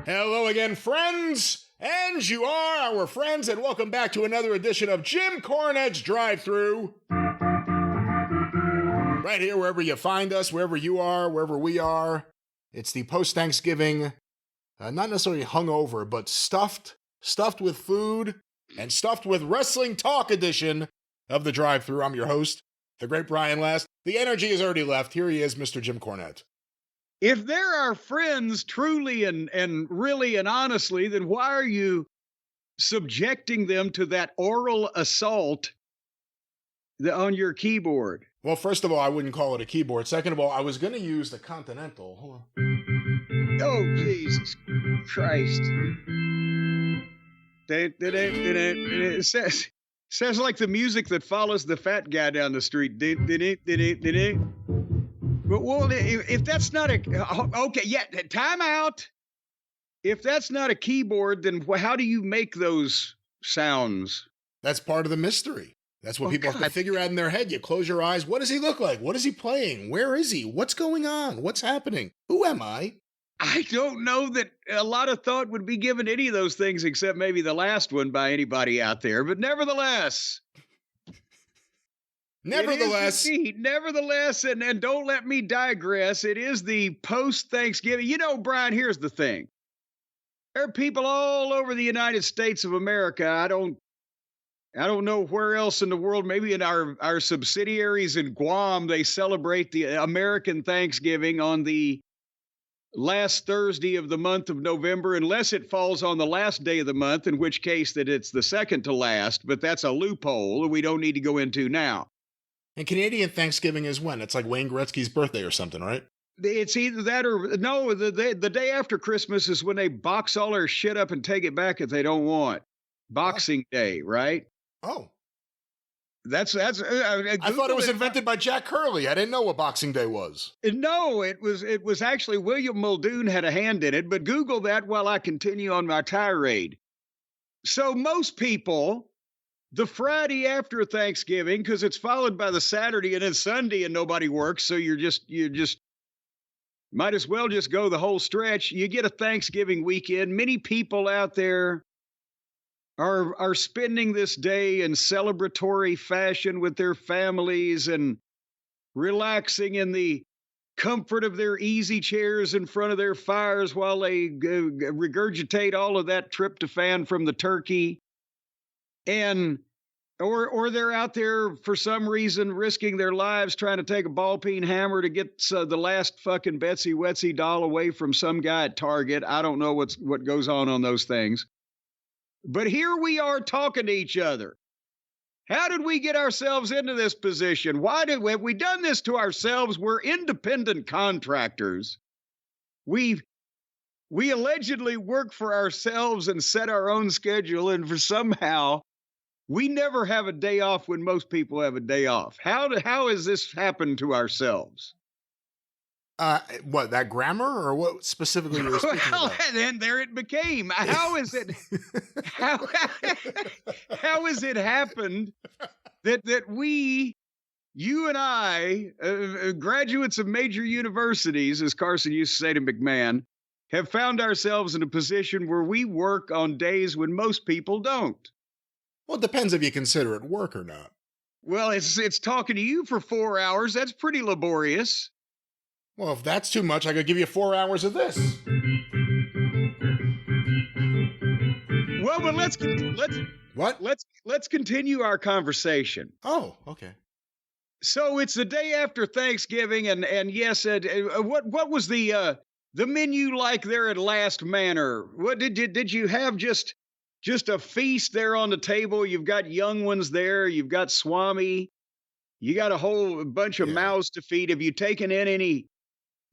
Hello again, friends, and you are our friends, and welcome back to another edition of Jim Cornette's Drive Thru. Right here, wherever you find us, wherever you are, wherever we are. It's the post-Thanksgiving, not necessarily hungover, but stuffed with food, and stuffed with wrestling talk edition of the Drive Thru. I'm your host, the great Brian Last. The energy is already left. Here he is, Mr. Jim Cornette. If there are friends truly and really and honestly, then why are you subjecting them to that oral assault on your keyboard? Well, first of all, I wouldn't call it a keyboard. Second of all, I was going to use the Continental. Hold on. Oh, Jesus Christ. It says like the music that follows the fat guy down the street. But well, if that's not okay, yeah, time out. If that's not a keyboard, then how do you make those sounds? That's part of the mystery. That's what people have to figure out in their head. You close your eyes. What does he look like? What is he playing? Where is he? What's going on? What's happening? Who am I? I don't know that a lot of thought would be given to any of those things, except maybe the last one by anybody out there. But nevertheless, and don't let me digress. It is the post-Thanksgiving. You know, Brian, here's the thing. There are people all over the United States of America. I don't know where else in the world. Maybe in our subsidiaries in Guam, they celebrate the American Thanksgiving on the last Thursday of the month of November, unless it falls on the last day of the month, in which case that it's the second to last. But that's a loophole we don't need to go into now. And Canadian Thanksgiving is when? It's like Wayne Gretzky's birthday or something, right? It's either that or no. The day after Christmas is when they box all their shit up and take it back if they don't want. Boxing Day, right? Oh, that's. I thought it was invented by Jack Curley. I didn't know what Boxing Day was. No, it was actually William Muldoon had a hand in it. But Google that while I continue on my tirade. So most people, the Friday after Thanksgiving, because it's followed by the Saturday and then Sunday and nobody works, so you just might as well just go the whole stretch. You get a Thanksgiving weekend. Many people out there are spending this day in celebratory fashion with their families and relaxing in the comfort of their easy chairs in front of their fires while they regurgitate all of that tryptophan from the turkey. And or they're out there for some reason risking their lives trying to take a ball peen hammer to get the last fucking Betsy Wetsy doll away from some guy at Target. I don't know what goes on those things. But here we are talking to each other. How did we get ourselves into this position? Have we done this to ourselves? We're independent contractors. We allegedly work for ourselves and set our own schedule, and for somehow we never have a day off when most people have a day off. How has this happened to ourselves? What, that grammar or what specifically you were speaking about? Well, then there it became. How is it? How has it happened that we, you and I, graduates of major universities, as Carson used to say to McMahon, have found ourselves in a position where we work on days when most people don't? Well, it depends if you consider it work or not. Well, it's talking to you for 4 hours. That's pretty laborious. Well, if that's too much, I could give you 4 hours of this. Well, but let's continue our conversation. Oh, okay. So it's the day after Thanksgiving, and yes, what was the menu like there at Last Manor? What did you have? Just a feast there on the table. You've got young ones there. You've got Swami. You got a whole bunch of mouths to feed. Have you taken in any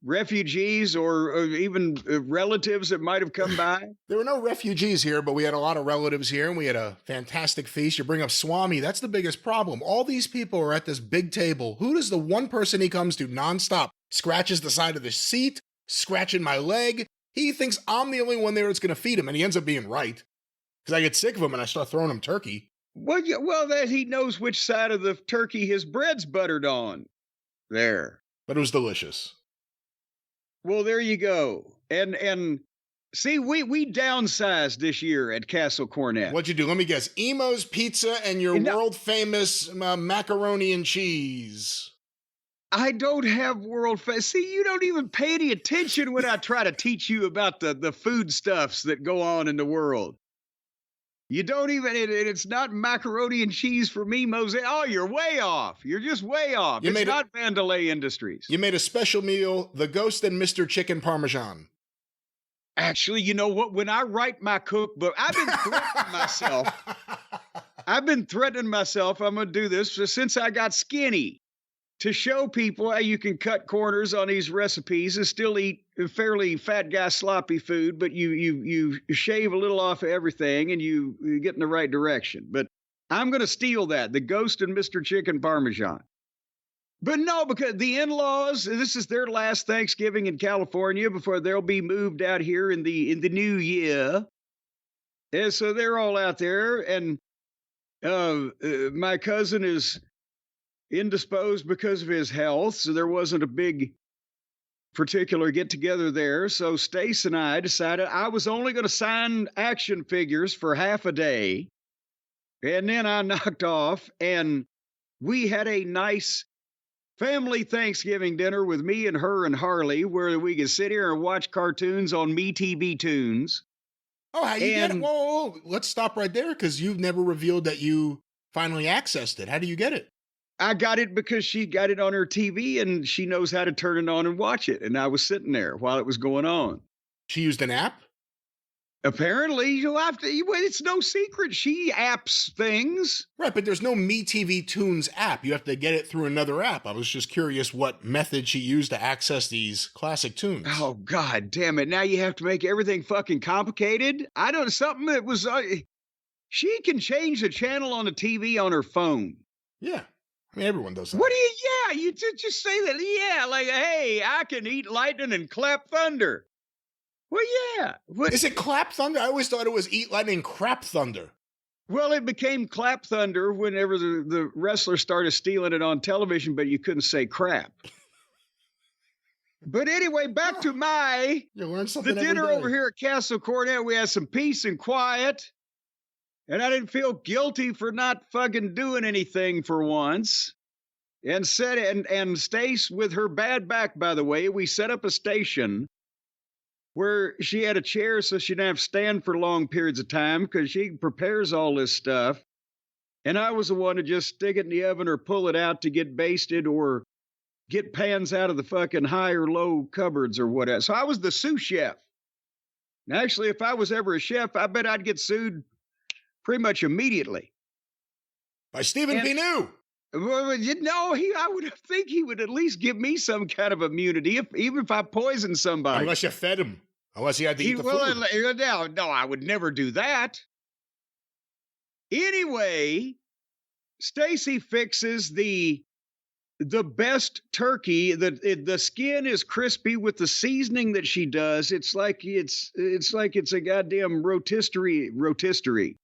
refugees or even relatives that might have come by? There were no refugees here, but we had a lot of relatives here, and we had a fantastic feast. You bring up Swami, that's the biggest problem. All these people are at this big table. Who does the one person he comes to nonstop? Scratches the side of the seat, scratching my leg. He thinks I'm the only one there that's going to feed him, and he ends up being right. Because I get sick of him and I start throwing him turkey. Well, that he knows which side of the turkey his bread's buttered on. There. But it was delicious. Well, there you go. And See, we downsized this year at Castle Cornette. What'd you do? Let me guess. Emo's Pizza and your world famous macaroni and cheese. I don't have world famous. See, you don't even pay any attention when I try to teach you about the foodstuffs that go on in the world. You don't even, it's not macaroni and cheese for me, Mose. Oh, you're way off. You're just way off. It's not Mandalay Industries. You made a special meal, the Ghost and Mr. Chicken Parmesan. Actually, you know what? When I write my cookbook, I've been threatening myself. I'm going to do this since I got skinny, to show people how you can cut corners on these recipes and still eat fairly fat guy sloppy food, but you shave a little off of everything and you get in the right direction. But I'm going to steal that, the Ghost and Mr. Chicken Parmesan. But no, because the in-laws, this is their last Thanksgiving in California before they'll be moved out here in the new year. And so they're all out there, and my cousin is indisposed because of his health, so there wasn't a big particular get-together there. So Stace and I decided I was only going to sign action figures for half a day, and then I knocked off, and we had a nice family Thanksgiving dinner with me and her and Harley, where we could sit here and watch cartoons on MeTV Tunes. Oh, how you get it? Whoa, let's stop right there, because you've never revealed that you finally accessed it. How do you get it? I got it because she got it on her TV and she knows how to turn it on and watch it. And I was sitting there while it was going on. She used an app? Apparently, you'll have to. It's no secret. She apps things. Right, but there's no MeTV Tunes app. You have to get it through another app. I was just curious what method she used to access these classic tunes. Oh, God damn it. Now you have to make everything fucking complicated? Something that was. She can change the channel on the TV on her phone. Yeah. I mean, everyone does that. You just say that. Yeah, like, hey, I can eat lightning and clap thunder. Well, yeah. Is it clap thunder? I always thought it was eat lightning, crap thunder. Well, it became clap thunder whenever the wrestler started stealing it on television, but you couldn't say crap. But anyway, back to the dinner over here at Castle Cornette. We had some peace and quiet. And I didn't feel guilty for not fucking doing anything for once. And Stace, with her bad back, by the way, we set up a station where she had a chair so she didn't have to stand for long periods of time because she prepares all this stuff. And I was the one to just stick it in the oven or pull it out to get basted or get pans out of the fucking high or low cupboards or whatever. So I was the sous chef. And actually, if I was ever a chef, I bet I'd get sued pretty much immediately. By Stephen Pinu. Well, I would think he would at least give me some kind of immunity, even if I poisoned somebody. Unless you fed him. Unless he had to eat the food. No, I would never do that. Anyway, Stacy fixes the best turkey. The skin is crispy with the seasoning that she does. It's like it's a goddamn rotisserie.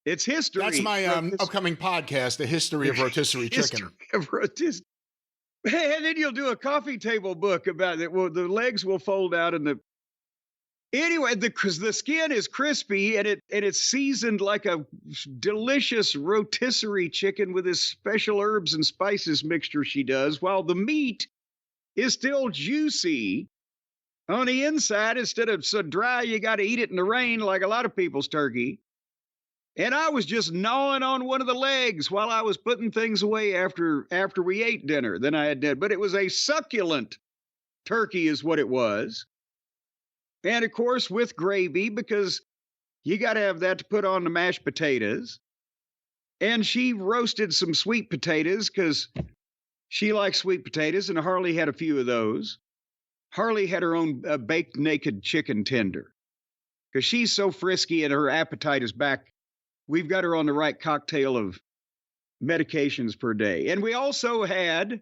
It's history. That's my upcoming podcast, The History of Rotisserie Chicken. And then you'll do a coffee table book about it. Well, the legs will fold out anyway, because the skin is crispy and it's seasoned like a delicious rotisserie chicken with this special herbs and spices mixture she does, while the meat is still juicy on the inside instead of so dry you got to eat it in the rain like a lot of people's turkey. And I was just gnawing on one of the legs while I was putting things away after we ate dinner. Then I had dinner. But it was a succulent turkey is what it was. And, of course, with gravy, because you got to have that to put on the mashed potatoes. And she roasted some sweet potatoes because she likes sweet potatoes, and Harley had a few of those. Harley had her own baked naked chicken tender because she's so frisky and her appetite is back. We've got her on the right cocktail of medications per day. And we also had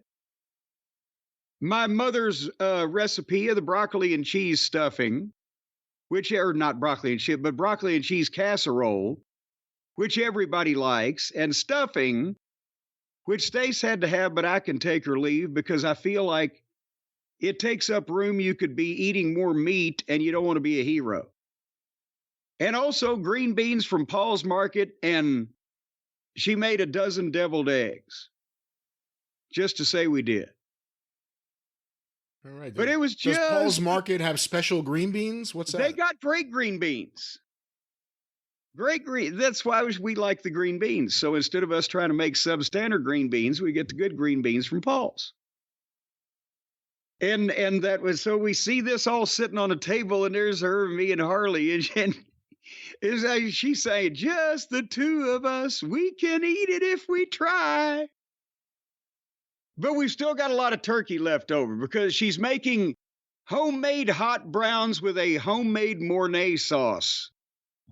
my mother's recipe of the broccoli and cheese stuffing, not broccoli and cheese, but broccoli and cheese casserole, which everybody likes, and stuffing, which Stace had to have, but I can take her leave because I feel like it takes up room. You could be eating more meat and you don't want to be a hero. And also green beans from Paul's Market, and she made a dozen deviled eggs. Just to say we did. All right. But it was just... Does Paul's Market have special green beans? What's that? They got great green beans. Great green. That's why we like the green beans. So instead of us trying to make substandard green beans, we get the good green beans from Paul's. And that was, so we see this all sitting on a table, and there's her, me, and Harley, and she's saying, just the two of us, we can eat it if we try. But we've still got a lot of turkey left over because she's making homemade hot browns with a homemade Mornay sauce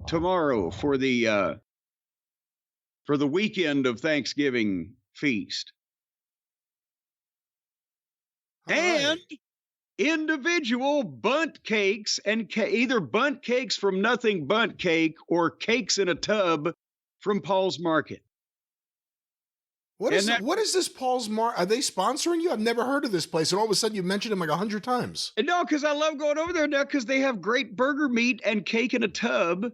tomorrow for the weekend of Thanksgiving feast. And individual bunt cakes, and either bunt cakes from Nothing Bunt Cake or cakes in a tub from Paul's Market. What is this Paul's Market? Are they sponsoring you? I've never heard of this place, and all of a sudden you mentioned them like 100 times. And no, because I love going over there now because they have great burger meat and cake in a tub.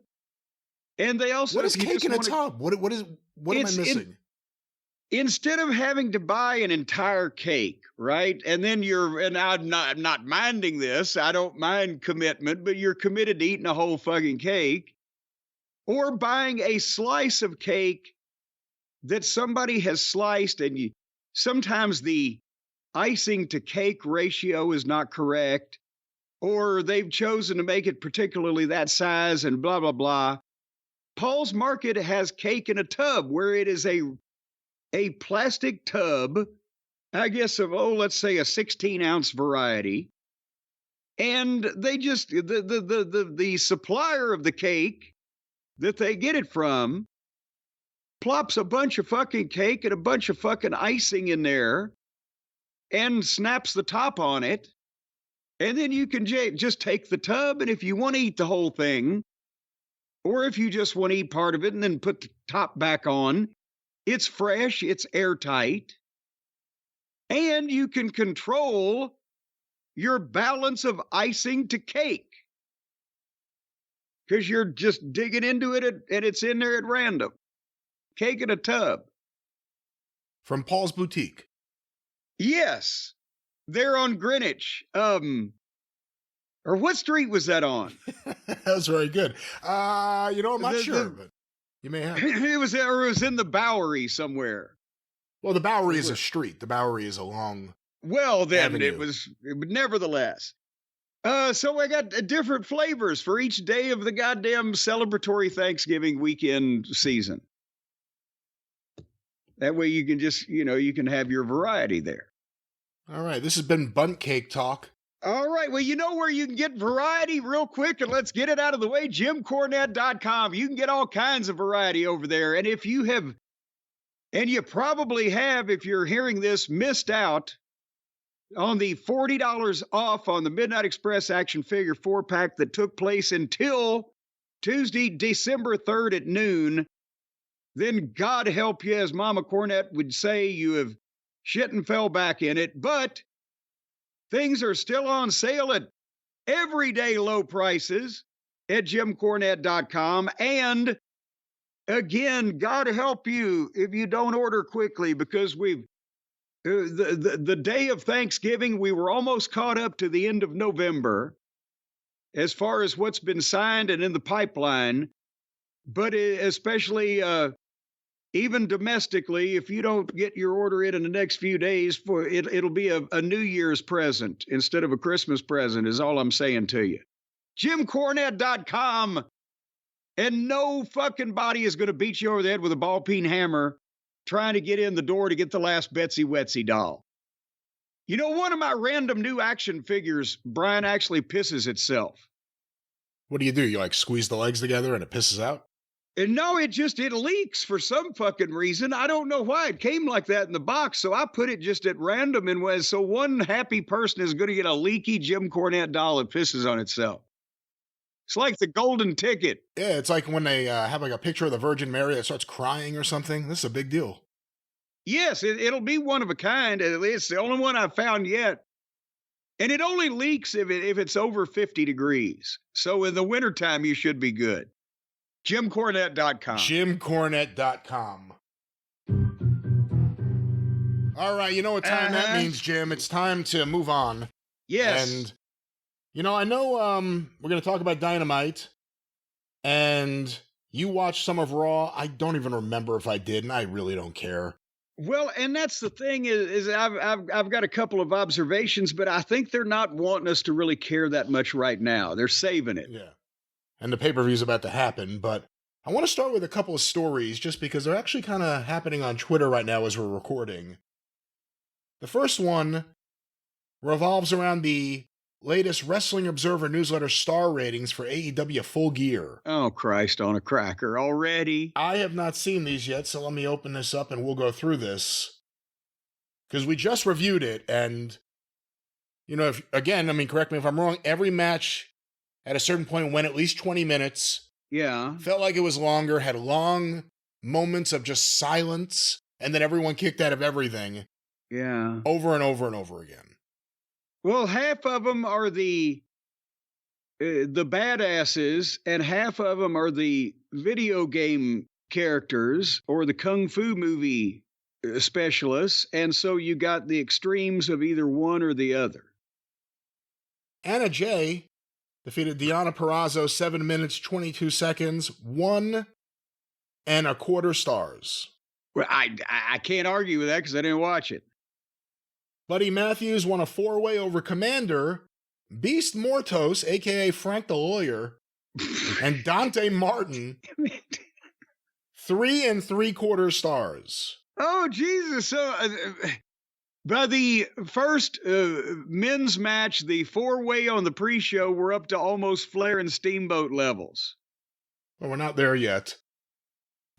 And they also... What is cake in a tub? What am I missing? Instead of having to buy an entire cake, right? And then I'm not minding this. I don't mind commitment, but you're committed to eating a whole fucking cake. Or buying a slice of cake that somebody has sliced, and sometimes the icing to cake ratio is not correct, or they've chosen to make it particularly that size and blah, blah, blah. Paul's Market has cake in a tub where it is a plastic tub, I guess of, let's say a 16-ounce variety. And they just, the supplier of the cake that they get it from plops a bunch of fucking cake and a bunch of fucking icing in there and snaps the top on it. And then you can just take the tub, and if you want to eat the whole thing, or if you just want to eat part of it and then put the top back on, it's fresh, it's airtight, and you can control your balance of icing to cake because you're just digging into it and it's in there at random. Cake in a tub. From Paul's Boutique. Yes. They're on Greenwich. Or what street was that on? That was very good. I'm not sure, but you may have. It was in the Bowery somewhere. Well, the Bowery is a street. The Bowery is a long then avenue. Nevertheless. So I got different flavors for each day of the goddamn celebratory Thanksgiving weekend season. That way you can just, you can have your variety there. All right. This has been Bunt Cake Talk. All right. Well, you know where you can get variety real quick, and let's get it out of the way. JimCornette.com. You can get all kinds of variety over there. And if you have, and you probably have, if you're hearing this, missed out on the $40 off on the Midnight Express action figure 4-pack that took place until Tuesday, December 3rd at noon, then God help you, as Mama Cornette would say, you have shit and fell back in it. But things are still on sale at everyday low prices at JimCornette.com. And again, God help you if you don't order quickly, because the day of Thanksgiving, we were almost caught up to the end of November as far as what's been signed and in the pipeline. But especially even domestically, if you don't get your order in the next few days, it'll be a New Year's present instead of a Christmas present, is all I'm saying to you. JimCornette.com. And no fucking body is going to beat you over the head with a ball-peen hammer trying to get in the door to get the last Betsy Wetsy doll. You know, one of my random new action figures, Brian, actually pisses itself. What do? You like squeeze the legs together and it pisses out? And no, it leaks for some fucking reason. I don't know why it came like that in the box. So I put it just at random and was, so one happy person is going to get a leaky Jim Cornette doll that pisses on itself. It's like the golden ticket. Yeah, it's like when they have like a picture of the Virgin Mary that starts crying or something. This is a big deal. Yes, it'll be one of a kind. It's the only one I've found yet. And it only leaks if it's over 50 degrees. So in the wintertime, you should be good. JimCornette.com. JimCornette.com. All right, you know what time that means, Jim. It's time to move on. Yes. And, I know we're going to talk about Dynamite, and you watched some of Raw. I don't even remember if I did, and I really don't care. Well, and that's the thing is I've got a couple of observations, but I think they're not wanting us to really care that much right now. They're saving it. Yeah. And the pay-per-view's about to happen, but I want to start with a couple of stories just because they're actually kind of happening on Twitter right now as we're recording. The first one revolves around the latest Wrestling Observer newsletter star ratings for AEW Full Gear. Oh, Christ on a cracker already. I have not seen these yet, so let me open this up and we'll go through this. Because we just reviewed it, and, correct me if I'm wrong, every match at a certain point went at least 20 minutes. Yeah. Felt like it was longer, had long moments of just silence, and then everyone kicked out of everything. Yeah. Over and over and over again. Well, half of them are the badasses, and half of them are the video game characters or the kung fu movie specialists, and so you got the extremes of either one or the other. Anna Jay defeated Deonna Purrazzo 7 minutes, 22 seconds, 1.25 stars. Well, I can't argue with that because I didn't watch it. Buddy Matthews won a 4-way over Commander, Beast Mortos, a.k.a. Frank the Lawyer, and Dante Martin, 3.75 stars. Oh, Jesus. So, by the first men's match, the 4-way on the pre-show, we're up to almost Flair and Steamboat levels. Well, we're not there yet.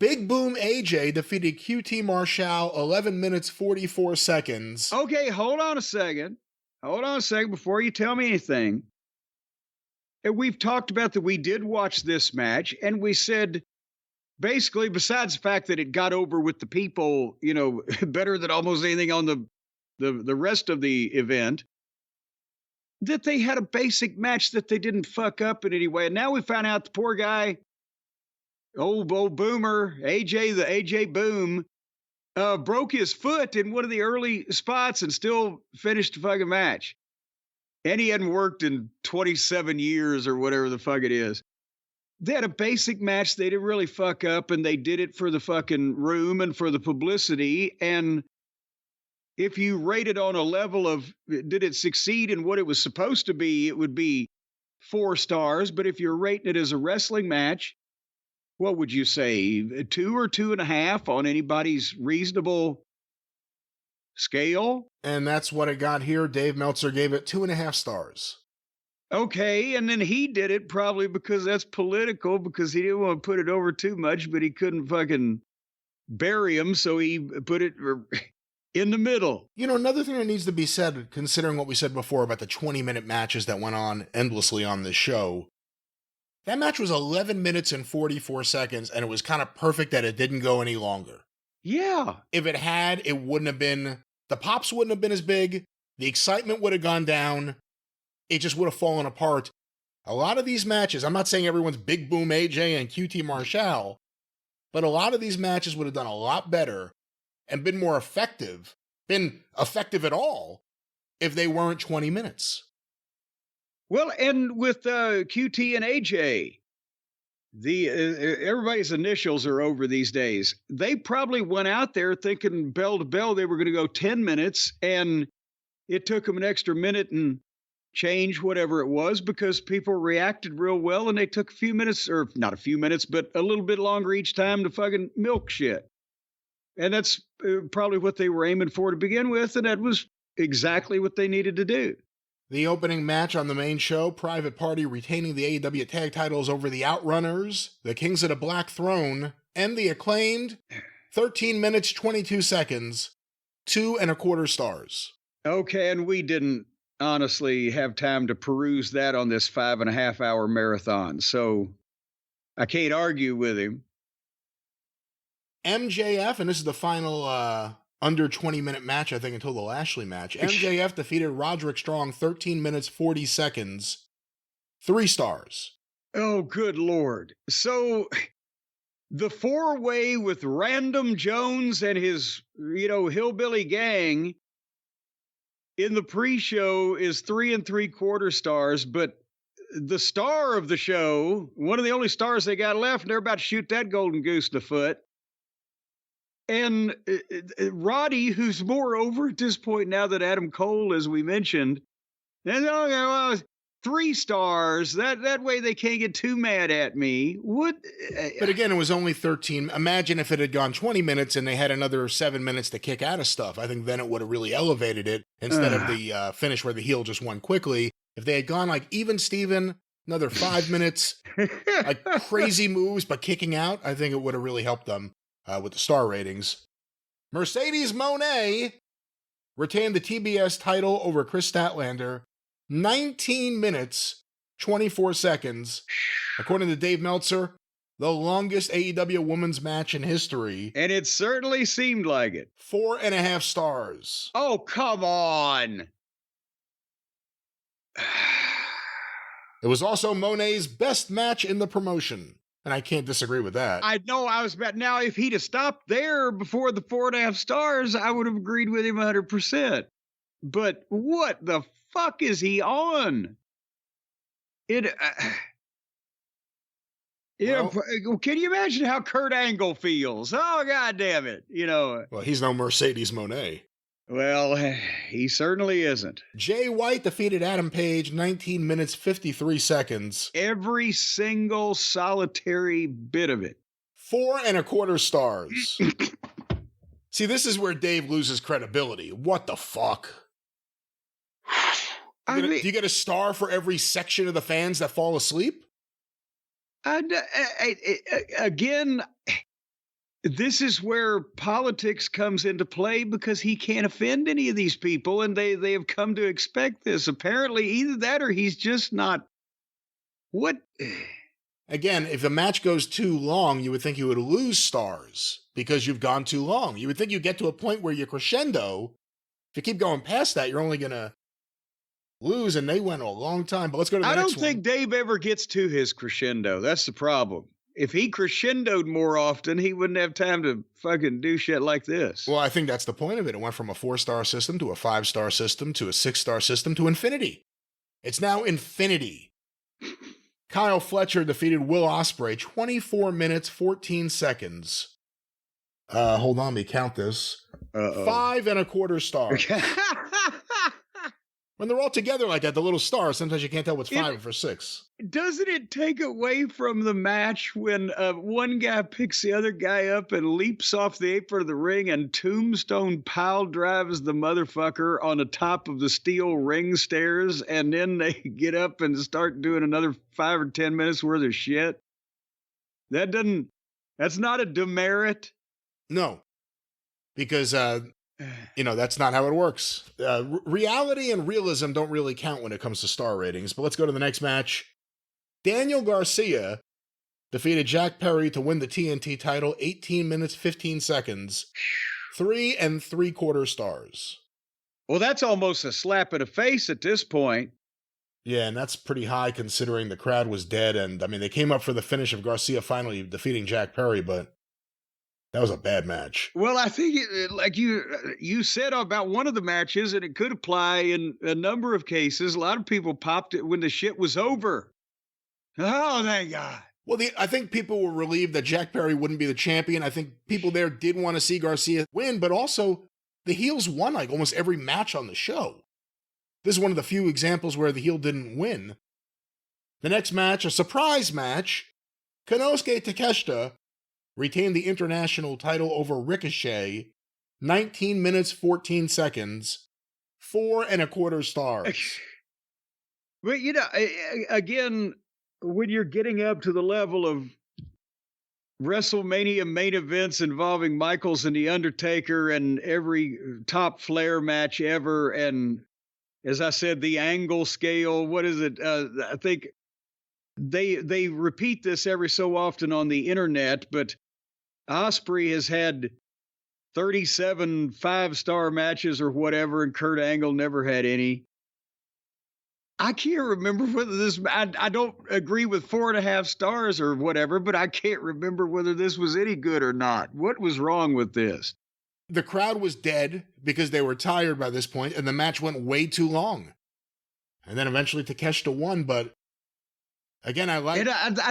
Big Boom AJ defeated QT Marshall 11 minutes 44 seconds. Okay, hold on a second. Before you tell me anything. And we've talked about that we did watch this match, and we said, basically, besides the fact that it got over with the people, better than almost anything on the rest of the event, that they had a basic match that they didn't fuck up in any way. And now we found out the poor guy, old boomer, the AJ Boom, broke his foot in one of the early spots and still finished the fucking match. And he hadn't worked in 27 years or whatever the fuck it is. They had a basic match they didn't really fuck up, and they did it for the fucking room and for the publicity. And if you rate it on a level of, did it succeed in what it was supposed to be, it would be 4 stars. But if you're rating it as a wrestling match, what would you say, 2 or 2.5 on anybody's reasonable scale? And that's what it got here. Dave Meltzer gave it 2.5 stars. Okay, and then he did it probably because that's political, because he didn't want to put it over too much, but he couldn't fucking bury him, so he put it in the middle. Another thing that needs to be said, considering what we said before about the 20-minute matches that went on endlessly on this show, that match was 11 minutes and 44 seconds, and it was kind of perfect that it didn't go any longer. Yeah. If it had, it wouldn't have been, the pops wouldn't have been as big, the excitement would have gone down, it just would have fallen apart. A lot of these matches, I'm not saying everyone's Big Boom AJ and QT Marshall, but a lot of these matches would have done a lot better and been more effective, been effective at all, if they weren't 20 minutes. Well, and with QT and AJ, everybody's initials are over these days. They probably went out there thinking bell to bell they were going to go 10 minutes, and it took them an extra minute and change, whatever it was, because people reacted real well, and they took a few minutes, or not a few minutes, but a little bit longer each time to fucking milk shit. And that's probably what they were aiming for to begin with, and that was exactly what they needed to do. The opening match on the main show, Private Party retaining the AEW tag titles over the Outrunners, the Kings of the Black Throne, and the Acclaimed, 13 minutes, 22 seconds, 2.25 stars. Okay, and we didn't honestly have time to peruse that on this 5.5-hour marathon, so I can't argue with him. MJF, and this is the final under 20-minute match, I think, until the Lashley match. MJF defeated Roderick Strong 13 minutes, 40 seconds. 3 stars. Oh, good Lord. So the 4-way with Random Jones and his, hillbilly gang in the pre-show is 3 3/4 stars, but the star of the show, one of the only stars they got left, and they're about to shoot that golden goose in the foot. And Roddy, who's more over at this point now than Adam Cole, as we mentioned, and okay, well, 3 stars. That way they can't get too mad at me. What? But again, it was only 13. Imagine if it had gone 20 minutes and they had another 7 minutes to kick out of stuff. I think then it would have really elevated it instead of the finish where the heel just won quickly. If they had gone like even Steven, another 5 minutes, like crazy moves, but kicking out, I think it would have really helped them with the star ratings. Mercedes Moné retained the TBS title over Chris Statlander. 19 minutes, 24 seconds. According to Dave Meltzer, the longest AEW women's match in history. And it certainly seemed like it. 4.5 stars. Oh, come on. It was also Moné's best match in the promotion. And I can't disagree with that. I know I was about now. If he'd have stopped there before the 4.5 stars, I would have agreed with him 100%. But what the fuck is he on? Can you imagine how Kurt Angle feels? Oh, God damn it. Well, he's no Mercedes Moné. Well, he certainly isn't. Jay White defeated Adam Page 19 minutes, 53 seconds. Every single solitary bit of it. 4.25 stars. See, this is where Dave loses credibility. What the fuck? Do you get a star for every section of the fans that fall asleep? Again, this is where politics comes into play because he can't offend any of these people, and they have come to expect this. Apparently, either that or he's just not. What? Again, if the match goes too long, you would think you would lose stars because you've gone too long. You would think you get to a point where you crescendo. If you keep going past that, you're only going to lose, and they went a long time. But let's go to the next one. I don't think Dave ever gets to his crescendo. That's the problem. If he crescendoed more often, he wouldn't have time to fucking do shit like this. Well, I think that's the point of it. It went from a 4-star system to a 5-star system to a 6-star system to infinity. It's now infinity. Kyle Fletcher defeated Will Ospreay 24 minutes, 14 seconds. Hold on, let me count this. 5.25 stars. When they're all together like that, the little stars, sometimes you can't tell what's 5 or 6. Doesn't it take away from the match when one guy picks the other guy up and leaps off the apron of the ring and tombstone pile drives the motherfucker on the top of the steel ring stairs, and then they get up and start doing another 5 or 10 minutes worth of shit? That's not a demerit. No, because that's not how it works. Reality and realism don't really count when it comes to star ratings. But let's go to the next match. Daniel Garcia defeated Jack Perry to win the TNT title, 18 minutes, 15 seconds. 3 3/4 stars. Well, that's almost a slap in the face at this point. Yeah, and that's pretty high considering the crowd was dead. And, I mean, they came up for the finish of Garcia finally defeating Jack Perry, but that was a bad match. Well, I think, like you said about one of the matches, and it could apply in a number of cases, a lot of people popped it when the shit was over. Oh, thank God. Well, I think people were relieved that Jack Perry wouldn't be the champion. I think people there did want to see Garcia win, but also the heels won like almost every match on the show. This is one of the few examples where the heel didn't win. The next match, a surprise match, Konosuke Takeshita retained the international title over Ricochet, 19 minutes, 14 seconds, 4.25 stars. But, again, when you're getting up to the level of WrestleMania main events involving Michaels and The Undertaker and every top Flair match ever, and as I said, the angle scale, what is it? I think they repeat this every so often on the internet, but Ospreay has had 37 5-star matches or whatever, and Kurt Angle never had any. I can't remember whether this, I don't agree with 4.5 stars or whatever, but I can't remember whether this was any good or not. What was wrong with this? The crowd was dead because they were tired by this point, and the match went way too long. And then eventually Takeshita won, but again, I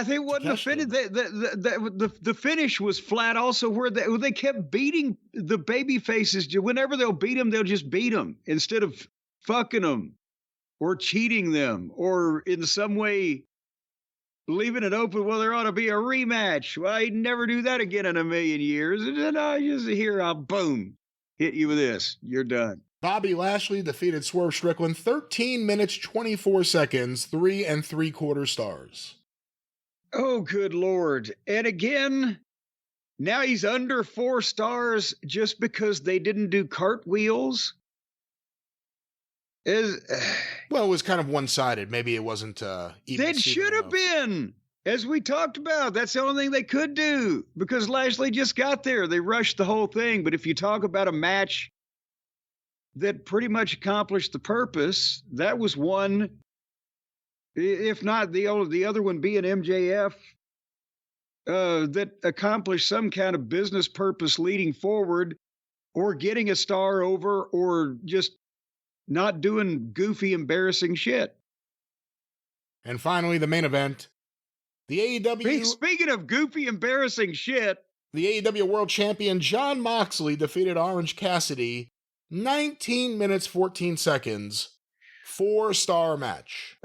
think what the finish, the finish was flat. Also, where they kept beating the baby faces. Whenever they'll beat them, they'll just beat them instead of fucking them or cheating them or in some way leaving it open. Well, there ought to be a rematch. Well, I'd never do that again in a million years. And then I just I'll boom, hit you with this. You're done. Bobby Lashley defeated Swerve Strickland 13 minutes, 24 seconds, 3 3/4 stars. Oh, good Lord. And again, now he's under 4 stars just because they didn't do cartwheels. Well, it was kind of one-sided. Maybe it wasn't even. It should have been. As we talked about, that's the only thing they could do because Lashley just got there. They rushed the whole thing. But if you talk about a match that pretty much accomplished the purpose, that was one, if not the other one being MJF, that accomplished some kind of business purpose leading forward or getting a star over or just not doing goofy, embarrassing shit. And finally, the main event. The AEW... Speaking of goofy, embarrassing shit. The AEW World Champion Jon Moxley defeated Orange Cassidy 19 minutes, 14 seconds, 4-star match.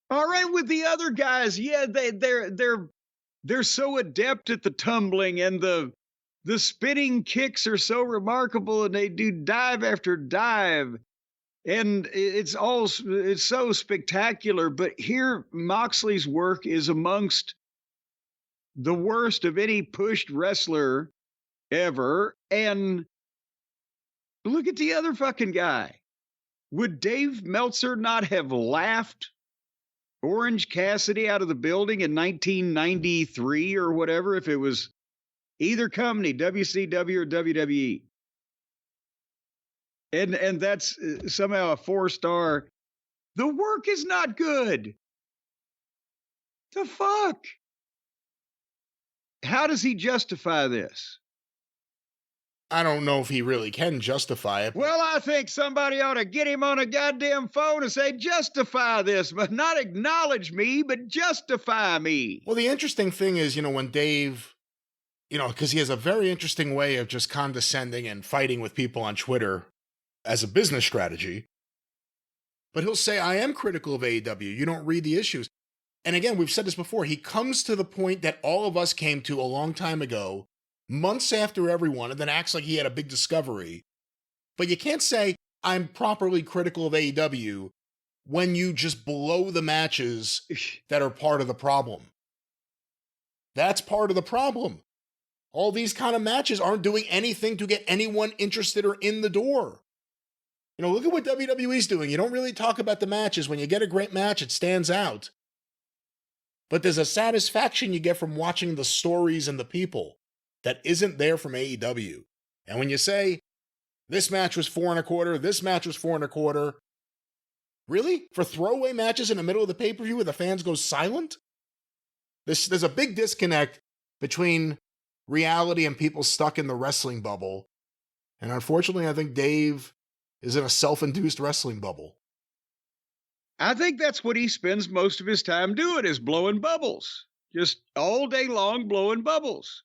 All right, with the other guys, yeah, they're so adept at the tumbling and the spinning kicks are so remarkable, and they do dive after dive, and it's so spectacular. But here, Moxley's work is amongst the worst of any pushed wrestler ever. And look at the other fucking guy. Would Dave Meltzer not have laughed Orange Cassidy out of the building in 1993 or whatever if it was either company, WCW or WWE? And that's somehow a 4-star. The work is not good. The fuck? How does he justify this? I don't know if he really can justify it. Well, I think somebody ought to get him on a goddamn phone and say, justify this, but not acknowledge me, but justify me. Well, the interesting thing is, when Dave, because he has a very interesting way of just condescending and fighting with people on Twitter as a business strategy. But he'll say, I am critical of AEW. You don't read the issues. And again, we've said this before. He comes to the point that all of us came to a long time ago, months after everyone, and then acts like he had a big discovery. But you can't say, I'm properly critical of AEW when you just blow the matches that are part of the problem. That's part of the problem. All these kind of matches aren't doing anything to get anyone interested or in the door. Look at what WWE's doing. You don't really talk about the matches. When you get a great match, it stands out. But there's a satisfaction you get from watching the stories and the people that isn't there from AEW. And when you say, this match was 4 1/4, this match was 4 1/4, really? For throwaway matches in the middle of the pay-per-view where the fans go silent? There's a big disconnect between reality and people stuck in the wrestling bubble. And unfortunately, I think Dave is in a self-induced wrestling bubble. I think that's what he spends most of his time doing, is blowing bubbles. Just all day long blowing bubbles.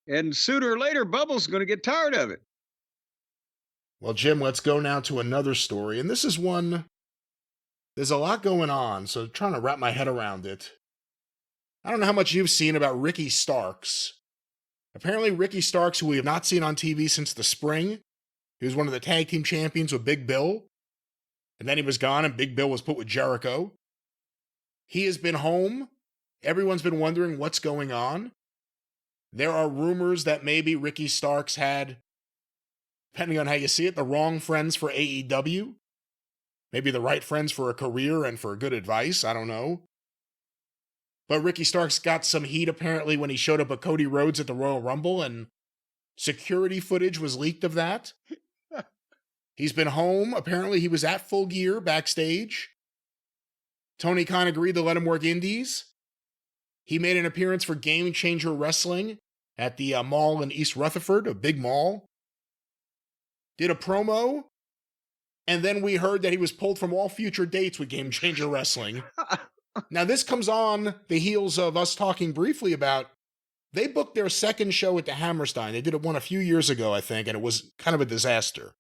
And sooner or later, Bubbles is going to get tired of it. Well, Jim, let's go now to another story. And this is one, there's a lot going on, so trying to wrap my head around it. I don't know how much you've seen about Ricky Starks. Apparently, Ricky Starks, who we have not seen on TV since the spring, he was one of the tag team champions with Big Bill. And then he was gone and Big Bill was put with Jericho. He has been home. Everyone's been wondering what's going on. There are rumors that maybe Ricky Starks had, depending on how you see it, the wrong friends for AEW. Maybe the right friends for a career and for good advice. I don't know. But Ricky Starks got some heat apparently when he showed up at Cody Rhodes at the Royal Rumble, and security footage was leaked of that. He's been home. Apparently he was at Full Gear backstage. Tony Khan agreed to let him work indies. He made an appearance for Game Changer Wrestling at the mall in East Rutherford, a big mall. Did a promo. And then we heard that he was pulled from all future dates with Game Changer Wrestling. Now, this comes on the heels of us talking briefly about, they booked their second show at the Hammerstein. They did one a few years ago, I think, and it was kind of a disaster.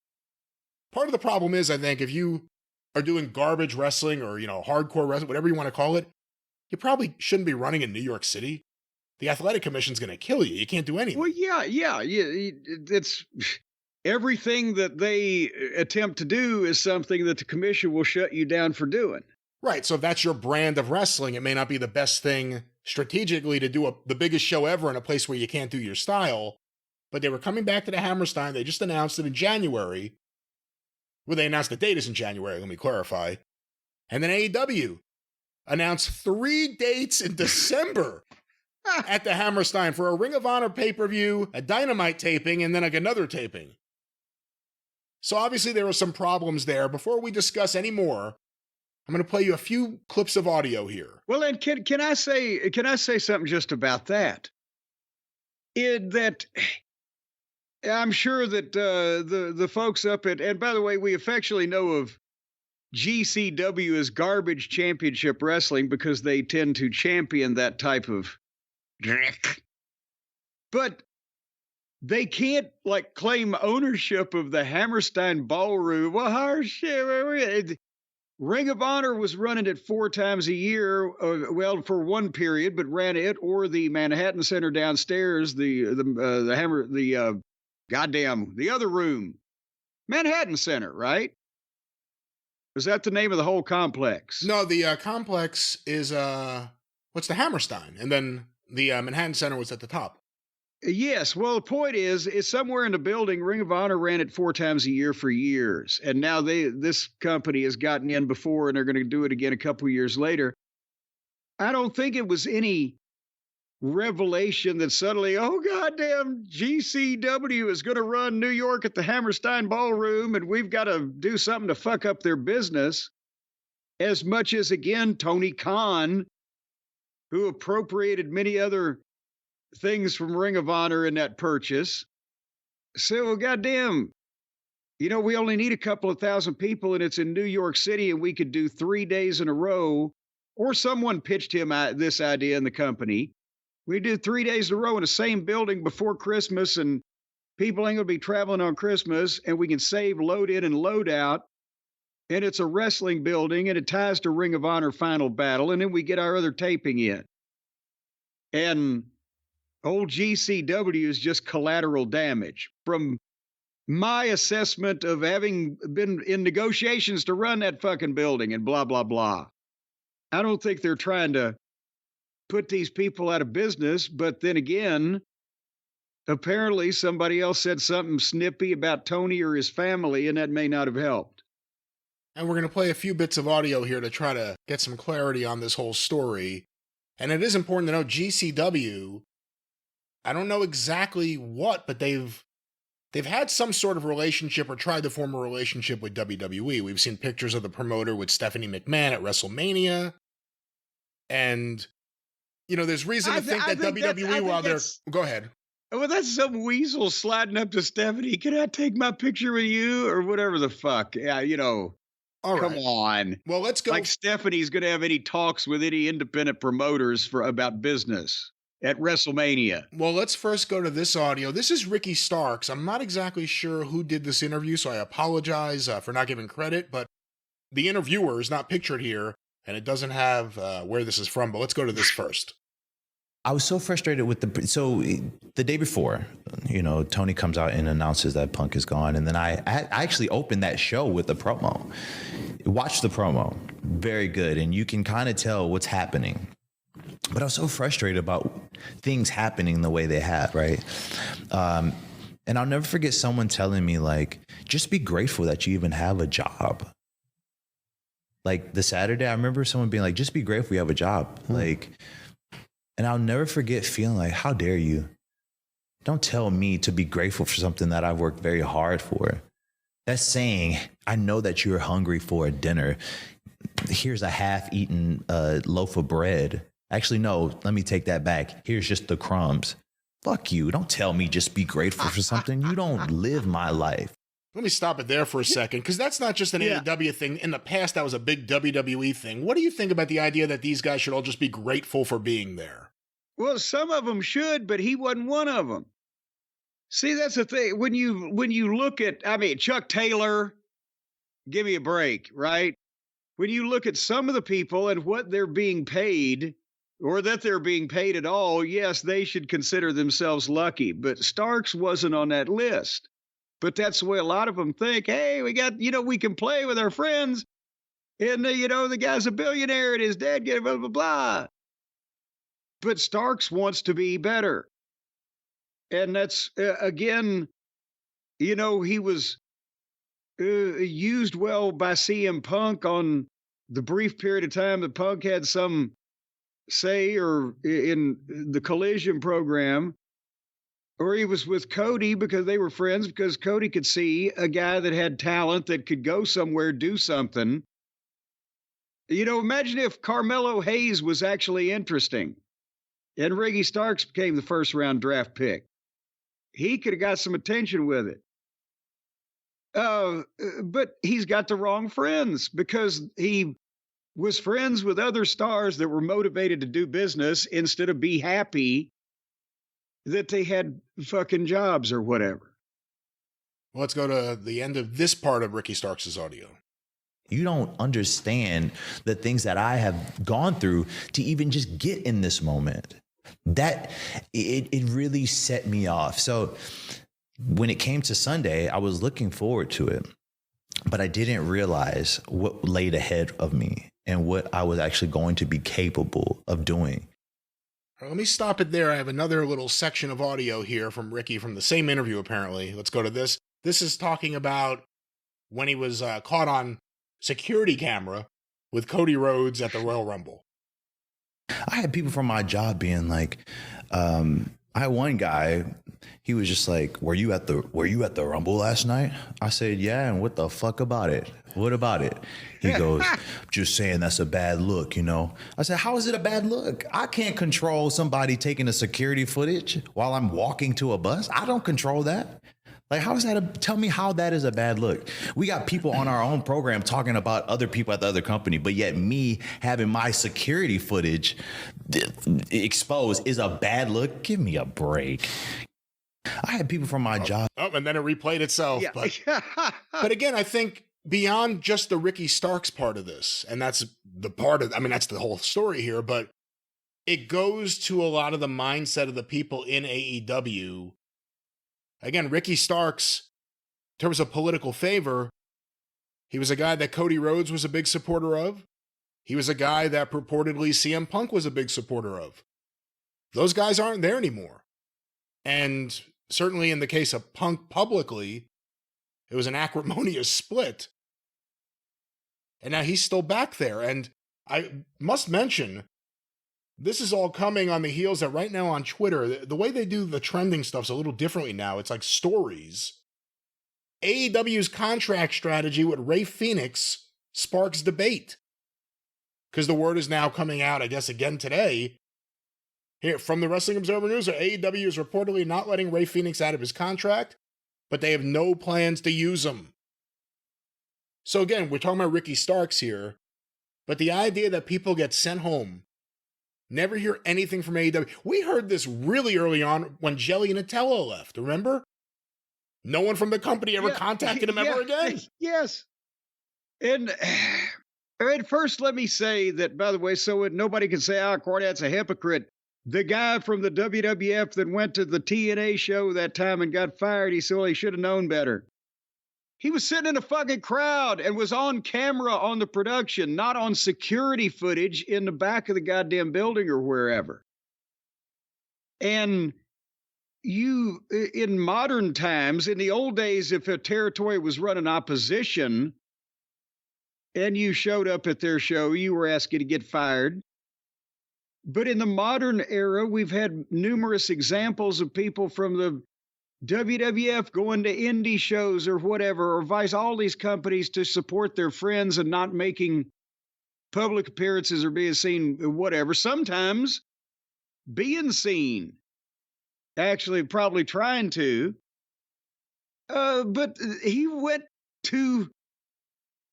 Part of the problem is, I think, if you are doing garbage wrestling or, hardcore wrestling, whatever you want to call it, you probably shouldn't be running in New York City. The athletic commission's going to kill you. You can't do anything. Well, yeah. It's everything that they attempt to do is something that the commission will shut you down for doing. Right. So if that's your brand of wrestling, it may not be the best thing strategically to do the biggest show ever in a place where you can't do your style. But they were coming back to the Hammerstein. They just announced it in January. Well, they announced the date is in January, let me clarify. And then AEW announced 3 dates in December at the Hammerstein for a Ring of Honor pay-per-view, a Dynamite taping, and then another taping. So obviously there were some problems there. Before we discuss any more, I'm going to play you a few clips of audio here. Well, and can I say something just about that? I'm sure that the folks up at, and by the way, we affectionately know of GCW as Garbage Championship Wrestling because they tend to champion that type of, but they can't claim ownership of the Hammerstein Ballroom. Well, Ring of Honor was running it 4 times a year, for one period, but ran it or the Manhattan Center downstairs, the other room, Manhattan Center, right? Was that the name of the whole complex? No, the complex is what's the Hammerstein, and then the Manhattan Center was at the top. Yes. Well, the point is somewhere in the building, Ring of Honor ran it 4 times a year for years. And now this company has gotten in before and they're going to do it again a couple years later. I don't think it was any revelation that suddenly, oh, goddamn, GCW is going to run New York at the Hammerstein Ballroom and we've got to do something to fuck up their business. As much as, again, Tony Khan, who appropriated many other things from Ring of Honor in that purchase. So, well, goddamn, we only need a couple of thousand people and it's in New York City and we could do 3 days in a row. Or someone pitched him this idea in the company. We do 3 days in a row in the same building before Christmas and people ain't going to be traveling on Christmas and we can save load in and load out. And it's a wrestling building and it ties to Ring of Honor Final Battle. And then we get our other taping in. And old GCW is just collateral damage. From my assessment of having been in negotiations to run that fucking building and blah, blah, blah. I don't think they're trying to put these people out of business. But then again, apparently somebody else said something snippy about Tony or his family, and that may not have helped. And we're going to play a few bits of audio here to try to get some clarity on this whole story. And it is important to know GCW, I don't know exactly what, but they've had some sort of relationship or tried to form a relationship with WWE. We've seen pictures of the promoter with Stephanie McMahon at WrestleMania. And, there's reason to think that WWE, while they're... Go ahead. Well, that's some weasel sliding up to Stephanie. Can I take my picture with you? Or whatever the fuck. Yeah, All right. Come on. Well, let's go. Like Stephanie's going to have any talks with any independent promoters about business at WrestleMania. Well, let's first go to this audio. This is Ricky Starks. I'm not exactly sure who did this interview, so I apologize for not giving credit, but the interviewer is not pictured here, and it doesn't have where this is from, but let's go to this first. I was so frustrated with the day before, Tony comes out and announces that Punk is gone. And then I actually opened that show with a promo. Watch the promo. Very good. And you can kind of tell what's happening. But I was so frustrated about things happening the way they have, right? And I'll never forget someone telling me, just be grateful that you even have a job. The Saturday, I remember someone being like, just be grateful you have a job. And I'll never forget feeling like, how dare you? Don't tell me to be grateful for something that I've worked very hard for. That's saying, I know that you're hungry for a dinner. Here's a half-eaten loaf of bread. Actually, no, let me take that back. Here's just the crumbs. Fuck you. Don't tell me just be grateful for something. You don't live my life. Let me stop it there for a second, because that's not just an AEW thing. In the past, that was a big WWE thing. What do you think about the idea that these guys should all just be grateful for being there? Well, some of them should, but he wasn't one of them. See, that's the thing. When you look at, I mean, Chuck Taylor, give me a break, right? When you look at some of the people and what they're being paid, or that they're being paid at all, yes, they should consider themselves lucky. But Starks wasn't on that list. But that's the way a lot of them think. Hey, we got, we can play with our friends. And, the guy's a billionaire and his dad gave blah, blah, blah. But Starks wants to be better. And that's, again, he was used well by CM Punk on the brief period of time that Punk had some say or in the Collision program. Or he was with Cody because they were friends, because Cody could see a guy that had talent that could go somewhere, do something. Imagine if Carmelo Hayes was actually interesting and Ricky Starks became the first round draft pick. He could have got some attention with it. But he's got the wrong friends, because he was friends with other stars that were motivated to do business instead of be happy that they had fucking jobs or whatever. Well, let's go to the end of this part of Ricky Starks' audio. You don't understand the things that I have gone through to even just get in this moment. That it really set me off. So when it came to Sunday, I was looking forward to it, but I didn't realize what laid ahead of me and what I was actually going to be capable of doing. Let me stop it there. I have another little section of audio here from Ricky from the same interview, apparently. Let's go to this. This is talking about when he was caught on security camera with Cody Rhodes at the Royal Rumble. I had people from my job being like, I had one guy, he was just like, were you at the Rumble last night? I said, yeah, and what the fuck about it? What about it? He goes, just saying that's a bad look, I said, how is it a bad look? I can't control somebody taking a security footage while I'm walking to a bus. I don't control that. Like, how is that? Tell me how that is a bad look. We got people on our own program talking about other people at the other company, but yet me having my security footage exposed is a bad look. Give me a break. I had people from my job. Oh, and then it replayed itself. Yeah. But again, I think beyond just the Ricky Starks part of this, and that's the part of, that's the whole story here, but it goes to a lot of the mindset of the people in AEW. Again, Ricky Starks, in terms of political favor, he was a guy that Cody Rhodes was a big supporter of. He was a guy that purportedly CM Punk was a big supporter of. Those guys aren't there anymore. And certainly in the case of Punk publicly, it was an acrimonious split. And now he's still back there. And I must mention, this is all coming on the heels that right now on Twitter, the way they do the trending stuff's a little differently now. It's like stories. AEW's contract strategy with Ray Phoenix sparks debate. Because the word is now coming out, I guess, again today. Here, from the Wrestling Observer News, AEW is reportedly not letting Ray Phoenix out of his contract, but they have no plans to use him. So again, we're talking about Ricky Starks here, but the idea that people get sent home, never hear anything from AEW. We heard this really early on when Jelly Nutella left, remember? No one from the company ever contacted him ever again. Yes. And first, let me say that, by the way, so nobody can say, Cornette's a hypocrite. The guy from the WWF that went to the TNA show that time and got fired, he should have known better. He was sitting in a fucking crowd and was on camera on the production, not on security footage in the back of the goddamn building or wherever. And you, in modern times, in the old days, if a territory was running opposition and you showed up at their show, you were asking to get fired. But in the modern era, we've had numerous examples of people from the WWF going to indie shows or whatever, or vice, all these companies to support their friends and not making public appearances or being seen, whatever. Sometimes being seen, actually probably trying to. But he went to,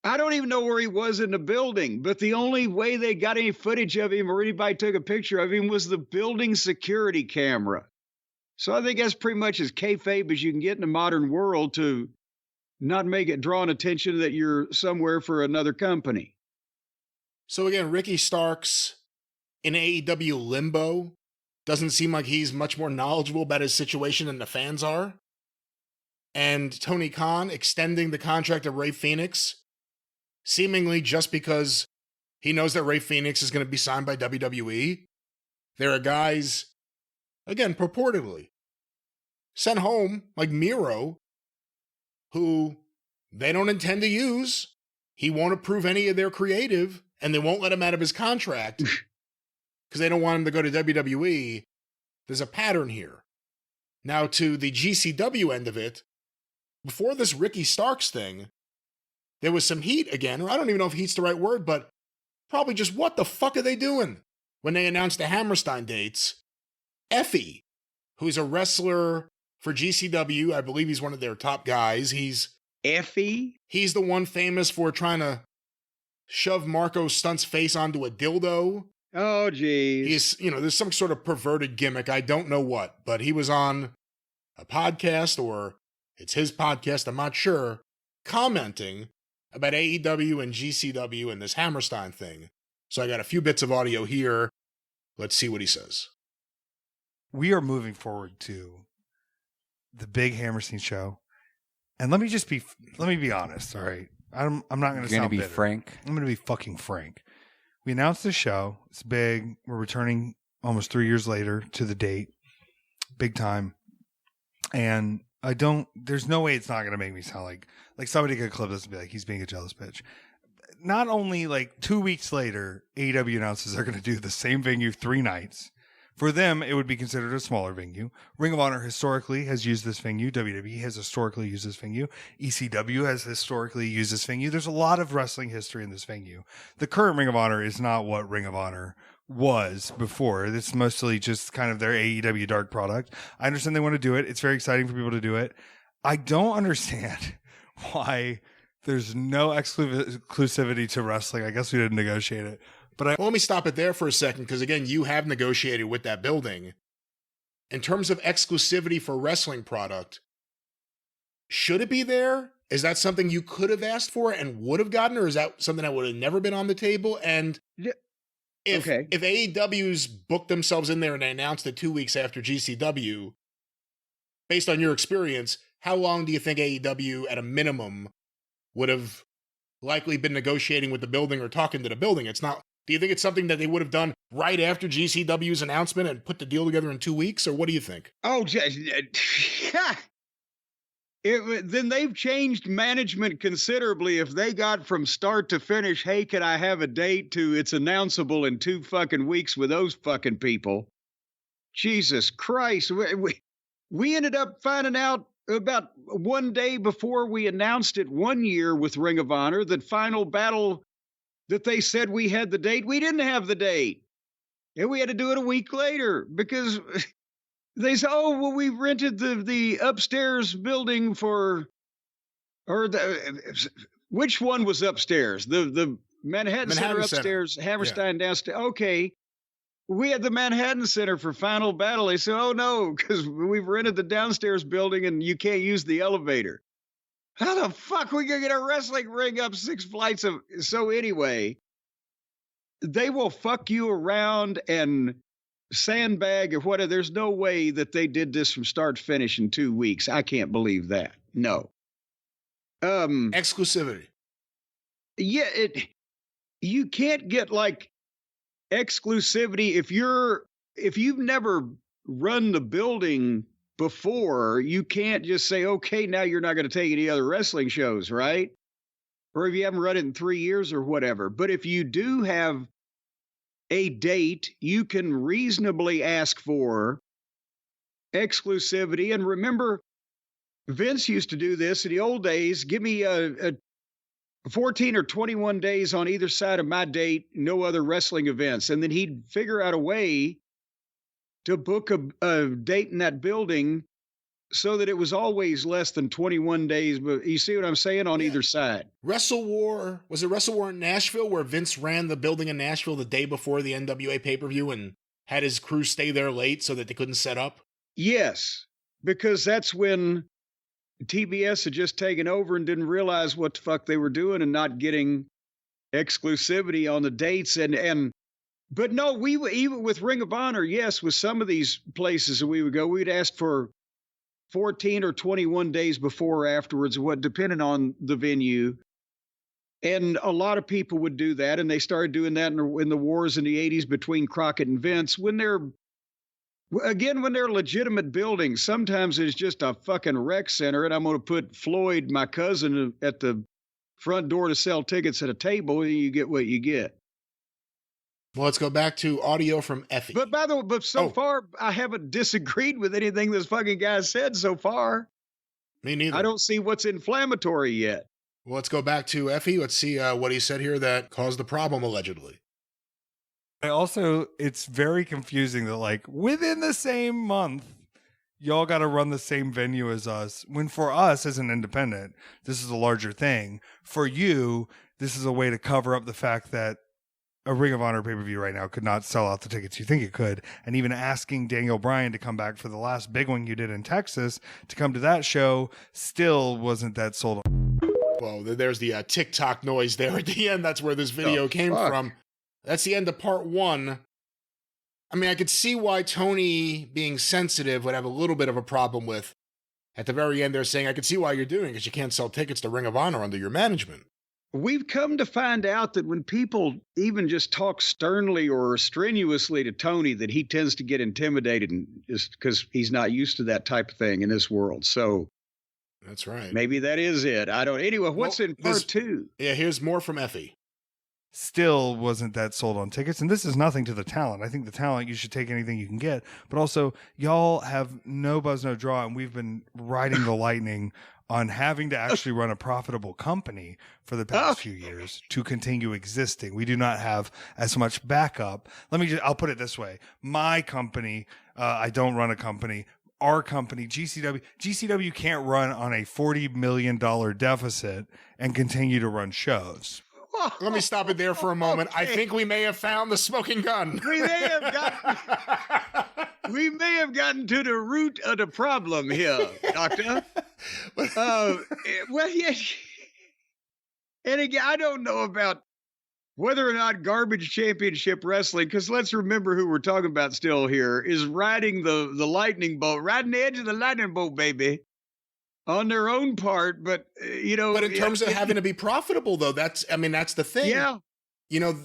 I don't even know where he was in the building, but the only way they got any footage of him or anybody took a picture of him was the building security camera. So I think that's pretty much as kayfabe as you can get in the modern world to not make it draw an attention that you're somewhere for another company. So again, Ricky Starks in AEW limbo. Doesn't seem like he's much more knowledgeable about his situation than the fans are. And Tony Khan extending the contract of Rey Fenix, seemingly just because he knows that Rey Fenix is going to be signed by WWE. There are guys, again, purportedly, sent home, like Miro, who they don't intend to use. He won't approve any of their creative, and they won't let him out of his contract because they don't want him to go to WWE. There's a pattern here. Now, to the GCW end of it, before this Ricky Starks thing, there was some heat again, or I don't even know if heat's the right word, but probably just what the fuck are they doing? When they announced the Hammerstein dates, Effie, who's a wrestler for GCW, I believe he's one of their top guys. Effie? He's the one famous for trying to shove Marco Stunt's face onto a dildo. Oh, geez. He's, there's some sort of perverted gimmick. I don't know what, but he was on a podcast, or it's his podcast, I'm not sure, commenting about AEW and GCW and this Hammerstein thing. So I got a few bits of audio here. Let's see what he says. We are moving forward to the big Hammerstein show. And let me be honest, all right? I'm not going to sound be bitter. frank. I'm going to be fucking frank. We announced the show. It's big. We're returning almost 3 years later to the date. Big time. And there's no way it's not going to make me sound like somebody could clip this and be like, he's being a jealous bitch. Not only 2 weeks later, AEW announces they're going to do the same venue 3 nights. For them, it would be considered a smaller venue. Ring of Honor historically has used this venue. WWE has historically used this venue. ECW has historically used this venue. There's a lot of wrestling history in this venue. The current Ring of Honor is not what Ring of Honor was before. It's mostly just kind of their AEW dark product. I understand they want to do it. It's very exciting for people to do it. I don't understand why there's no exclusivity to wrestling. I guess we didn't negotiate it. But Well, let me stop it there for a second, because again, you have negotiated with that building. In terms of exclusivity for wrestling product, should it be there? Is that something you could have asked for and would have gotten, or is that something that would have never been on the table? And if AEW's booked themselves in there and they announced it 2 weeks after GCW, based on your experience, how long do you think AEW at a minimum would have likely been negotiating with the building or talking to the building? Do you think it's something that they would have done right after GCW's announcement and put the deal together in 2 weeks, or what do you think? Oh, then they've changed management considerably if they got from start to finish, hey, can I have a date, to it's announceable in 2 fucking weeks with those fucking people. Jesus Christ. We ended up finding out about 1 day before we announced it 1 year with Ring of Honor, that Final Battle that they said we had the date. We didn't have the date. And we had to do it a week later because they said, oh, well, we rented the upstairs building which one was upstairs? The Manhattan Center upstairs, Hammerstein downstairs. Okay. We had the Manhattan Center for Final Battle. They said, oh, no, because we've rented the downstairs building and you can't use the elevator. How the fuck are we going to get a wrestling ring up 6 flights of... So anyway, they will fuck you around and sandbag or whatever. There's no way that they did this from start to finish in 2 weeks. I can't believe that. No. Exclusivity. Yeah, you can't get exclusivity if you've never run the building before. You can't just say, okay, now you're not going to take any other wrestling shows, right? Or if you haven't run it in 3 years or whatever. But if you do have a date, you can reasonably ask for exclusivity. And remember, Vince used to do this in the old days. Give me a 14 or 21 days on either side of my date, no other wrestling events. And then he'd figure out a way to book a date in that building so that it was always less than 21 days. But you see what I'm saying on either side? Wrestle War, was it Wrestle War in Nashville where Vince ran the building in Nashville the day before the NWA pay-per-view and had his crew stay there late so that they couldn't set up? Yes, because that's when TBS had just taken over and didn't realize what the fuck they were doing and not getting exclusivity on the dates. But no, we were, even with Ring of Honor, yes, with some of these places that we would go, we'd ask for 14 or 21 days before or afterwards, what depending on the venue. And a lot of people would do that, and they started doing that in the wars in the 80s between Crockett and Vince. When they're legitimate buildings, sometimes it's just a fucking rec center, and I'm going to put Floyd, my cousin, at the front door to sell tickets at a table, and you get what you get. Well, let's go back to audio from Effie. But by the way, so far, I haven't disagreed with anything this fucking guy said so far. Me neither. I don't see what's inflammatory yet. Well, let's go back to Effie. Let's see what he said here that caused the problem, allegedly. It's very confusing that, like, within the same month, y'all got to run the same venue as us. When for us as an independent, this is a larger thing. For you, this is a way to cover up the fact that a Ring of Honor pay-per-view right now could not sell out the tickets you think it could. And even asking Daniel Bryan to come back for the last big one you did in Texas to come to that show still wasn't that sold on. Well, there's the TikTok noise there at the end. That's where this video came from. That's the end of part one. I mean, I could see why Tony, being sensitive, would have a little bit of a problem with. At the very end, they're saying, I could see why you're doing it because you can't sell tickets to Ring of Honor under your management. We've come to find out that when people even just talk sternly or strenuously to Tony, that he tends to get intimidated, and just because he's not used to that type of thing in this world. So that's right. Maybe that is it. I don't. Anyway, what's in part two? Yeah, here's more from Effie. Still wasn't that sold on tickets. And this is nothing to the talent. I think the talent, you should take anything you can get. But also, y'all have no buzz, no draw. And we've been riding the lightning on having to actually run a profitable company for the past few years to continue existing. We do not have as much backup. I'll put it this way. My company, I don't run a company. Our company, GCW can't run on a $40 million deficit and continue to run shows. Let me stop it there for a moment. Okay. I think we may have found the smoking gun. We may have gotten to the root of the problem here, Doctor. Well, yeah. And again, I don't know about whether or not Garbage Championship Wrestling, because let's remember who we're talking about still here, is riding the lightning bolt, riding the edge of the lightning bolt, baby, on their own part. But, But in terms of having to be profitable, though, that's the thing. Yeah.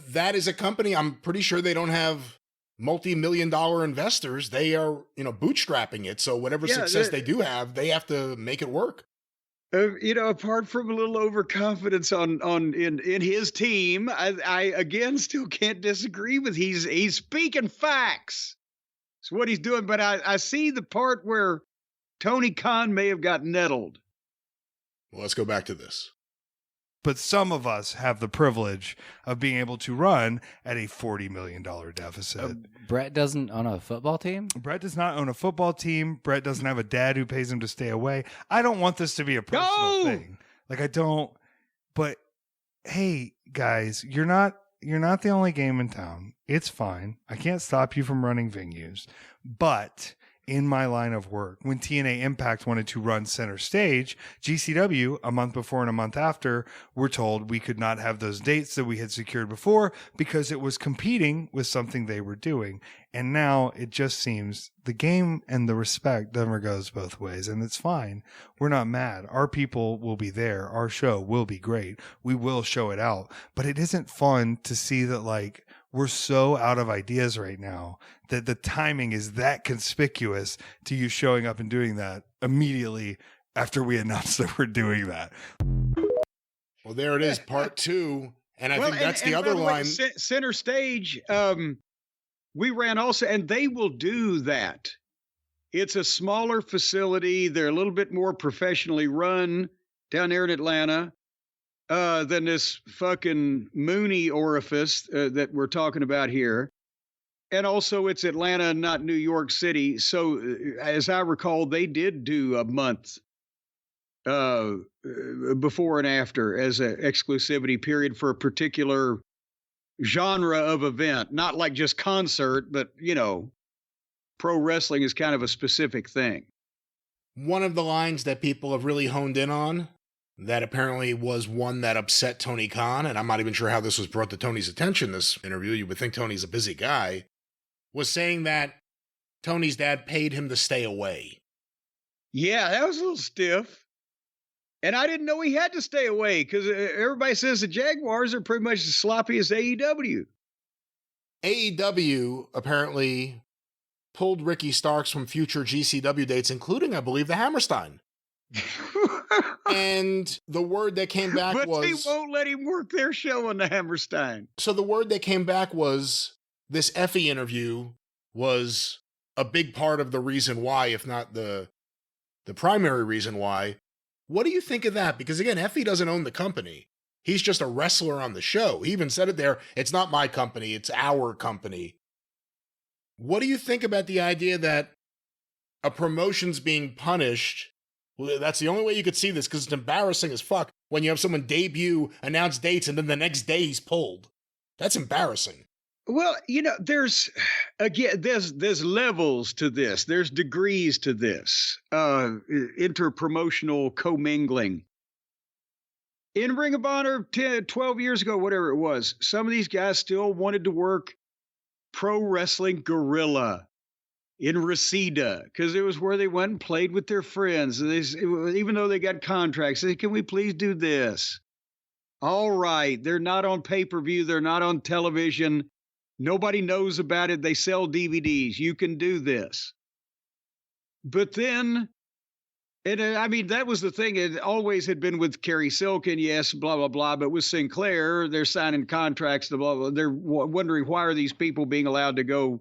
That is a company, I'm pretty sure they don't have multi-million-dollar investors. They are, bootstrapping it. So whatever success they do have, they have to make it work. Apart from a little overconfidence in his team, I again still can't disagree with he's speaking facts. It's what he's doing, but I see the part where Tony Khan may have got nettled. Well, let's go back to this. But some of us have the privilege of being able to run at a $40 million deficit. Brett doesn't own a football team? Brett does not own a football team. Brett doesn't have a dad who pays him to stay away. I don't want this to be a personal thing. Like, I don't. But, hey, guys, you're not the only game in town. It's fine. I can't stop you from running venues. But in my line of work, when TNA Impact wanted to run center stage, GCW, a month before and a month after, were told we could not have those dates that we had secured before because it was competing with something they were doing. And now it just seems the game and the respect never goes both ways, and it's fine. We're not mad. Our people will be there. Our show will be great. We will show it out. But it isn't fun to see that, like, we're so out of ideas right now that the timing is that conspicuous to you showing up and doing that immediately after we announced that we're doing that. Well, there it is, part two. And I think that's the other line. Center Stage, we ran also, and they will do that. It's a smaller facility. They're a little bit more professionally run down there in Atlanta than this fucking Mooney orifice that we're talking about here. And also it's Atlanta, not New York City. So as I recall, they did do a month before and after as an exclusivity period for a particular genre of event, not like just concert, but pro wrestling is kind of a specific thing. One of the lines that people have really honed in on that apparently was one that upset Tony Khan, and I'm not even sure how this was brought to Tony's attention, this interview, you would think Tony's a busy guy, was saying that Tony's dad paid him to stay away. Yeah, that was a little stiff. And I didn't know he had to stay away because everybody says the Jaguars are pretty much as sloppy as AEW. AEW apparently pulled Ricky Starks from future GCW dates, including, I believe, the Hammerstein. And the word that came back but was... they won't let him work their show on the Hammerstein. So the word that came back was this Effie interview was a big part of the reason why, if not the primary reason why. What do you think of that? Because again, Effie doesn't own the company. He's just a wrestler on the show. He even said it there. It's not my company. It's our company. What do you think about the idea that a promotion's being punished? Well, that's the only way you could see this, because it's embarrassing as fuck when you have someone debut, announce dates, and then the next day he's pulled. That's embarrassing. Well, there's levels to this. There's degrees to this. Interpromotional commingling. In Ring of Honor 10, 12 years ago, whatever it was, some of these guys still wanted to work pro wrestling guerrilla in Reseda because it was where they went and played with their friends. And even though they got contracts, they said, can we please do this? All right. They're not on pay-per-view. They're not on television. Nobody knows about it. They sell DVDs. You can do this. But then, that was the thing. It always had been with Kerry Silkin, yes, blah, blah, blah. But with Sinclair, they're signing contracts. Blah, blah. They're wondering, why are these people being allowed to go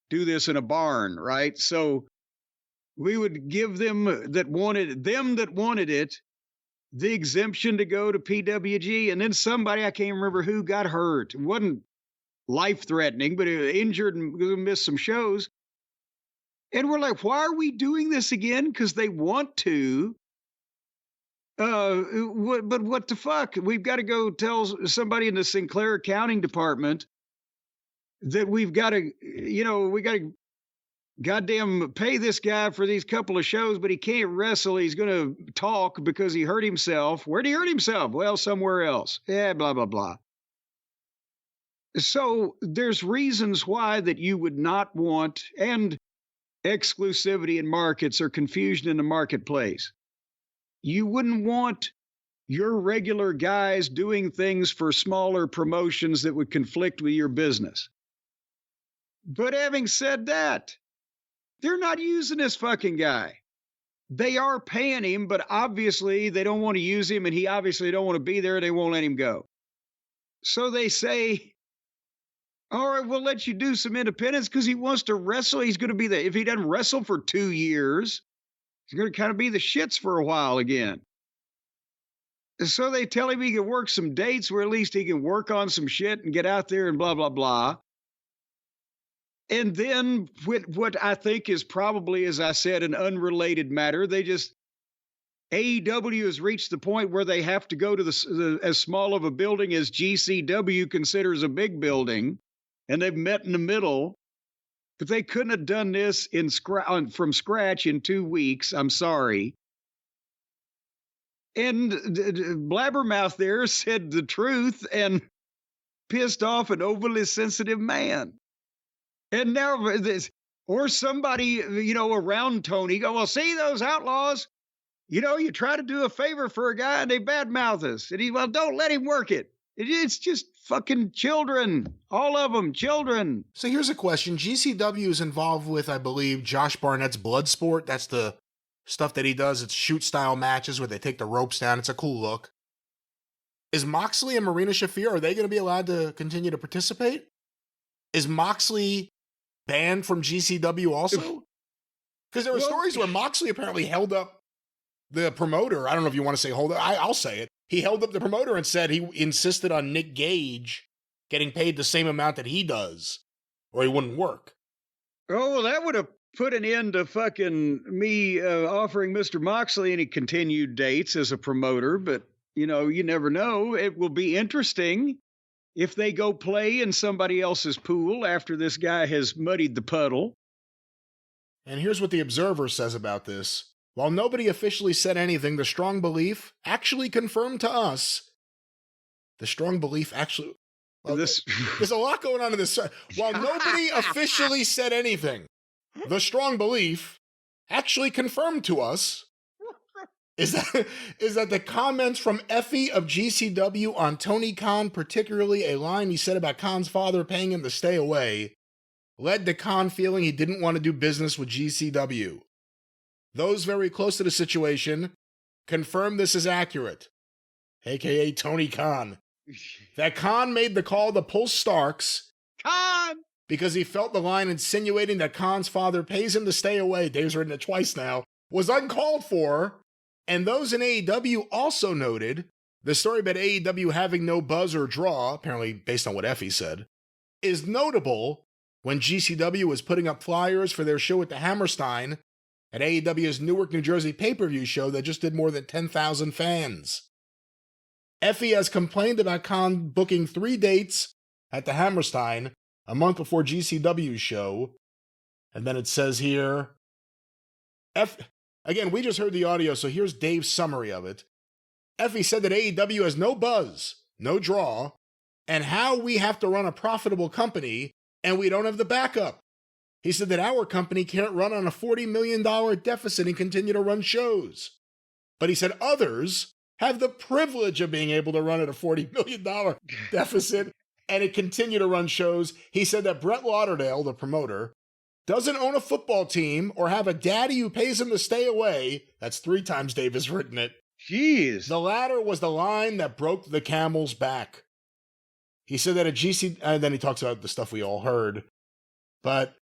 do this in a barn, right? So we would give them that wanted it, the exemption to go to PWG. And then somebody, I can't remember who, got hurt. It wasn't life-threatening, but injured and missed some shows. And we're like, why are we doing this again? Because they want to. But what the fuck? We've got to go tell somebody in the Sinclair accounting department that we've got to, we got to goddamn pay this guy for these couple of shows, but he can't wrestle. He's going to talk because he hurt himself. Where'd he hurt himself? Well, somewhere else. Yeah, blah, blah, blah. So there's reasons why that you would not want, and exclusivity in markets or confusion in the marketplace. You wouldn't want your regular guys doing things for smaller promotions that would conflict with your business. But having said that, they're not using this fucking guy. They are paying him, but obviously they don't want to use him, and he obviously don't want to be there. They won't let him go. So they say, all right, we'll let you do some independence because he wants to wrestle. He's going to be if he doesn't wrestle for 2 years, he's going to kind of be the shits for a while again. So they tell him he can work some dates where at least he can work on some shit and get out there and blah, blah, blah. And then what I think is probably, as I said, an unrelated matter, AEW has reached the point where they have to go to as small of a building as GCW considers a big building. And they've met in the middle, but they couldn't have done this from scratch in 2 weeks. I'm sorry. And Blabbermouth there said the truth and pissed off an overly sensitive man. And now or somebody, around Tony go, well, see those outlaws? You try to do a favor for a guy and they badmouth us. And don't let him work it. It's just fucking children. All of them, children. So here's a question. GCW is involved with, I believe, Josh Barnett's Bloodsport. That's the stuff that he does. It's shoot-style matches where they take the ropes down. It's a cool look. Is Moxley and Marina Shafir, are they going to be allowed to continue to participate? Is Moxley banned from GCW also? Because there were stories where Moxley apparently held up the promoter. I don't know if you want to say hold up. I'll say it. He held up the promoter and said he insisted on Nick Gage getting paid the same amount that he does, or he wouldn't work. Oh, well, that would have put an end to fucking me offering Mr. Moxley any continued dates as a promoter. But, you know, you never know. It will be interesting if they go play in somebody else's pool after this guy has muddied the puddle. And here's what the Observer says about this. While nobody officially said anything, the strong belief actually confirmed to us. The strong belief actually... Well, there's a lot going on in this. While nobody officially said anything, the strong belief actually confirmed to us is that the comments from Effie of GCW on Tony Khan, particularly a line he said about Khan's father paying him to stay away, led to Khan feeling he didn't want to do business with GCW. Those very close to the situation confirm this is accurate, aka Tony Khan. That Khan made the call to pull Starks because he felt the line insinuating that Khan's father pays him to stay away, Dave's written it twice now, was uncalled for. And those in AEW also noted the story about AEW having no buzz or draw, apparently based on what Effie said, is notable when GCW was putting up flyers for their show at the Hammerstein at AEW's Newark, New Jersey pay-per-view show that just did more than 10,000 fans. Effie has complained about Khan booking 3 dates at the Hammerstein a month before GCW's show. And then it says here, again, we just heard the audio, so here's Dave's summary of it. Effie said that AEW has no buzz, no draw, and how we have to run a profitable company and we don't have the backup. He said that our company can't run on a $40 million deficit and continue to run shows. But he said others have the privilege of being able to run at a $40 million deficit and continue to run shows. He said that Brett Lauderdale, the promoter, doesn't own a football team or have a daddy who pays him to stay away. That's 3 times Dave has written it. Jeez. The latter was the line that broke the camel's back. He said that at GC, and then he talks about the stuff we all heard. But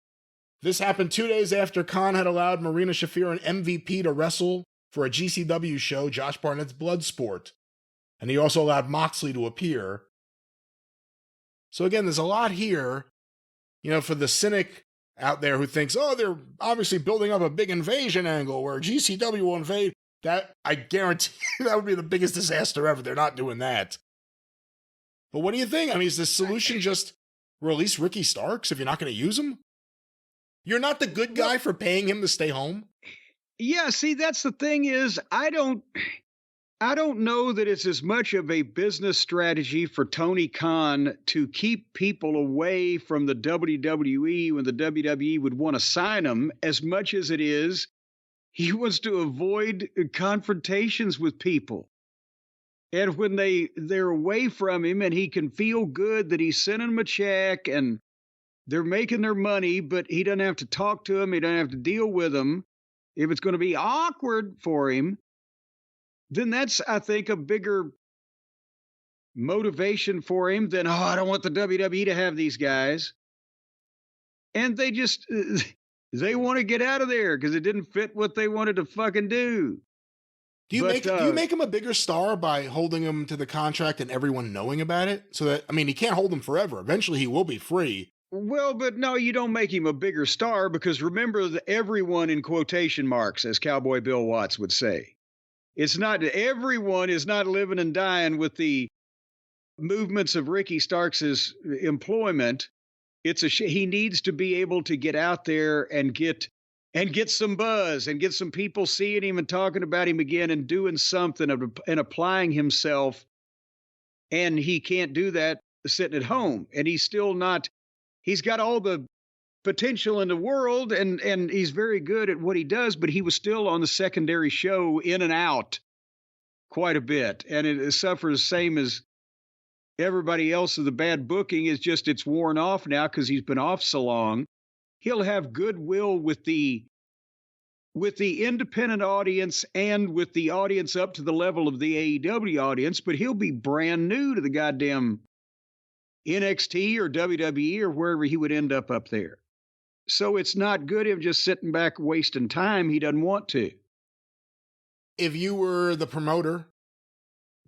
this happened 2 days after Khan had allowed Marina Shafir and MVP to wrestle for a GCW show, Josh Barnett's Bloodsport. And he also allowed Moxley to appear. So again, there's a lot here, you know, for the cynic out there who thinks, oh, they're obviously building up a big invasion angle where GCW will invade. That, I guarantee that would be the biggest disaster ever. They're not doing that. But what do you think? I mean, is the solution just release Ricky Starks if you're not going to use him? You're not the good guy for paying him to stay home? Yeah, see, that's the thing is, I don't know that it's as much of a business strategy for Tony Khan to keep people away from the WWE when the WWE would want to sign them as much as it is he wants to avoid confrontations with people. And when they're away from him and he can feel good that he's sending them a check and they're making their money, but he doesn't have to talk to them, he doesn't have to deal with them. If it's going to be awkward for him, then that's, I think, a bigger motivation for him than, oh, I don't want the WWE to have these guys. And they just, they want to get out of there because it didn't fit what they wanted to fucking do. Do you make him a bigger star by holding him to the contract and everyone knowing about it? So that, I mean, he can't hold him forever. Eventually he will be free. Well, but no, you don't make him a bigger star because remember that everyone in quotation marks, as Cowboy Bill Watts would say. It's not, everyone is not living and dying with the movements of Ricky Starks' employment. He needs to be able to get out there and get some buzz and get some people seeing him and talking about him again and doing something and applying himself. And he can't do that sitting at home. And he's still not, he's got all the potential in the world and he's very good at what he does, but he was still on the secondary show in and out quite a bit. And it suffers the same as everybody else of the bad booking. Is just it's worn off now because he's been off so long. He'll have goodwill with the with the independent audience and with the audience up to the level of the AEW audience, but he'll be brand new to the goddamn NXT or WWE or wherever he would end up there. So it's not good him just sitting back wasting time. He doesn't want to. If you were the promoter,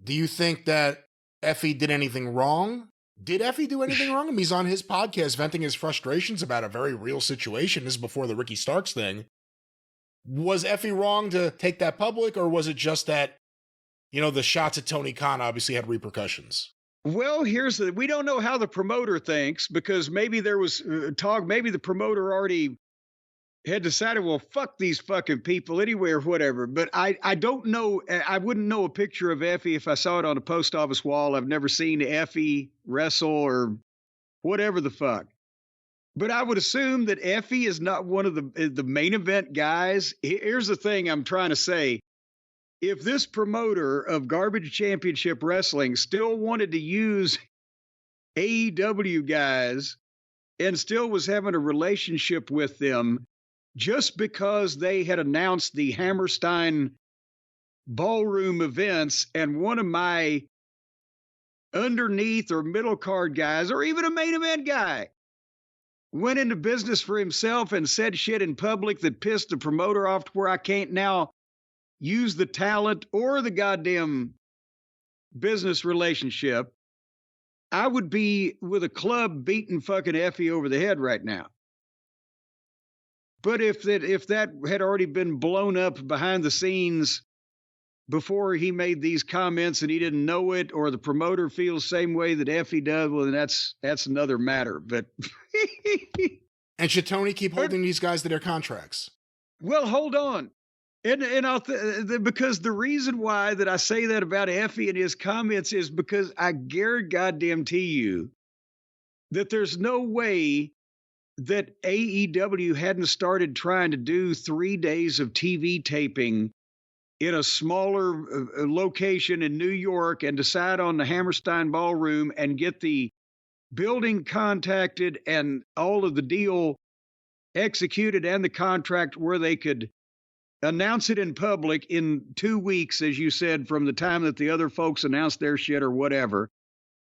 do you think that Effie did anything wrong? Did Effie do anything wrong? I mean, he's on his podcast venting his frustrations about a very real situation. This is before the Ricky Starks thing. Was Effie wrong to take that public, or was it just that, the shots at Tony Khan obviously had repercussions? Well, we don't know how the promoter thinks, because maybe there was talk, maybe the promoter already had decided, well, fuck these fucking people anyway or whatever. But I don't know. I wouldn't know a picture of Effie if I saw it on a post office wall. I've never seen Effie wrestle or whatever the fuck. But I would assume that Effie is not one of the main event guys. Here's the thing I'm trying to say. If this promoter of Garbage Championship Wrestling still wanted to use AEW guys and still was having a relationship with them just because they had announced the Hammerstein ballroom events, and one of my underneath or middle card guys or even a main event guy went into business for himself and said shit in public that pissed the promoter off to where I can't now use the talent or the goddamn business relationship, I would be with a club beating fucking Effie over the head right now. But if that had already been blown up behind the scenes before he made these comments and he didn't know it, or the promoter feels the same way that Effie does, well, then that's another matter. But and should Tony keep holding these guys to their contracts? Well, hold on. And because the reason why that I say that about Effie and his comments is because I guarantee you that there's no way that AEW hadn't started trying to do 3 days of TV taping in a smaller location in New York and decide on the Hammerstein Ballroom and get the building contacted and all of the deal executed and the contract where they could announce it in public in 2 weeks, as you said, from the time that the other folks announced their shit or whatever,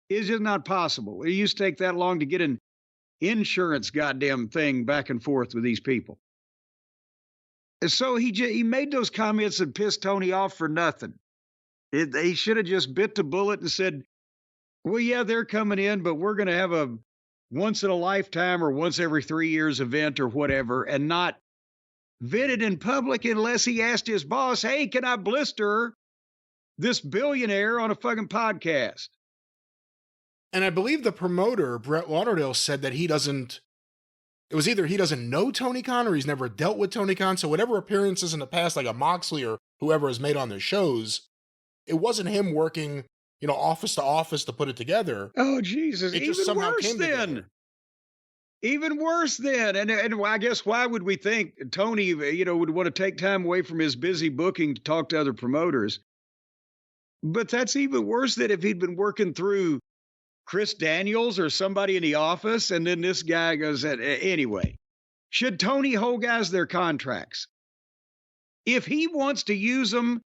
is just not possible. It used to take that long to get an insurance goddamn thing back and forth with these people. And so he made those comments and pissed Tony off for nothing. He should have just bit the bullet and said, well, yeah, they're coming in, but we're going to have a once in a lifetime or once every 3 years event or whatever, and not vented in public unless he asked his boss, hey, can I blister this billionaire on a fucking podcast? And I believe the promoter, Brett Lauderdale, said that it was either he doesn't know Tony Khan or he's never dealt with Tony Khan. So whatever appearances in the past, like a Moxley or whoever has made on their shows, it wasn't him working, office to office to put it together. Oh, Jesus. It just even somehow worse came then. together. Even worse then. And I guess why would we think Tony, would want to take time away from his busy booking to talk to other promoters? But that's even worse than if he'd been working through Chris Daniels or somebody in the office, and then this guy goes, anyway, should Tony hold guys their contracts? If he wants to use them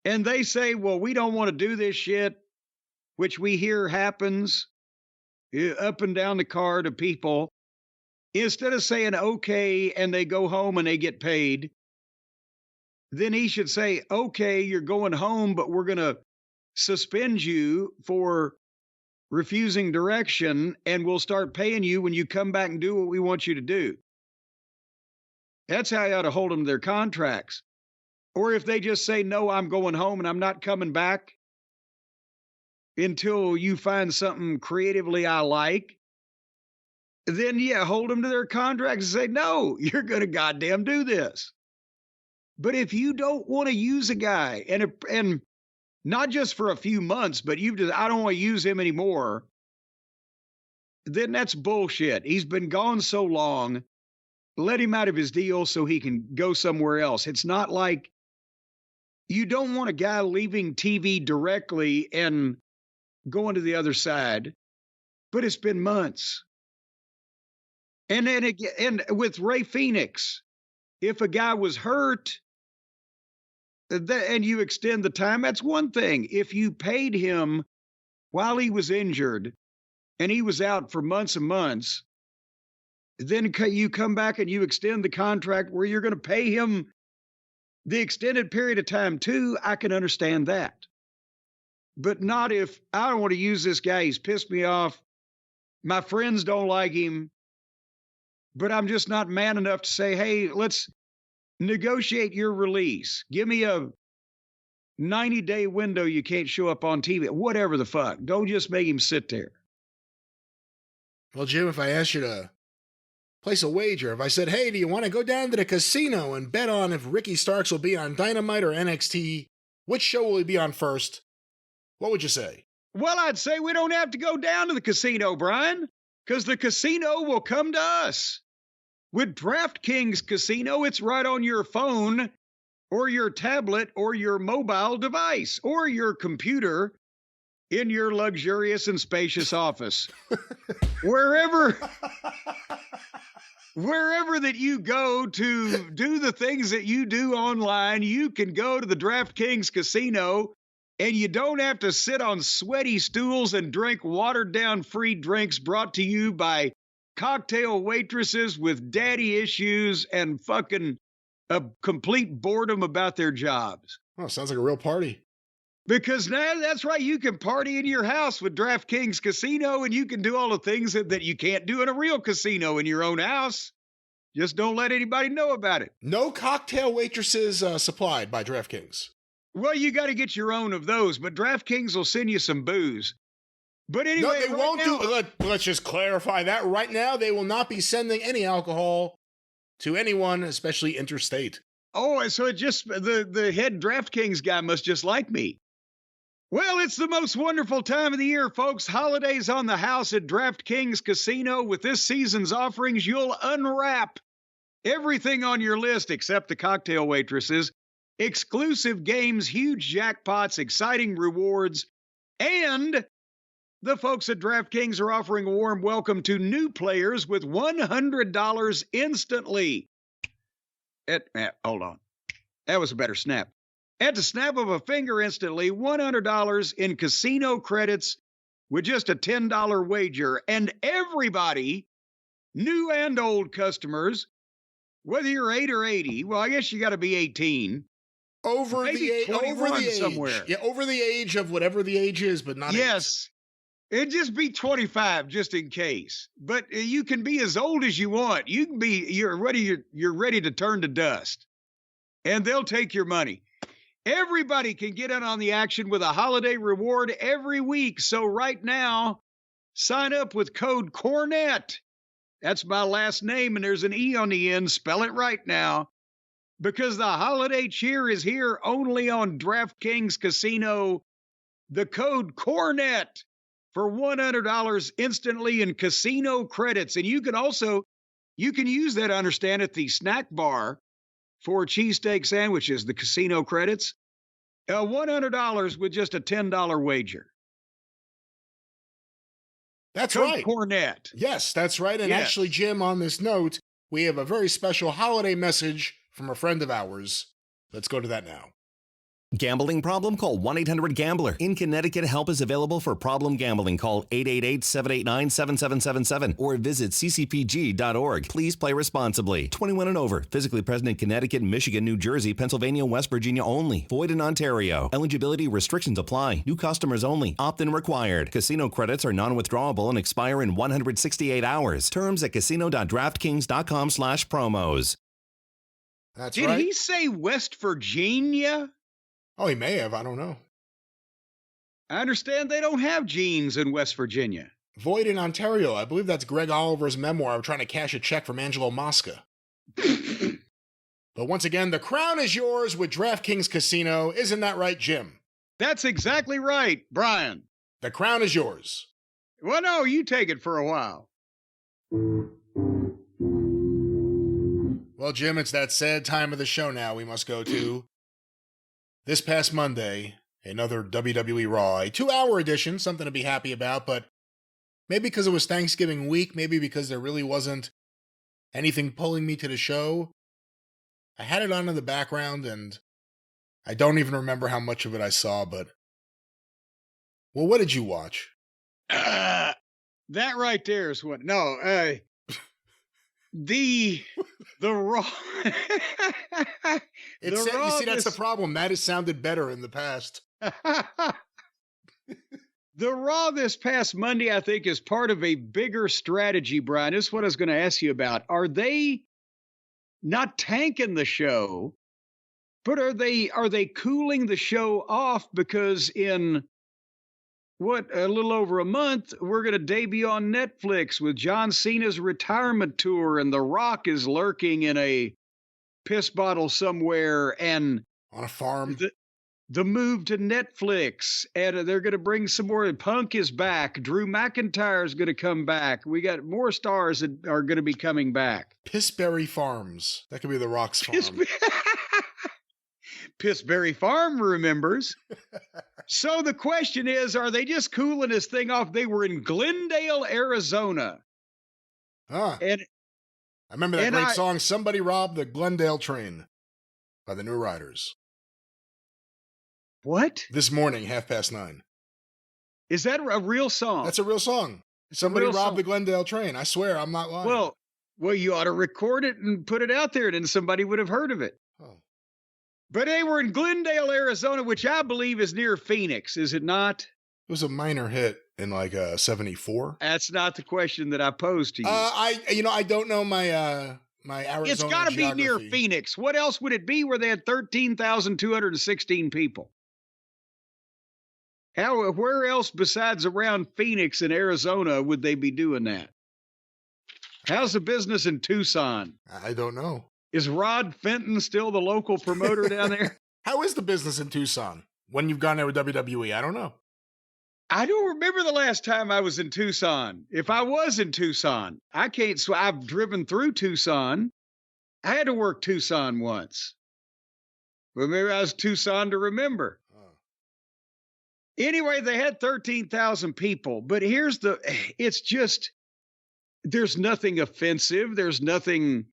and they say, well, we don't want to do this shit, which we hear happens up and down the card of people, instead of saying okay and they go home and they get paid, then he should say, okay, you're going home, but we're going to suspend you for refusing direction, and we'll start paying you when you come back and do what we want you to do. That's how you ought to hold them to their contracts. Or if they just say, no, I'm going home and I'm not coming back until you find something creatively I like, then yeah, hold them to their contracts and say, no, you're going to goddamn do this. But if you don't want to use a guy and not just for a few months, but I don't want to use him anymore, then that's bullshit. He's been gone so long. Let him out of his deal so he can go somewhere else. It's not like you don't want a guy leaving TV directly and going to the other side, but it's been months. And then again, and with Ray Phoenix, if a guy was hurt and you extend the time, that's one thing. If you paid him while he was injured and he was out for months and months, then you come back and you extend the contract where you're going to pay him the extended period of time too. I can understand that. But not if I don't want to use this guy. He's pissed me off. My friends don't like him. But I'm just not man enough to say, hey, let's negotiate your release. Give me a 90-day window you can't show up on TV. Whatever the fuck. Don't just make him sit there. Well, Jim, if I asked you to place a wager, if I said, hey, do you want to go down to the casino and bet on if Ricky Starks will be on Dynamite or NXT? Which show will he be on first? What would you say? Well, I'd say we don't have to go down to the casino, Brian, because the casino will come to us. With DraftKings Casino, it's right on your phone or your tablet or your mobile device or your computer in your luxurious and spacious office. Wherever that you go to do the things that you do online, you can go to the DraftKings Casino, and you don't have to sit on sweaty stools and drink watered-down free drinks brought to you by cocktail waitresses with daddy issues and fucking a complete boredom about their jobs. Oh, sounds like a real party. Because now that's right. You can party in your house with DraftKings Casino, and you can do all the things that you can't do in a real casino in your own house. Just don't let anybody know about it. No cocktail waitresses supplied by DraftKings. Well, you got to get your own of those, but DraftKings will send you some booze. But anyway, no, they won't do. Let's just clarify that right now. They will not be sending any alcohol to anyone, especially interstate. Oh, so it just the head DraftKings guy must just like me. Well, it's the most wonderful time of the year, folks. Holidays on the house at DraftKings Casino. With this season's offerings, you'll unwrap everything on your list except the cocktail waitresses. Exclusive games, huge jackpots, exciting rewards, and the folks at DraftKings are offering a warm welcome to new players with $100 instantly. Hold on. That was a better snap. At the snap of a finger instantly, $100 in casino credits with just a $10 wager. And everybody, new and old customers, whether you're 8 or 80, well, I guess you got to be 18. Over the age somewhere. Yeah, over the age of whatever the age is, but not. Yes. It'd just be 25 just in case. But you can be as old as you want. You can be you're ready to turn to dust. And they'll take your money. Everybody can get in on the action with a holiday reward every week. So right now, sign up with code Cornette. That's my last name, and there's an E on the end. Spell it right now. Because the holiday cheer is here only on DraftKings Casino. The code Cornette for $100 instantly in casino credits. And you can use that, I understand, at the snack bar for cheesesteak sandwiches, the casino credits. $100 with just a $10 wager. That's code right. Cornette. Yes, that's right. And actually, Jim, on this note, we have a very special holiday message from a friend of ours. Let's go to that now. Gambling problem? Call 1-800-GAMBLER. In Connecticut, help is available for problem gambling. Call 888-789-7777 or visit ccpg.org. Please play responsibly. 21 and over. Physically present in Connecticut, Michigan, New Jersey, Pennsylvania, West Virginia only. Void in Ontario. Eligibility restrictions apply. New customers only. Opt-in required. Casino credits are non-withdrawable and expire in 168 hours. Terms at casino.draftkings.com/promos. That's Did right. he say West Virginia? Oh, he may have. I don't know. I understand they don't have jeans in West Virginia. Void in Ontario. I believe that's Greg Oliver's memoir of trying to cash a check from Angelo Mosca. But once again, the crown is yours with DraftKings Casino. Isn't that right, Jim? That's exactly right, Brian. The crown is yours. Well, no, you take it for a while. Well, Jim, it's that sad time of the show now we must go to. This past Monday, another WWE Raw, a 2-hour edition, something to be happy about, but maybe because it was Thanksgiving week, maybe because there really wasn't anything pulling me to the show, I had it on in the background, and I don't even remember how much of it I saw, but... Well, what did you watch? That right there is what... No, the Raw... You see, that's the problem. That has sounded better in the past. The Raw this past Monday, I think, is part of a bigger strategy, Brian. This is what I was going to ask you about. Are they not tanking the show, but are they cooling the show off because in a little over a month, we're going to debut on Netflix with John Cena's retirement tour, and The Rock is lurking in a piss bottle somewhere, and on a farm. The move to Netflix, and they're going to bring some more. Punk is back. Drew McIntyre is going to come back. We got more stars that are going to be coming back. Pissberry Farms. That could be The Rock's farm. Pissberry Farm remembers. So the question is, are they just cooling this thing off? They were in Glendale, Arizona. Huh. And I remember that great song, Somebody Robbed the Glendale Train by the New Riders. What? This morning, 9:30. Is that a real song? That's a real song. Somebody robbed the Glendale train. I swear, I'm not lying. Well, you ought to record it and put it out there, and then somebody would have heard of it. Oh. But they were in Glendale, Arizona, which I believe is near Phoenix, is it not? It was a minor hit in like 74. That's not the question that I posed to you. I don't know my Arizona. It's got to be near Phoenix. What else would it be where they had 13,216 people? Where else besides around Phoenix and Arizona would they be doing that? How's the business in Tucson? I don't know. Is Rod Fenton still the local promoter down there? How is the business in Tucson when you've gone there with WWE? I don't know. I don't remember the last time I was in Tucson. If I was in Tucson, I can't. So I've driven through Tucson. I had to work Tucson once. But maybe I was Tucson to remember. Anyway, they had 13,000 people, but it's just, there's nothing offensive. There's nothing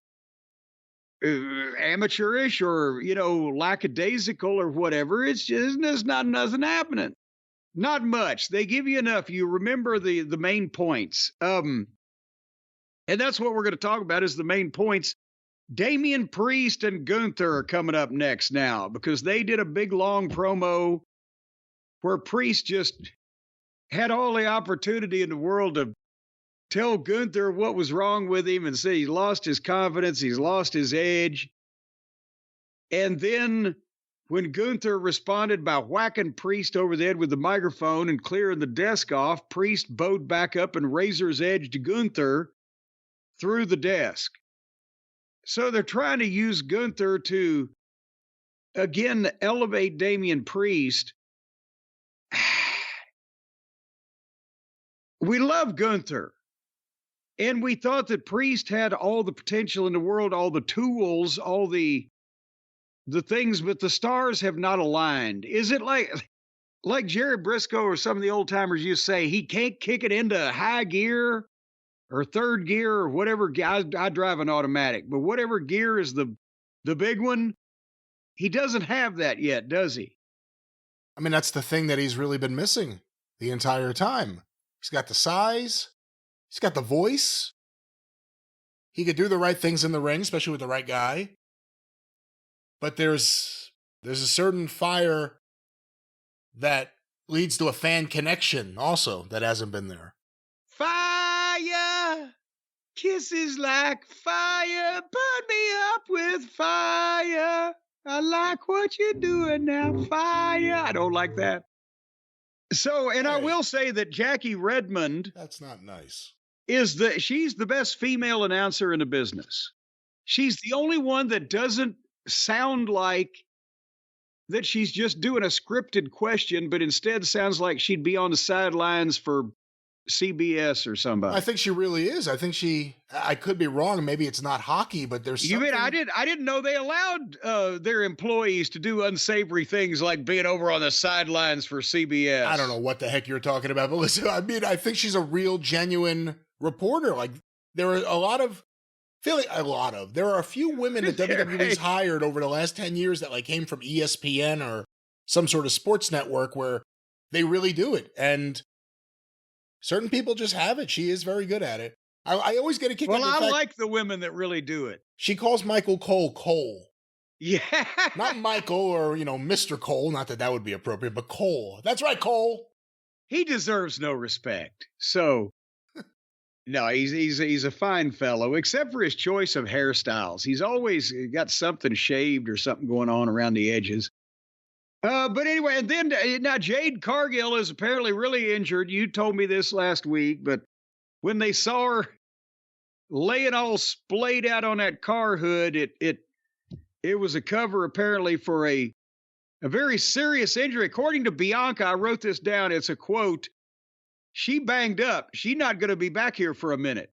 amateurish or, lackadaisical or whatever. It's just, there's not nothing happening. Not much. They give you enough. You remember the main points. And that's what we're going to talk about is the main points. Damian Priest and Gunther are coming up next now because they did a big, long promo where Priest just had all the opportunity in the world to tell Gunther what was wrong with him and say he lost his confidence, he's lost his edge. And then when Gunther responded by whacking Priest over the head with the microphone and clearing the desk off, Priest bowed back up and razor's edged Gunther through the desk. So they're trying to use Gunther to, again, elevate Damian Priest. We love Gunther, and we thought that Priest had all the potential in the world, all the tools, all the things, but the stars have not aligned. Is it like Jerry Briscoe or some of the old timers used to say, he can't kick it into high gear or third gear or whatever? I drive an automatic, but whatever gear is the big one, he doesn't have that yet, does he? I mean, that's the thing that he's really been missing the entire time. He's got the size. He's got the voice. He could do the right things in the ring, especially with the right guy. But there's a certain fire that leads to a fan connection also that hasn't been there. Fire! Kisses like fire. Burn me up with fire. I like what you're doing now. Fire. I don't like that. So, and I will say that Jackie Redmond. That's not nice. She's the best female announcer in the business. She's the only one that doesn't sound like that she's just doing a scripted question, but instead sounds like she'd be on the sidelines for CBS or somebody. I think she really is. I could be wrong. Maybe it's not hockey, but there's something. You mean I didn't know they allowed their employees to do unsavory things like being over on the sidelines for CBS. I don't know what the heck you're talking about, but listen, I think she's a real, genuine reporter. Like, there are a lot of feel like a lot of. There are a few women that WWE's hired over the last 10 years that like came from ESPN or some sort of sports network where they really do it. And certain people just have it. She is very good at it. I always get a kick out of the fact like the women that really do it. she calls Michael Cole Cole. Yeah. Not Michael or, Mr. Cole. Not that that would be appropriate, but Cole. That's right, Cole. He deserves no respect. So, no, he's a fine fellow, except for his choice of hairstyles. He's always got something shaved or something going on around the edges. But anyway, and then now Jade Cargill is apparently really injured. You told me this last week, but when they saw her laying all splayed out on that car hood, it was a cover apparently for a very serious injury. According to Bianca, I wrote this down. It's a quote. She banged up. She's not going to be back here for a minute.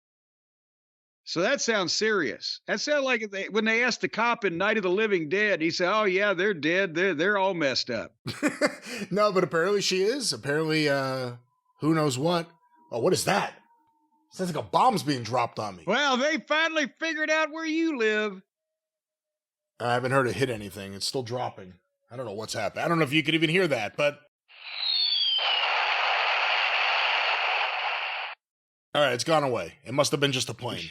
So that sounds serious. That sounds like when they asked the cop in Night of the Living Dead, he said, "Oh yeah, they're dead. They're all messed up." No, but apparently she is. Apparently, who knows what? Oh, what is that? Sounds like a bomb's being dropped on me. Well, they finally figured out where you live. I haven't heard it hit anything. It's still dropping. I don't know what's happening. I don't know if you could even hear that, but... All right, it's gone away. It must have been just a plane.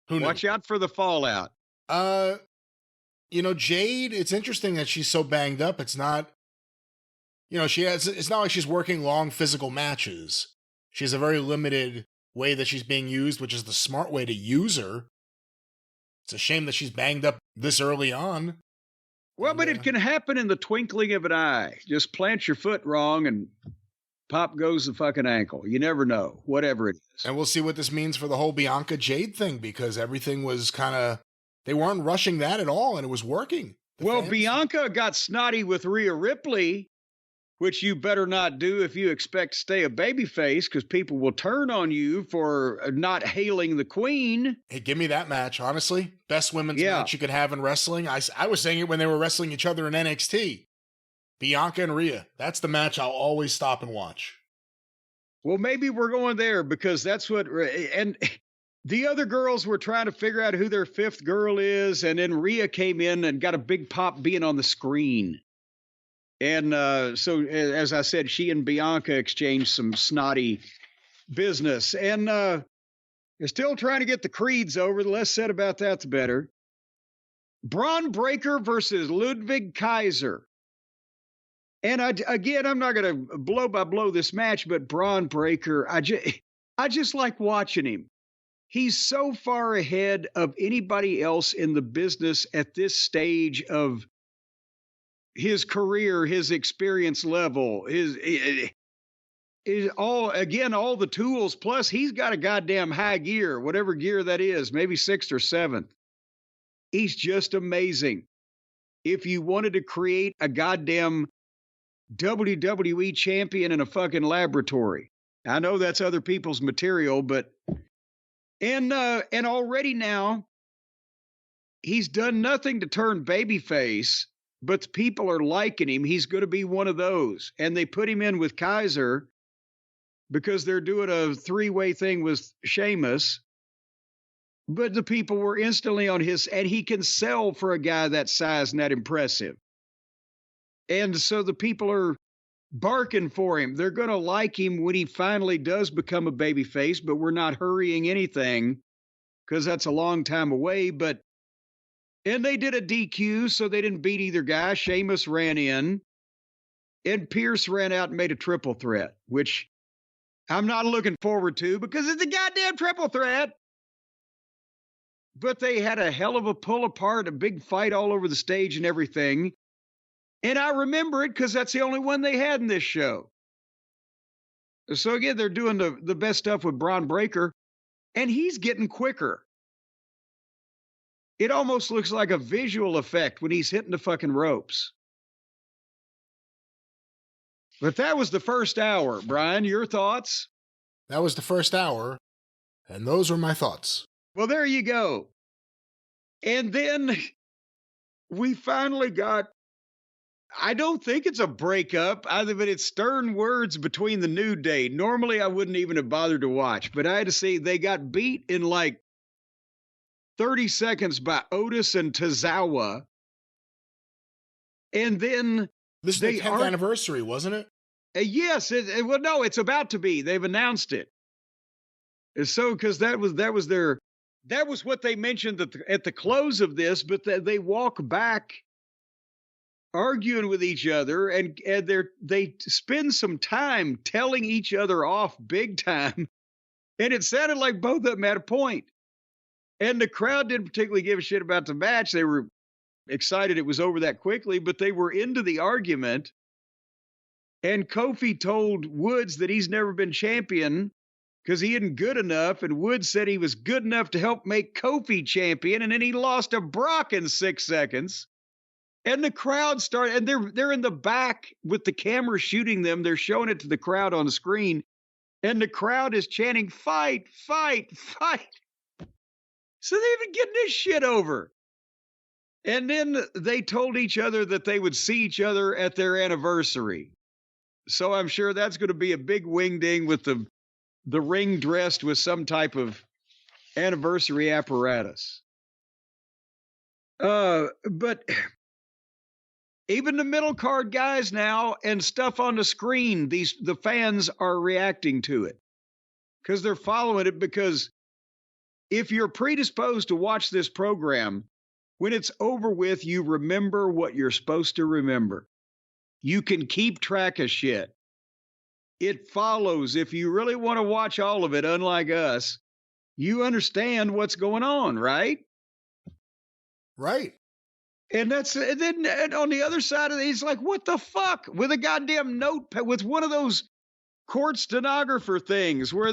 Who knew? Watch out for the fallout. Jade, it's interesting that she's so banged up. It's not... it's not like she's working long physical matches. She has a very limited way that she's being used, which is the smart way to use her. It's a shame that she's banged up this early on. Well, but it can happen in the twinkling of an eye. Just plant your foot wrong and pop goes the fucking ankle. You never know, whatever it is. And we'll see what this means for the whole Bianca Jade thing, because everything was kind of, they weren't rushing that at all, and it was working. Well, Bianca got snotty with Rhea Ripley, which you better not do if you expect to stay a babyface, because people will turn on you for not hailing the queen. Hey, give me that match, honestly. Best women's match you could have in wrestling. I was saying it when they were wrestling each other in NXT. Bianca and Rhea. That's the match I'll always stop and watch. Well, maybe we're going there, because that's what... And the other girls were trying to figure out who their fifth girl is, and then Rhea came in and got a big pop being on the screen. And so, as I said, she and Bianca exchanged some snotty business. And they're still trying to get the creeds over. The less said about that, the better. Braun Breaker versus Ludwig Kaiser. And I'm not going to blow by blow this match, but Braun Breaker, I just like watching him. He's so far ahead of anybody else in the business at this stage of his career, his experience level, is all the tools. Plus, he's got a goddamn high gear, whatever gear that is, maybe 6th or 7th. He's just amazing. If you wanted to create a goddamn WWE champion in a fucking laboratory, I know that's other people's material, but and already now he's done nothing to turn babyface. But the people are liking him. He's going to be one of those. And they put him in with Kaiser because they're doing a 3-way thing with Sheamus. But the people were instantly on his, and he can sell for a guy that size and that impressive. And so the people are barking for him. They're going to like him when he finally does become a babyface, but we're not hurrying anything because that's a long time away. And they did a DQ, so they didn't beat either guy. Sheamus ran in, and Pierce ran out and made a triple threat, which I'm not looking forward to because it's a goddamn triple threat. But they had a hell of a pull apart, a big fight all over the stage and everything. And I remember it because that's the only one they had in this show. So again, they're doing the best stuff with Braun Breaker, and he's getting quicker. It almost looks like a visual effect when he's hitting the fucking ropes. But that was the first hour. Brian, your thoughts? That was the first hour, and those were my thoughts. Well, there you go. And then we finally got, I don't think it's a breakup, but it's stern words between the New Day. Normally, I wouldn't even have bothered to watch, but I had to say they got beat in like 30 seconds by Otis and Tozawa. And then This is the 10th anniversary, wasn't it? Yes. Well, no, it's about to be. They've announced it. So, because that was what they mentioned at the close of this, but they walk back arguing with each other, and they spend some time telling each other off big time. And it sounded like both of them had a point. And the crowd didn't particularly give a shit about the match. They were excited it was over that quickly, but they were into the argument. And Kofi told Woods that he's never been champion because he isn't good enough. And Woods said he was good enough to help make Kofi champion. And then he lost to Brock in 6 seconds. And the crowd started, and they're in the back with the camera shooting them. They're showing it to the crowd on the screen. And the crowd is chanting, fight, fight, fight. So they've been getting this shit over. And then they told each other that they would see each other at their anniversary. So I'm sure that's going to be a big wing-ding with the ring dressed with some type of anniversary apparatus. But even the middle card guys now and stuff on the screen, the fans are reacting to it because they're following it. Because if you're predisposed to watch this program, when it's over with, you remember what you're supposed to remember. You can keep track of shit. It follows. If you really want to watch all of it, unlike us, you understand what's going on, right? Right. And then on the other side of it, he's like, what the fuck? With a goddamn notepad, with one of those court stenographer things where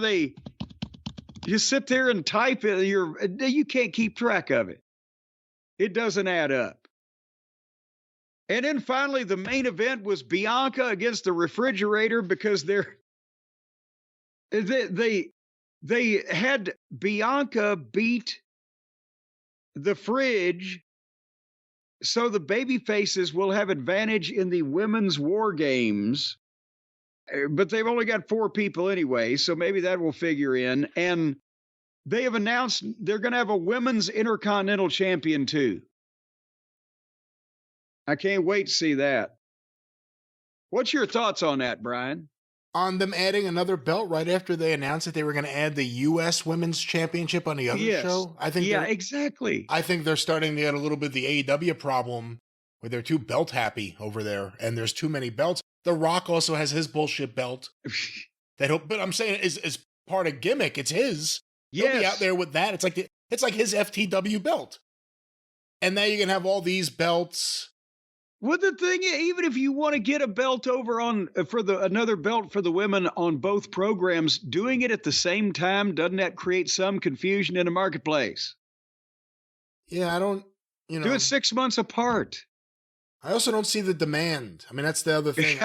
you sit there and type it. You can't keep track of it. It doesn't add up. And then finally, the main event was Bianca against the refrigerator because they had Bianca beat the fridge, so the baby faces will have advantage in the women's war games. But they've only got 4 people anyway, so maybe that will figure in. And they have announced they're going to have a women's Intercontinental Champion too. I can't wait to see that. What's your thoughts on that, Brian? On them adding another belt right after they announced that they were going to add the U.S. Women's Championship on the other show? I think exactly. I think they're starting to get a little bit of the AEW problem where they're too belt happy over there, and there's too many belts. The Rock also has his bullshit belt. But I'm saying is part of gimmick. It's his. Yes. He'll be out there with that. It's like his FTW belt. And now you can have all these belts. Well, the thing is, even if you want to get a belt over on another belt for the women on both programs, doing it at the same time, doesn't that create some confusion in the marketplace? Yeah, I don't, do it 6 months apart. I also don't see the demand. I mean, that's the other thing.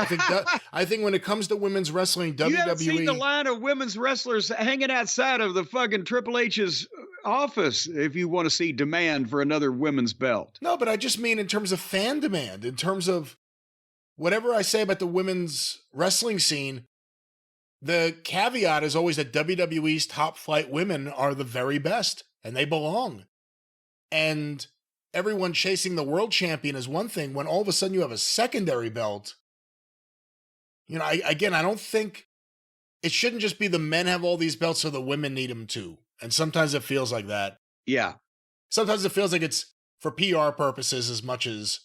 I think when it comes to women's wrestling, WWE. You haven't seen the line of women's wrestlers hanging outside of the fucking Triple H's office if you want to see demand for another women's belt. No, but I just mean in terms of fan demand, in terms of whatever I say about the women's wrestling scene, the caveat is always that WWE's top flight women are the very best, and they belong. And everyone chasing the world champion is one thing. When all of a sudden you have a secondary belt, I don't think it shouldn't just be the men have all these belts so the women need them too. And sometimes it feels like that. Yeah. Sometimes it feels like it's for PR purposes as much as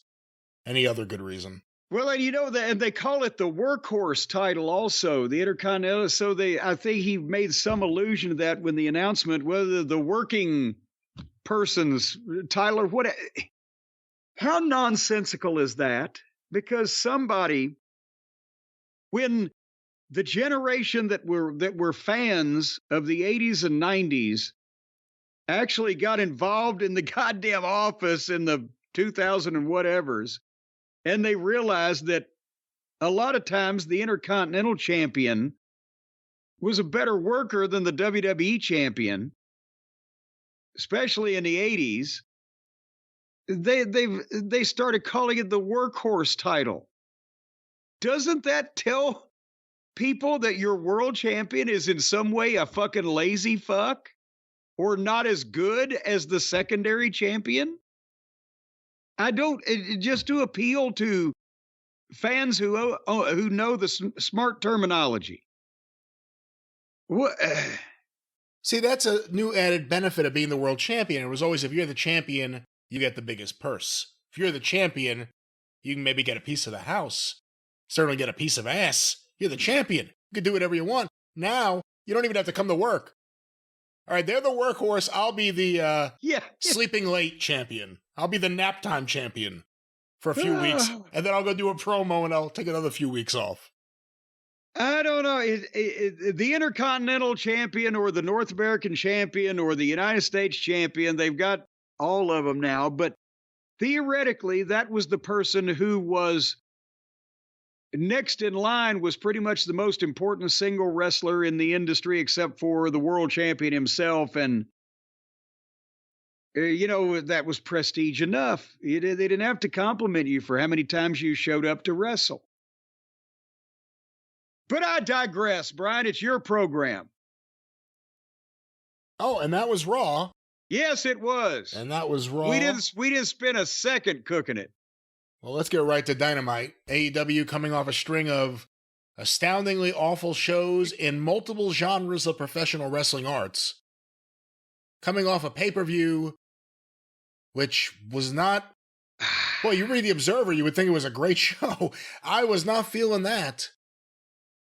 any other good reason. Well, and they call it the workhorse title also, the Intercontinental. So I think he made some allusion to that when the announcement, whether the working person's Tyler, how nonsensical is that? Because when the generation that were fans of the 80s and 90s actually got involved in the goddamn office in the 2000 and whatevers, and they realized that a lot of times the Intercontinental Champion was a better worker than the WWE Champion, especially in the 80s, they started calling it the workhorse title. Doesn't that tell people that your world champion is in some way a fucking lazy fuck? or not as good as the secondary champion? I don't, just to appeal to fans who know the smart terminology. What? See, that's a new added benefit of being the world champion. It was always, if you're the champion, you get the biggest purse. If you're the champion, you can maybe get a piece of the house. Certainly get a piece of ass. You're the champion. You can do whatever you want. Now, you don't even have to come to work. All right, they're the workhorse. I'll be the sleeping late champion. I'll be the nap time champion for a few weeks. And then I'll go do a promo and I'll take another few weeks off. I don't know. The Intercontinental Champion or the North American Champion or the United States Champion, they've got all of them now. But theoretically, that was the person who was next in line, was pretty much the most important single wrestler in the industry, except for the world champion himself. And, that was prestige enough. They didn't have to compliment you for how many times you showed up to wrestle. But I digress, Brian. It's your program. Oh, and that was Raw. Yes, it was. And that was Raw. We didn't spend a second cooking it. Well, let's get right to Dynamite. AEW coming off a string of astoundingly awful shows in multiple genres of professional wrestling arts. Coming off a pay-per-view, which was not... Boy, you read The Observer, you would think it was a great show. I was not feeling that.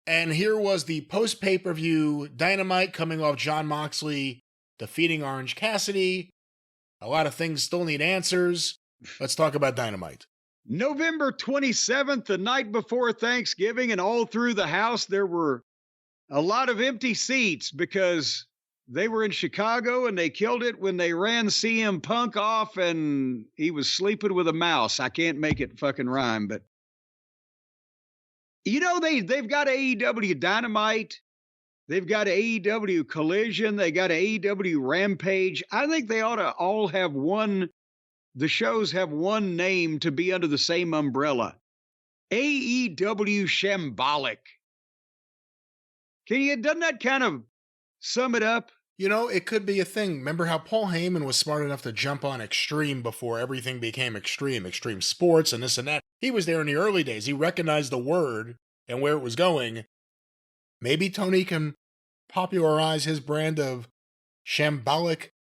And here was the post-pay-per-view Dynamite coming off Jon Moxley defeating Orange Cassidy. A lot of things still need answers. Let's talk about Dynamite. November 27th, the night before Thanksgiving, and all through the house, there were a lot of empty seats because they were in Chicago and they killed it when they ran CM Punk off and he was sleeping with a mouse. I can't make it fucking rhyme, but they've got AEW Dynamite. They've got AEW Collision. They got AEW Rampage. I think they ought to all have the shows have one name to be under the same umbrella. AEW Shambolic. Doesn't that kind of sum it up? It could be a thing. Remember how Paul Heyman was smart enough to jump on Extreme before everything became Extreme sports and this and that. He was there in the early days. He recognized the word and where it was going. Maybe Tony can popularize his brand of shambolic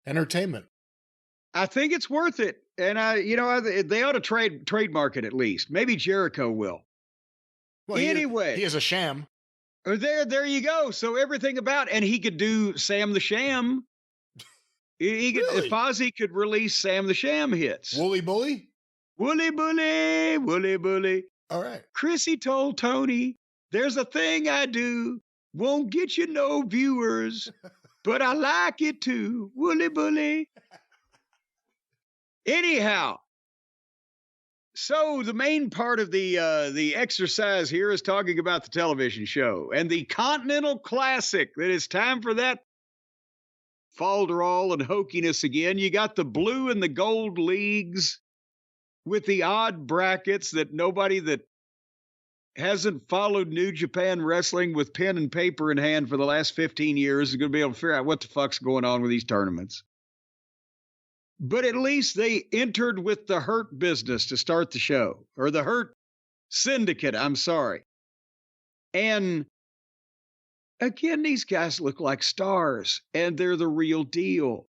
entertainment. I think it's worth it. And they ought to trademark it at least. Maybe Jericho will. Well, anyway. He is a sham. There you go. So everything and he could do Sam the Sham. He could, Really? Fozzy could release Sam the Sham hits. Wooly Bully? Wooly Bully, Wooly Bully. All right. Chrissy told Tony, there's a thing I do, won't get you no viewers, but I like it too. Wooly Bully. Anyhow, so the main part of the exercise here is talking about the television show and the Continental Classic. That it's time for that falderall and hokiness again. You got the blue and the gold leagues with the odd brackets that nobody that hasn't followed New Japan Wrestling with pen and paper in hand for the last 15 years is going to be able to figure out what the fuck's going on with these tournaments. But at least they entered with the Hurt Business to start the show, or the Hurt Syndicate, I'm sorry. And again, these guys look like stars, and they're the real deal.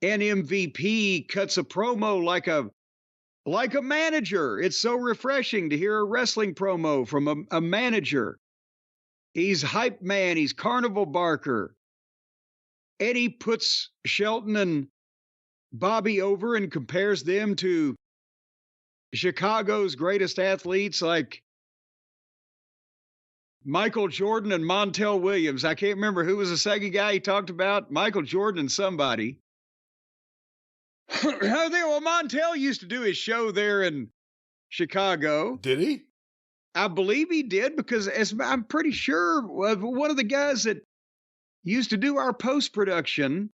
And MVP cuts a promo like a manager. It's so refreshing to hear a wrestling promo from a manager. He's hype man. He's Carnival Barker. And he puts Shelton and Bobby over and compares them to Chicago's greatest athletes like Michael Jordan and Montel Williams. I can't remember who was the second guy he talked about. Michael Jordan and somebody. Well, Montel used to do his show there in Chicago. Did he? I believe he did because I'm pretty sure one of the guys that used to do our post-production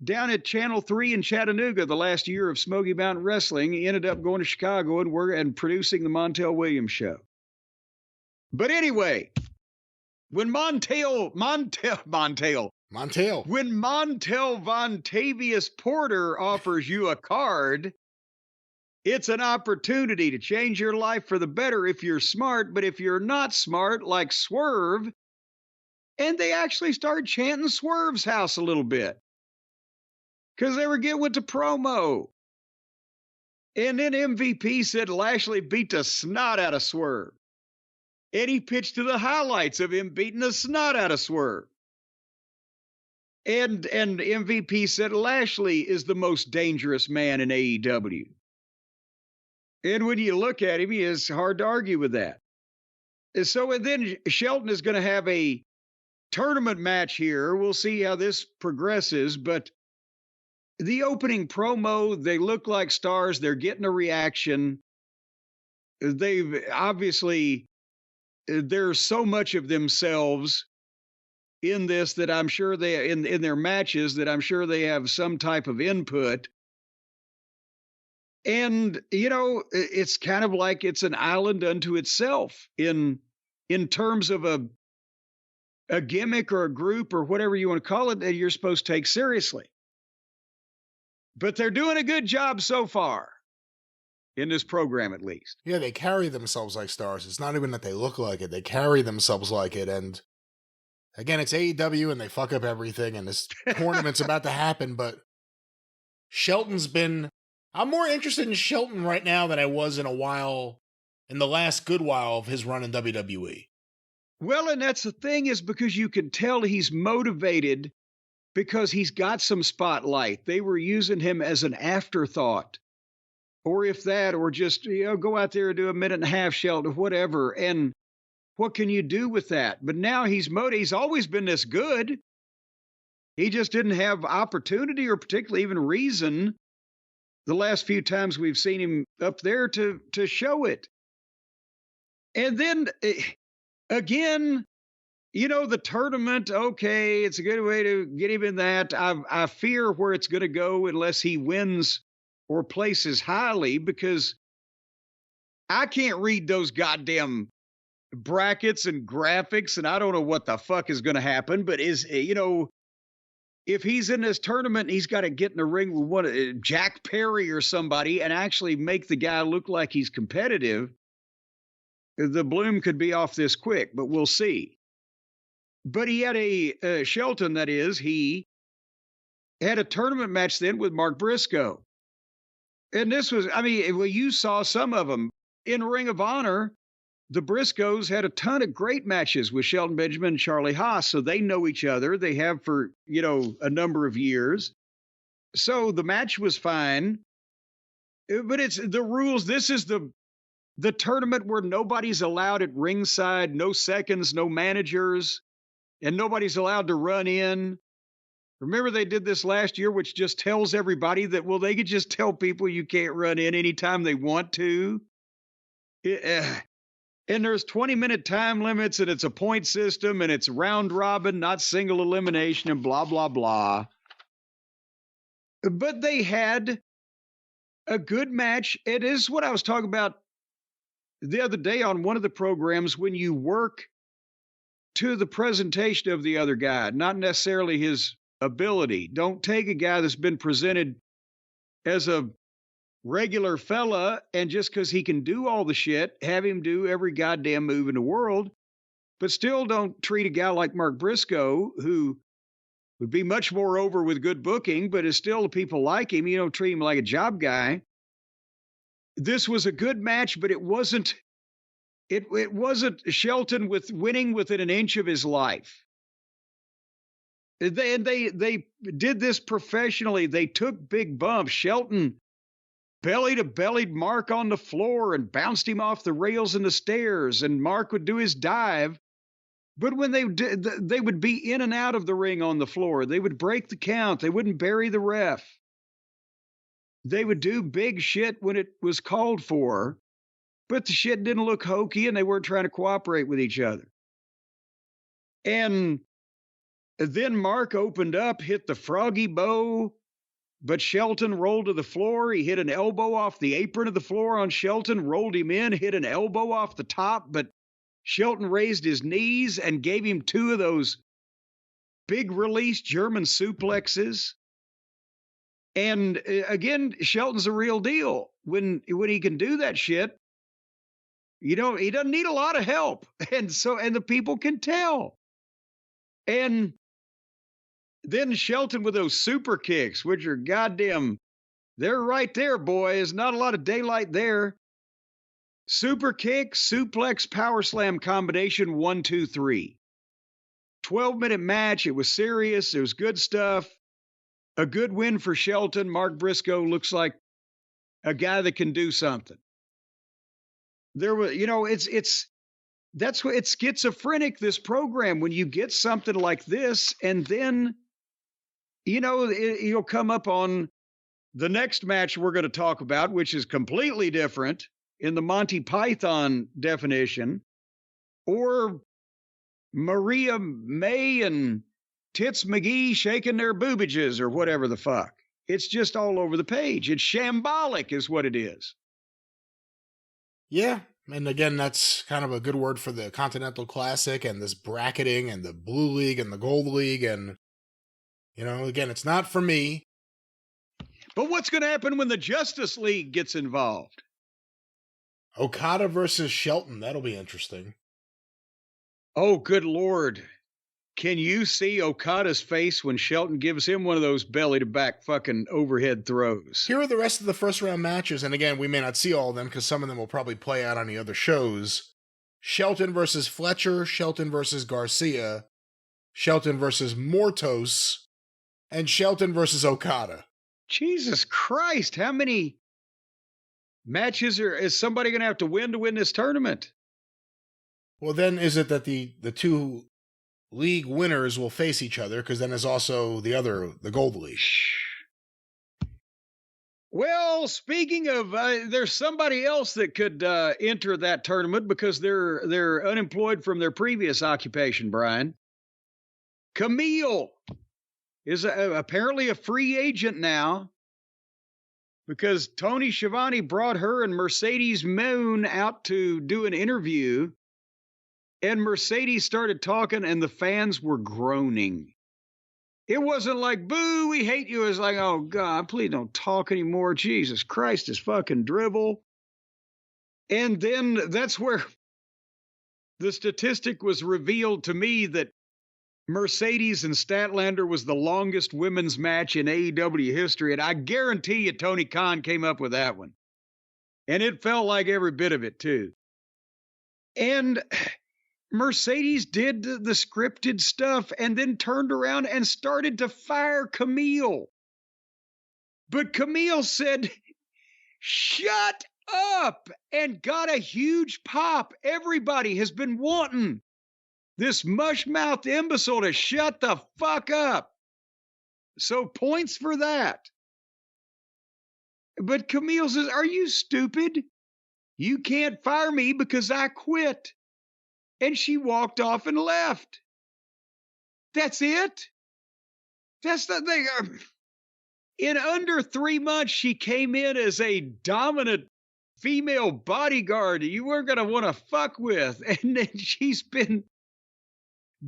down at Channel 3 in Chattanooga the last year of Smoky Mountain Wrestling, he ended up going to Chicago and producing the Montel Williams show. But anyway, when Montel Montel. When Montel Vontavious Porter offers you a card, it's an opportunity to change your life for the better if you're smart. But if you're not smart, like Swerve, and they actually started chanting Swerve's house a little bit because they were getting with the promo. And then MVP said Lashley beat the snot out of Swerve. And he pitched to the highlights of him beating the snot out of Swerve. And MVP said Lashley is the most dangerous man in AEW. And when you look at him, it's hard to argue with that. And then Shelton is going to have a tournament match here. We'll see how this progresses. But the opening promo, they look like stars. They're getting a reaction. They've obviously, there's so much of themselves in this that I'm sure they, in their matches, that I'm sure they have some type of input. And, you know, it's kind of like it's an island unto itself in terms of a gimmick or a group or whatever you want to call it that you're supposed to take seriously. But they're doing a good job so far in this program, at least. Yeah, they carry themselves like stars. It's not even that they look like it. They carry themselves like it. And again, it's AEW and they fuck up everything and this tournament's about to happen. But Shelton's been... I'm more interested in Shelton right now than I was in the last good while of his run in WWE. Well, and that's the thing, is because you can tell he's motivated because he's got some spotlight. They were using him as an afterthought, or if that, or just, you know, go out there and do a minute and a half, Shelton, whatever. And what can you do with that? But now he's always been this good. He just didn't have opportunity or particularly even reason the last few times we've seen him up there to show it. And then again, you know, the tournament, okay, it's a good way to get him in that. I fear where it's going to go unless he wins or places highly, because I can't read those goddamn brackets and graphics, and I don't know what the fuck is going to happen. But if he's in this tournament, he's got to get in the ring with Jack Perry or somebody and actually make the guy look like he's competitive. The bloom could be off this quick, but we'll see. But he had Shelton, that is, he had a tournament match then with Mark Briscoe. And this was, you saw some of them. In Ring of Honor, the Briscoes had a ton of great matches with Shelton Benjamin and Charlie Haas, so they know each other. They have for, a number of years. So the match was fine. But it's the rules. This is the tournament where nobody's allowed at ringside, no seconds, no managers, and nobody's allowed to run in. Remember they did this last year, which just tells everybody that, well, they could just tell people you can't run in anytime they want to. And there's 20-minute time limits, and it's a point system, and it's round robin, not single elimination, and blah, blah, blah. But they had a good match. It is what I was talking about the other day on one of the programs, when you work to the presentation of the other guy, not necessarily his ability. Don't take a guy that's been presented as a regular fella, and just because he can do all the shit, have him do every goddamn move in the world. But still don't treat a guy like Mark Briscoe, who would be much more over with good booking, but is still people like him. You don't treat him like a job guy. This was a good match, but it wasn't Shelton with winning within an inch of his life. They did this professionally. They took big bumps. Shelton belly to bellied Mark on the floor and bounced him off the rails and the stairs, and Mark would do his dive. But when they did, they would be in and out of the ring on the floor. They would break the count. They wouldn't bury the ref. They would do big shit when it was called for, but the shit didn't look hokey and they weren't trying to cooperate with each other. And then Mark opened up, hit the froggy bow, but Shelton rolled to the floor. He hit an elbow off the apron of the floor on Shelton, rolled him in, hit an elbow off the top, but Shelton raised his knees and gave him two of those big release German suplexes. And again, Shelton's a real deal. When he can do that shit, he doesn't need a lot of help. And the people can tell. And then Shelton with those super kicks, which are goddamn, they're right there, boys. Not a lot of daylight there. Super kick, suplex, power slam combination, 1, 2, 3. 12-minute match. It was serious. It was good stuff. A good win for Shelton. Mark Briscoe looks like a guy that can do something. There was, that's what it's schizophrenic, this program, when you get something like this, and then, you'll come up on the next match we're going to talk about, which is completely different in the Monty Python definition, or Maria May and Tits McGee shaking their boobages or whatever the fuck. It's just all over the page. It's shambolic is what it is. Yeah. And again, that's kind of a good word for the Continental Classic and this bracketing and the Blue League and the Gold League. And, again, it's not for me. But what's going to happen when the Justice League gets involved? Okada versus Shelton. That'll be interesting. Oh, good Lord. Can you see Okada's face when Shelton gives him one of those belly-to-back fucking overhead throws? Here are the rest of the first-round matches, and again, we may not see all of them because some of them will probably play out on the other shows. Shelton versus Fletcher, Shelton versus Garcia, Shelton versus Mortos, and Shelton versus Okada. Jesus Christ, how many matches is somebody going to have to win this tournament? Well, then is it that the two league winners will face each other, because then there's also the Gold League. Well, speaking of, there's somebody else that could enter that tournament because they're unemployed from their previous occupation, Brian. Camille is apparently a free agent now because Tony Schiavone brought her and Mercedes Moon out to do an interview. And Mercedes started talking, and the fans were groaning. It wasn't like, boo, we hate you. It was like, oh, God, please don't talk anymore. Jesus Christ, this fucking dribble. And then that's where the statistic was revealed to me that Mercedes and Statlander was the longest women's match in AEW history. And I guarantee you Tony Khan came up with that one. And it felt like every bit of it, too. And Mercedes did the scripted stuff and then turned around and started to fire Camille. But Camille said, shut up, and got a huge pop. Everybody has been wanting this mush-mouthed imbecile to shut the fuck up. So points for that. But Camille says, are you stupid? You can't fire me because I quit. And she walked off and left. That's it. That's the thing. In under 3 months, she came in as a dominant female bodyguard you weren't going to want to fuck with. And then she's been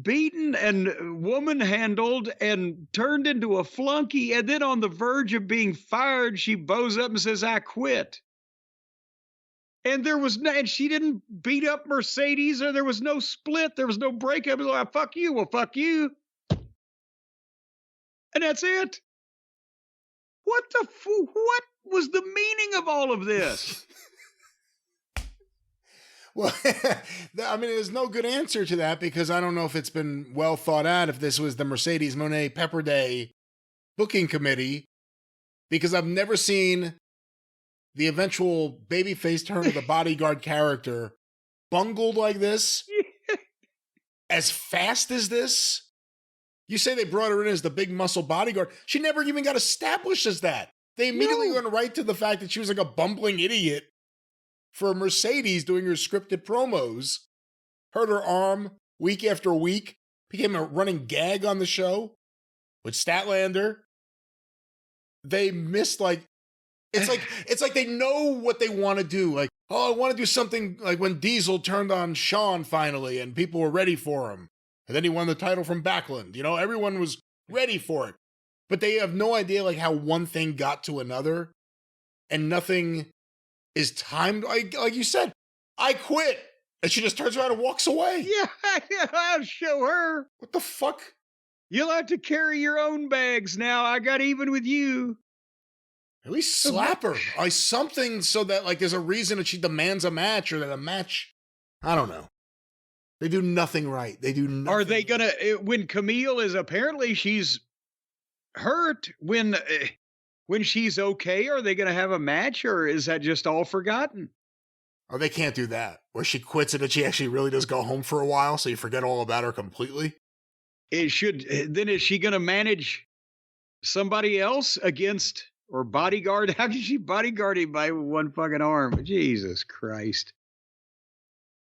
beaten and woman-handled and turned into a flunky. And then on the verge of being fired, she bows up and says, I quit. And and she didn't beat up Mercedes, or there was no split. There was no breakup. It was like, fuck you. Well, fuck you. And that's it. What was the meaning of all of this? Well, I mean, there's no good answer to that because I don't know if it's been well thought out, if this was the Mercedes Moné Pepper Day booking committee, because I've never seen the eventual babyface turn of the bodyguard character bungled like this, as fast as this. You say they brought her in as the big muscle bodyguard. She never even got established as that. They immediately went right to the fact that she was like a bumbling idiot for Mercedes doing her scripted promos. Hurt her arm week after week. Became a running gag on the show with Statlander. They missed it's like they know what they want to do. Like, oh, I want to do something like when Diesel turned on Shawn finally and people were ready for him. And then he won the title from Backlund. You know, everyone was ready for it. But they have no idea like how one thing got to another, and nothing is timed. Like you said, I quit. And she just turns around and walks away. Yeah, I'll show her. What the fuck? You'll have to carry your own bags now. I got even with you. At least slap her. Or something so that like there's a reason that she demands a match, or that a match. I don't know. They do nothing right. They do nothing. Are they gonna, when Camille is apparently she's hurt, when she's okay, are they gonna have a match, or is that just all forgotten? Oh, they can't do that. Where she quits it and she actually really does go home for a while, so you forget all about her completely. Is she going to manage somebody else against, or bodyguard? How can she bodyguard him by one fucking arm? Jesus Christ.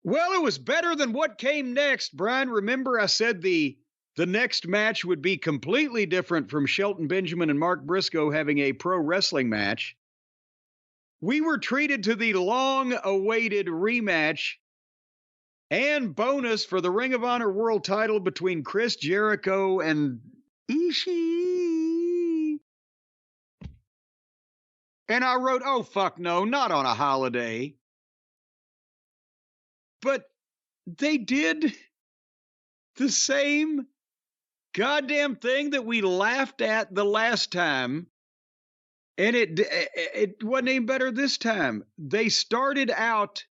Well, it was better than what came next. Brian, remember I said the next match would be completely different from Shelton Benjamin and Mark Briscoe having a pro wrestling match. We were treated to the long-awaited rematch and bonus for the Ring of Honor World title between Chris Jericho and Ishii. And I wrote, oh, fuck no, not on a holiday. But they did the same goddamn thing that we laughed at the last time. And it wasn't any better this time. They started out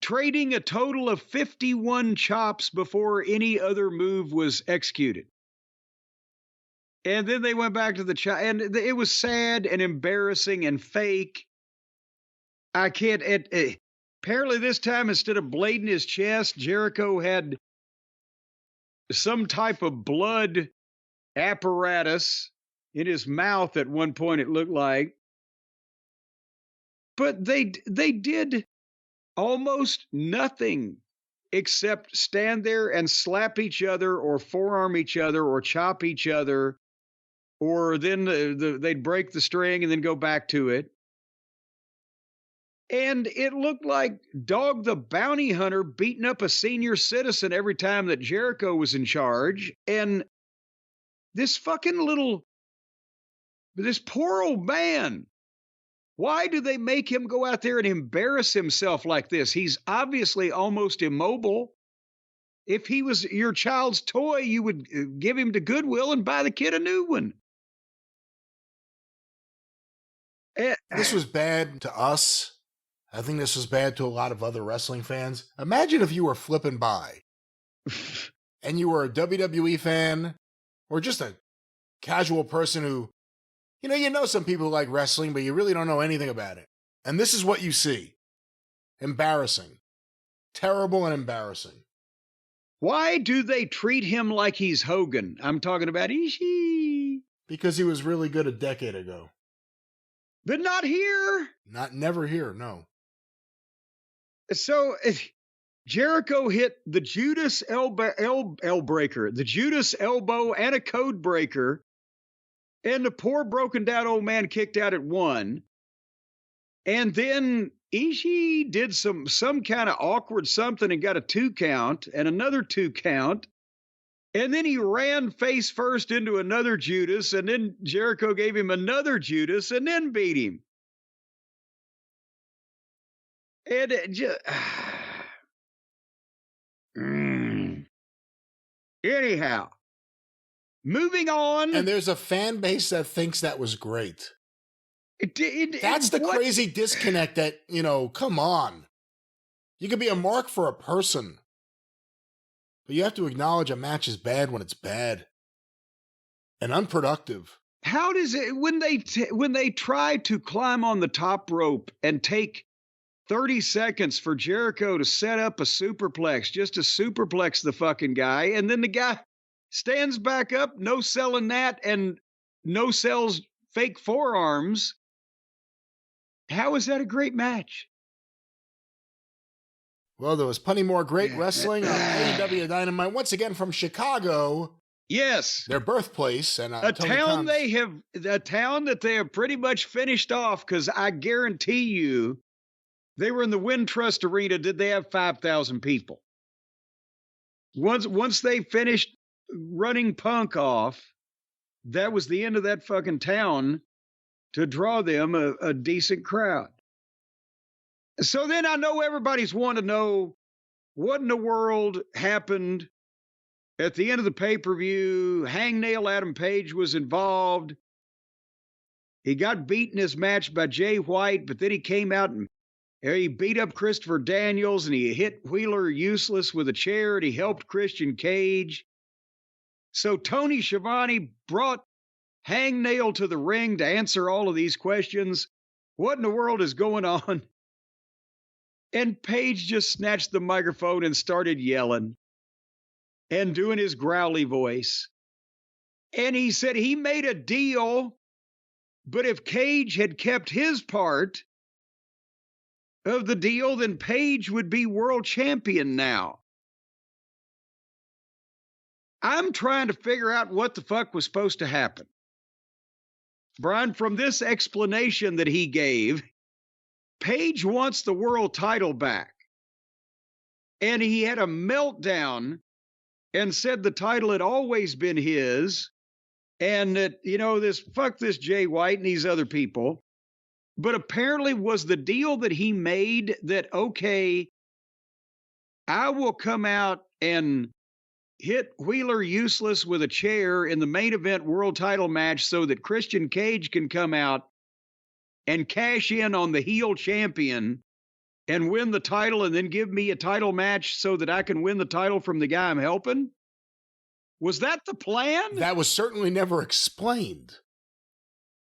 trading a total of 51 chops before any other move was executed. And then they went back to the chop, and it was sad and embarrassing and fake. I can't. Apparently this time, instead of blading his chest, Jericho had some type of blood apparatus in his mouth at one point, it looked like. But they did almost nothing except stand there and slap each other or forearm each other or chop each other, or then they'd break the string and then go back to it. And it looked like Dog the Bounty Hunter beating up a senior citizen every time that Jericho was in charge. And this poor old man, why do they make him go out there and embarrass himself like this? He's obviously almost immobile. If he was your child's toy, you would give him to Goodwill and buy the kid a new one. This was bad to us. I think this was bad to a lot of other wrestling fans. Imagine if you were flipping by and you were a WWE fan or just a casual person who, you know some people who like wrestling, but you really don't know anything about it. And this is what you see. Embarrassing. Terrible and embarrassing. Why do they treat him like he's Hogan? I'm talking about Ishii. Because he was really good a decade ago. But not here. Never here, no. So Jericho hit the Judas elbow breaker, the Judas elbow and a code breaker. And the poor broken down old man kicked out at 1. And then Ishii did some kind of awkward something and got a 2 count and another 2 count. And then he ran face first into another Judas, and then Jericho gave him another Judas and then beat him. And it just... Anyhow, moving on. And there's a fan base that thinks that was great. That's the crazy disconnect that, come on. You could be a mark for a person. But you have to acknowledge a match is bad when it's bad. And unproductive. How does it, when they try to climb on the top rope and take 30 seconds for Jericho to set up a superplex, just to superplex the fucking guy, and then the guy stands back up, no selling that, and no sells fake forearms. How is that a great match? Well, there was plenty more great wrestling on AEW Dynamite, once again from Chicago. Yes. Their birthplace. And a town that they have pretty much finished off, because I guarantee you they were in the Wintrust Arena. Did they have 5,000 people? Once they finished running Punk off, that was the end of that fucking town to draw them a decent crowd. So then I know everybody's wanting to know what in the world happened at the end of the pay-per-view. Hangnail Adam Page was involved. He got beaten his match by Jay White, but then he came out and he beat up Christopher Daniels and he hit Wheeler Useless with a chair and he helped Christian Cage. So Tony Schiavone brought Hangnail to the ring to answer all of these questions. What in the world is going on? And Page just snatched the microphone and started yelling and doing his growly voice. And he said he made a deal, but if Cage had kept his part of the deal, then Page would be world champion now. I'm trying to figure out what the fuck was supposed to happen. Brian, from this explanation that he gave, Page wants the world title back. And he had a meltdown and said the title had always been his. And that, fuck this Jay White and these other people. But apparently was the deal that he made that, okay, I will come out and hit Wheeler Useless with a chair in the main event world title match so that Christian Cage can come out and cash in on the heel champion and win the title and then give me a title match so that I can win the title from the guy I'm helping? Was that the plan? That was certainly never explained.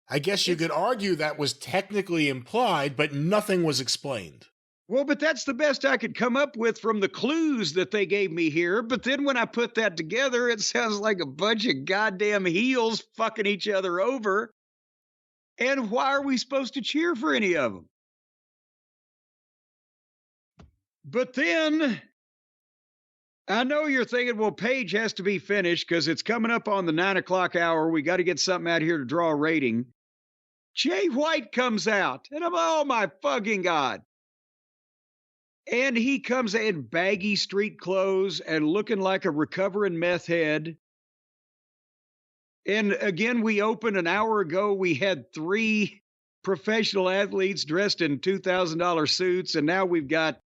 I guess you could argue that was technically implied, but nothing was explained. Well, but that's the best I could come up with from the clues that they gave me here. But then when I put that together, it sounds like a bunch of goddamn heels fucking each other over. And why are we supposed to cheer for any of them? But then I know you're thinking, well, Page has to be finished because it's coming up on the 9 o'clock hour. We got to get something out here to draw a rating. Jay White comes out, and I'm, oh my fucking God. And he comes in baggy street clothes and looking like a recovering meth head. And again, we opened an hour ago. We had 3 professional athletes dressed in $2,000 suits, and now we've got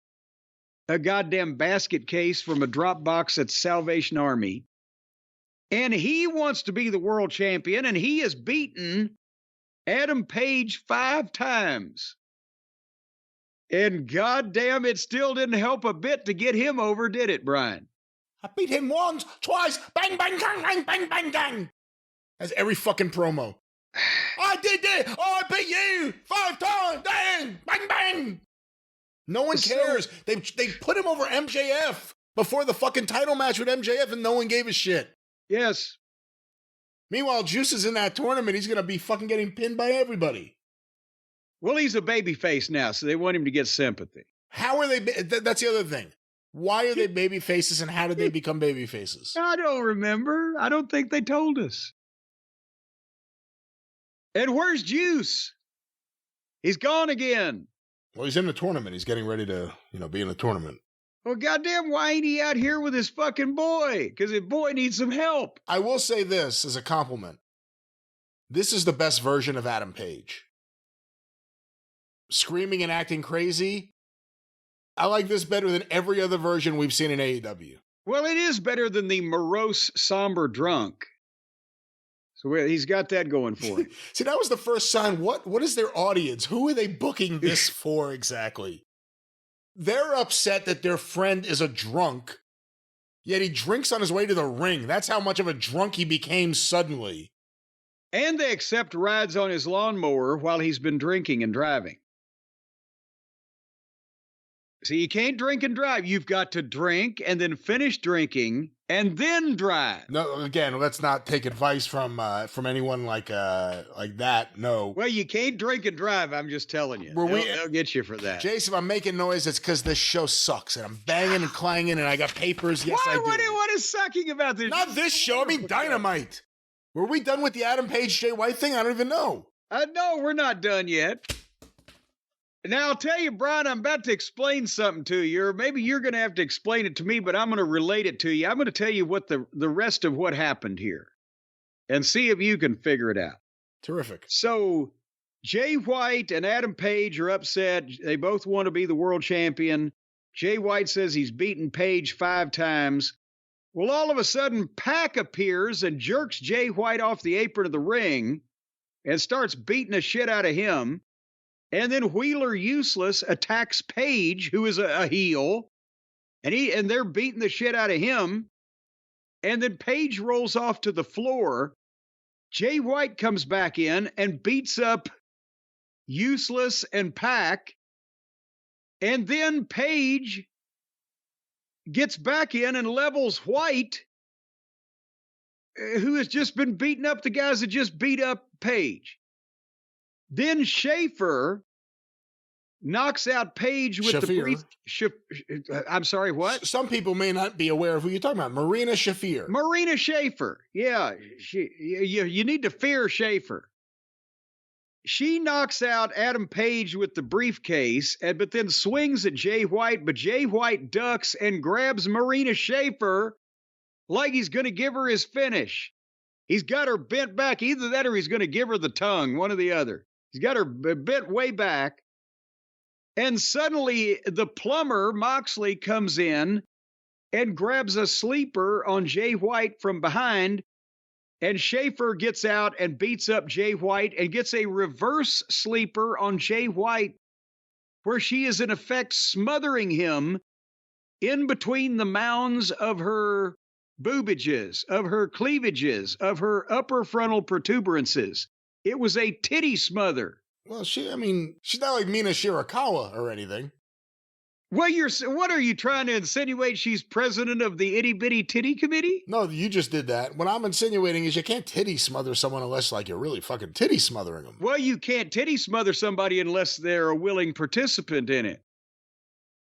a goddamn basket case from a drop box at Salvation Army. And he wants to be the world champion, and he has beaten Adam Page 5 times. And goddamn, it still didn't help a bit to get him over, did it, Brian? I beat him once, twice, bang, bang, bang, bang, bang, bang, bang. That's every fucking promo. I did it! Oh, I beat you 5 times! Dang! Bang, bang! No one cares. They put him over MJF before the fucking title match with MJF, and no one gave a shit. Yes. Meanwhile, Juice is in that tournament. He's going to be fucking getting pinned by everybody. Well, he's a babyface now, so they want him to get sympathy. How are they? That's the other thing. Why are they baby faces, and how did they become baby faces? I don't remember. I don't think they told us. And where's Juice? He's gone again. Well, he's in the tournament. He's getting ready to, be in the tournament. Well, goddamn, why ain't he out here with his fucking boy? Because his boy needs some help. I will say this as a compliment. This is the best version of Adam Page. Screaming and acting crazy. I like this better than every other version we've seen in AEW. Well, it is better than the morose, somber drunk. So he's got that going for him. See, that was the first sign. What is their audience? Who are they booking this for exactly? They're upset that their friend is a drunk, yet he drinks on his way to the ring. That's how much of a drunk he became suddenly. And they accept rides on his lawnmower while he's been drinking and driving. See, you can't drink and drive. You've got to drink and then finish drinking and then drive. No, again, let's not take advice from anyone like that. No. Well, you can't drink and drive. I'm just telling you. They'll get you for that. Jason, if I'm making noise, it's because this show sucks, and I'm banging and clanging, and I got papers. Yes, I do. What is sucking about this? Not this show. I mean, Dynamite. Were we done with the Adam Page Jay White thing? I don't even know. No, we're not done yet. Now, I'll tell you, Brian, I'm about to explain something to you, or maybe you're going to have to explain it to me, but I'm going to relate it to you. I'm going to tell you what the rest of what happened here and see if you can figure it out. Terrific. So Jay White and Adam Page are upset. They both want to be the world champion. Jay White says he's beaten Page 5 times. Well, all of a sudden, Pac appears and jerks Jay White off the apron of the ring and starts beating the shit out of him. And then Wheeler Useless attacks Page, who is a heel, and they're beating the shit out of him. And then Page rolls off to the floor. Jay White comes back in and beats up Useless and Pac. And then Page gets back in and levels White, who has just been beating up the guys that just beat up Page. Then Schaefer knocks out Page with the brief. I'm sorry, what? Some people may not be aware of who you're talking about. Marina Shafir. Marina Schaefer. Yeah, you need to fear Schaefer. She knocks out Adam Page with the briefcase, but then swings at Jay White, but Jay White ducks and grabs Marina Schaefer like he's going to give her his finish. He's got her bent back. Either that or he's going to give her the tongue, one or the other. He's got her bent way back. And suddenly the plumber, Moxley, comes in and grabs a sleeper on Jay White from behind. And Schaefer gets out and beats up Jay White and gets a reverse sleeper on Jay White, where she is in effect smothering him in between the mounds of her boobages, of her cleavages, of her upper frontal protuberances. It was a titty smother. Well, she's not like Mina Shirakawa or anything. Well, what are you trying to insinuate? She's president of the itty bitty titty committee? No, you just did that. What I'm insinuating is you can't titty smother someone unless like you're really fucking titty smothering them. Well, you can't titty smother somebody unless they're a willing participant in it.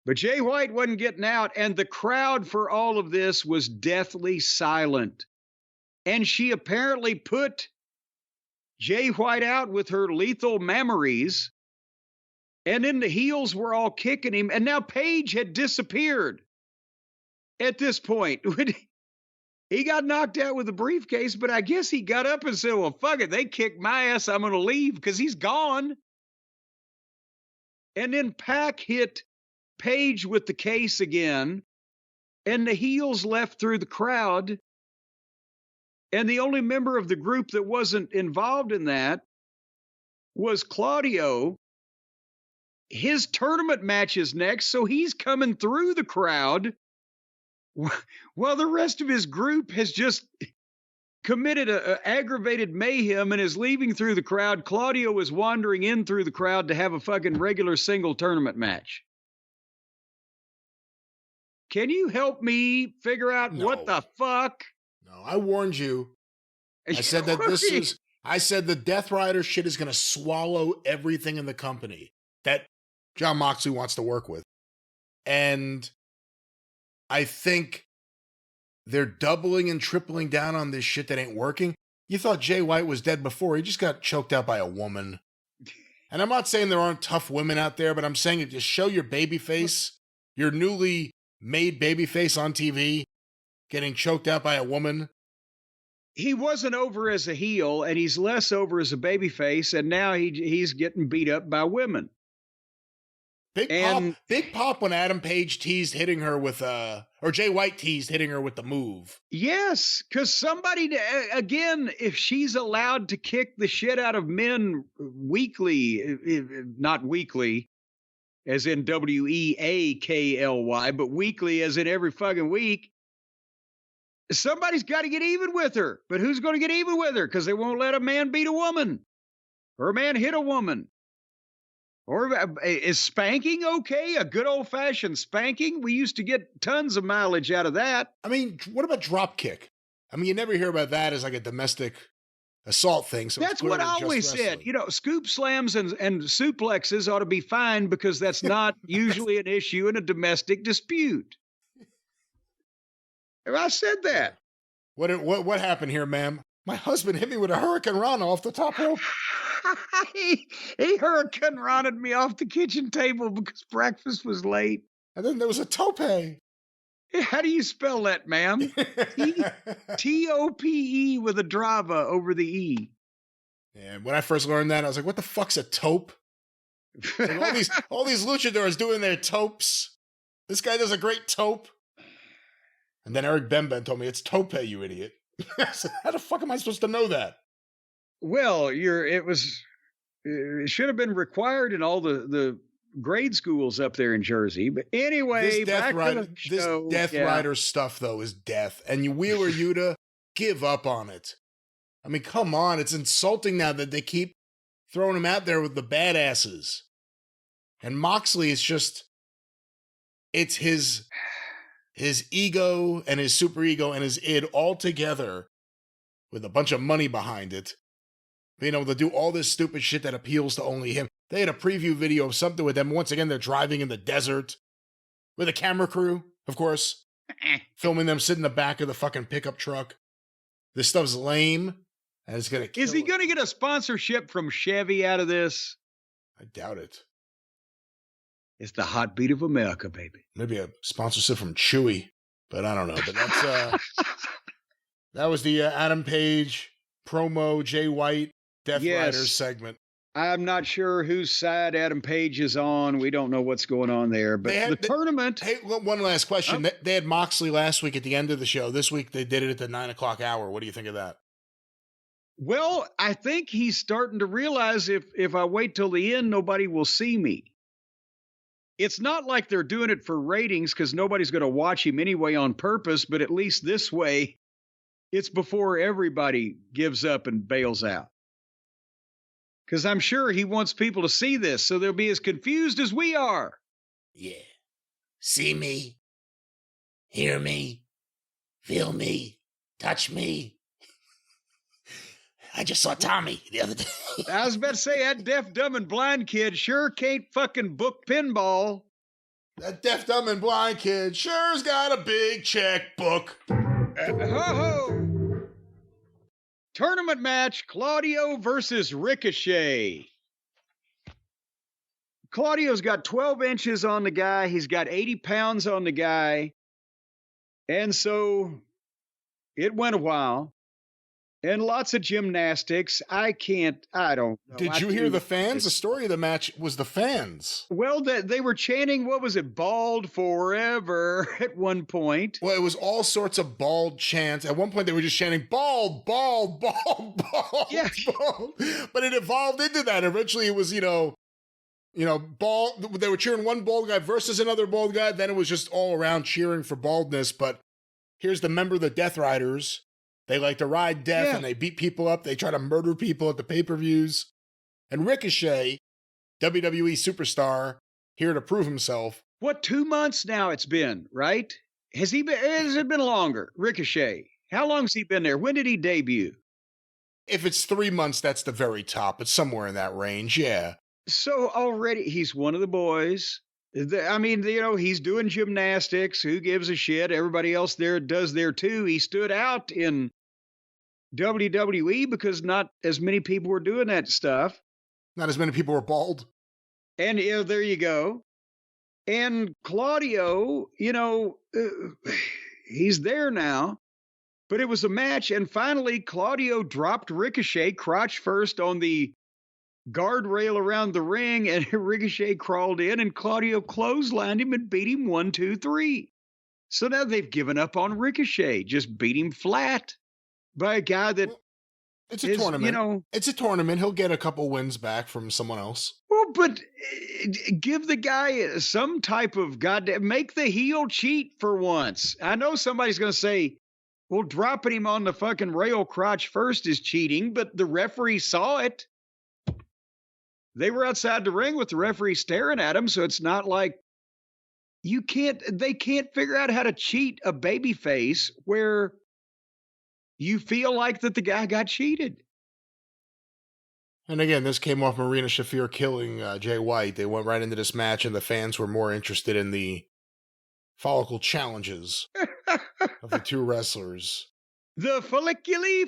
But Jay White wasn't getting out, and the crowd for all of this was deathly silent. And she apparently put Jay White out with her lethal memories. And then the heels were all kicking him. And now Page had disappeared at this point. He got knocked out with a briefcase, but I guess he got up and said, well, fuck it. They kicked my ass. I'm going to leave because he's gone. And then Pac hit Page with the case again. And the heels left through the crowd. And the only member of the group that wasn't involved in that was Claudio. His tournament match is next, so he's coming through the crowd while the rest of his group has just committed a aggravated mayhem and is leaving through the crowd. Claudio is wandering in through the crowd to have a fucking regular single tournament match. Can you help me figure out what the fuck? No, I warned you. I said that I said the Death Rider shit is going to swallow everything in the company that Jon Moxley wants to work with. And I think they're doubling and tripling down on this shit that ain't working. You thought Jay White was dead before. He just got choked out by a woman. And I'm not saying there aren't tough women out there, but I'm saying it just show your baby face, your newly made baby face on TV, getting choked out by a woman. He wasn't over as a heel, and he's less over as a babyface, and now he's getting beat up by women. Big pop when Adam Page teased hitting her with or Jay White teased hitting her with the move. Yes, because somebody, again, if she's allowed to kick the shit out of men weekly, not weekly, as in WEAKLY, but weekly as in every fucking week, somebody's got to get even with her. But who's going to get even with her? Because they won't let a man beat a woman or a man hit a woman. Or is spanking okay? A good old-fashioned spanking? We used to get tons of mileage out of that. I mean, what about drop kick? I mean, you never hear about that as like a domestic assault thing. So that's what I always said. You know, scoop slams and suplexes ought to be fine because that's not usually an issue in a domestic dispute. I said that. What happened here, ma'am? My husband hit me with a Hurricane Rana off the top rope. he Hurricane Rana me off the kitchen table because breakfast was late. And then there was a tope. How do you spell that, ma'am? T-O-P-E with a drava over the E. And when I first learned that, I was like, what the fuck's a taupe? Like all these luchadors doing their topes. This guy does a great taupe. And then Eric Benben told me, it's tope, you idiot. I said, how the fuck am I supposed to know that? Well, it should have been required in all the grade schools up there in Jersey. But anyway, this Death Rider stuff, though, is death. And Wheeler Yuta, give up on it. I mean, come on. It's insulting now that they keep throwing him out there with the badasses. And Moxley is just, it's his ego and his super ego and his id all together with a bunch of money behind it. Being able to do all this stupid shit that appeals to only him. They had a preview video of something with them. Once again, they're driving in the desert with a camera crew, of course, filming them sitting in the back of the fucking pickup truck. This stuff's lame, and it's gonna kill. Is he gonna get a sponsorship from Chevy out of this? I doubt it. It's the hot beat of America, baby. Maybe a sponsorship from Chewy, but I don't know. But that's that was the Adam Page promo, Jay White, Death Riders segment. I'm not sure whose side Adam Page is on. We don't know what's going on there. But the tournament. Hey, one last question. They had Moxley last week at the end of the show. This week they did it at the 9:00 hour. What do you think of that? Well, I think he's starting to realize if I wait till the end, nobody will see me. It's not like they're doing it for ratings because nobody's going to watch him anyway on purpose. But at least this way, it's before everybody gives up and bails out. Because I'm sure he wants people to see this, so they'll be as confused as we are. Yeah. See me, hear me, feel me, touch me. I just saw Tommy the other day. I was about to say, that deaf, dumb, and blind kid sure can't fucking book pinball. That deaf, dumb, and blind kid sure's got a big checkbook. Ho-ho! Tournament match, Claudio versus Ricochet. Claudio's got 12 inches on the guy. He's got 80 pounds on the guy. And so it went a while. And lots of gymnastics. I don't know. Did you hear the fans? The story of the match was the fans. Well, they were chanting, what was it, bald forever at one point. Well, it was all sorts of bald chants. At one point, they were just chanting, bald, bald, bald, bald, yeah. bald. But it evolved into that. Eventually, it was, bald. They were cheering one bald guy versus another bald guy. Then it was just all around cheering for baldness. But here's the member of the Death Riders. They like to ride death and they beat people up. They try to murder people at the pay-per-views. And Ricochet, WWE superstar, here to prove himself. What, 2 months now it's been, right? Has it been longer? Ricochet. How long's he been there? When did he debut? If it's 3 months, that's the very top. It's somewhere in that range, yeah. So already he's one of the boys. I mean, he's doing gymnastics. Who gives a shit? Everybody else there does there too. He stood out in WWE because not as many people were doing that stuff. Not as many people were bald. And there you go. And Claudio, he's there now. But it was a match. And finally, Claudio dropped Ricochet crotch first on the guardrail around the ring, and Ricochet crawled in, and Claudio clotheslined him and beat him 1, 2, 3. So now they've given up on Ricochet, just beat him flat by a guy that it's a tournament. It's a tournament. He'll get a couple wins back from someone else. Well, but give the guy some type of make the heel cheat for once. I know somebody's going to say, well, dropping him on the fucking rail crotch first is cheating, but the referee saw it. They were outside the ring with the referee staring at him, so it's not like they can't figure out how to cheat a babyface where you feel like that the guy got cheated. And again, this came off Marina Shafir killing Jay White. They went right into this match, and the fans were more interested in the follicle challenges of the two wrestlers. The folliculi.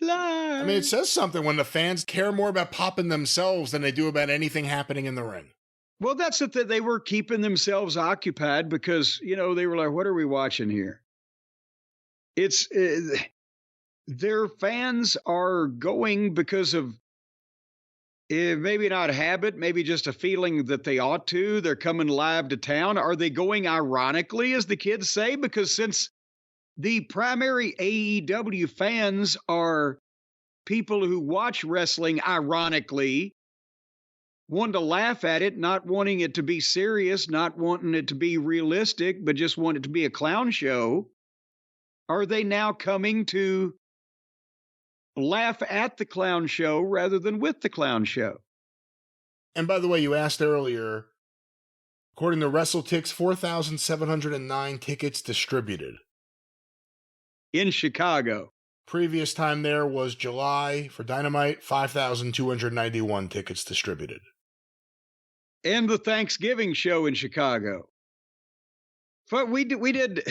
I mean, it says something when the fans care more about popping themselves than they do about anything happening in the ring. Well, that's it. They were keeping themselves occupied because, they were like, what are we watching here? It's their fans are going because of maybe not habit, maybe just a feeling that they ought to. They're coming live to town. Are they going ironically, as the kids say? Because since the primary AEW fans are people who watch wrestling ironically, wanting to laugh at it, not wanting it to be serious, not wanting it to be realistic, but just want it to be a clown show, are they now coming to laugh at the clown show rather than with the clown show? And by the way, you asked earlier, according to WrestleTix, 4,709 tickets distributed. In Chicago. Previous time there was July for Dynamite, 5,291 tickets distributed. And the Thanksgiving show in Chicago. But we did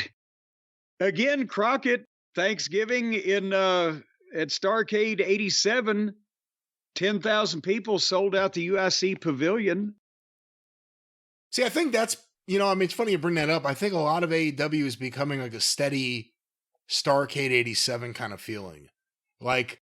again, Crockett, Thanksgiving in at Starcade 87, 10,000 people sold out the UIC Pavilion. See, I think that's, it's funny you bring that up. I think a lot of AEW is becoming like a steady Starcade 87 kind of feeling. Like,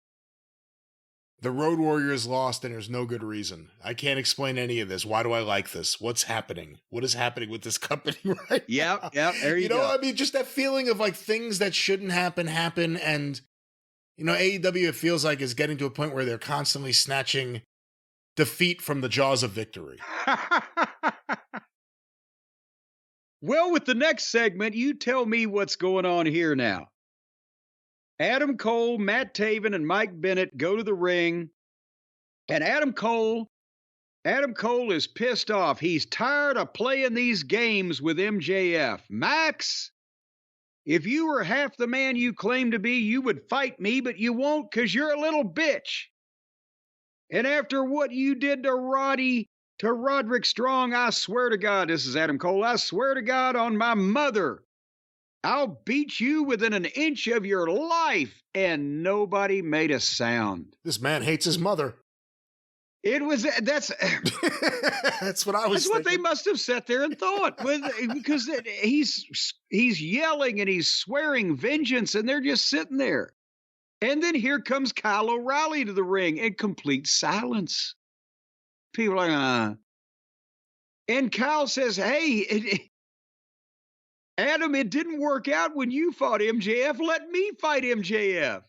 the Road Warriors lost and there's no good reason. I can't explain any of this. Why do I like this? What's happening? What is happening with this company right now? Yeah, there you go. I mean, just that feeling of like things that shouldn't happen. And, AEW, it feels like, is getting to a point where they're constantly snatching defeat from the jaws of victory. Well, with the next segment, you tell me what's going on here now. Adam Cole, Matt Taven, and Mike Bennett go to the ring. And Adam Cole is pissed off. He's tired of playing these games with MJF. Max, if you were half the man you claim to be, you would fight me, but you won't because you're a little bitch. And after what you did to Roderick Strong, I swear to God, this is Adam Cole, I swear to God on my mother, I'll beat you within an inch of your life. And nobody made a sound. This man hates his mother. That's that's what I was That's what they must have sat there and thought, because he's yelling and he's swearing vengeance, and they're just sitting there. And then here comes Kyle O'Reilly to the ring in complete silence. People are like, And Kyle says, hey, Adam, it didn't work out when you fought MJF. Let me fight MJF.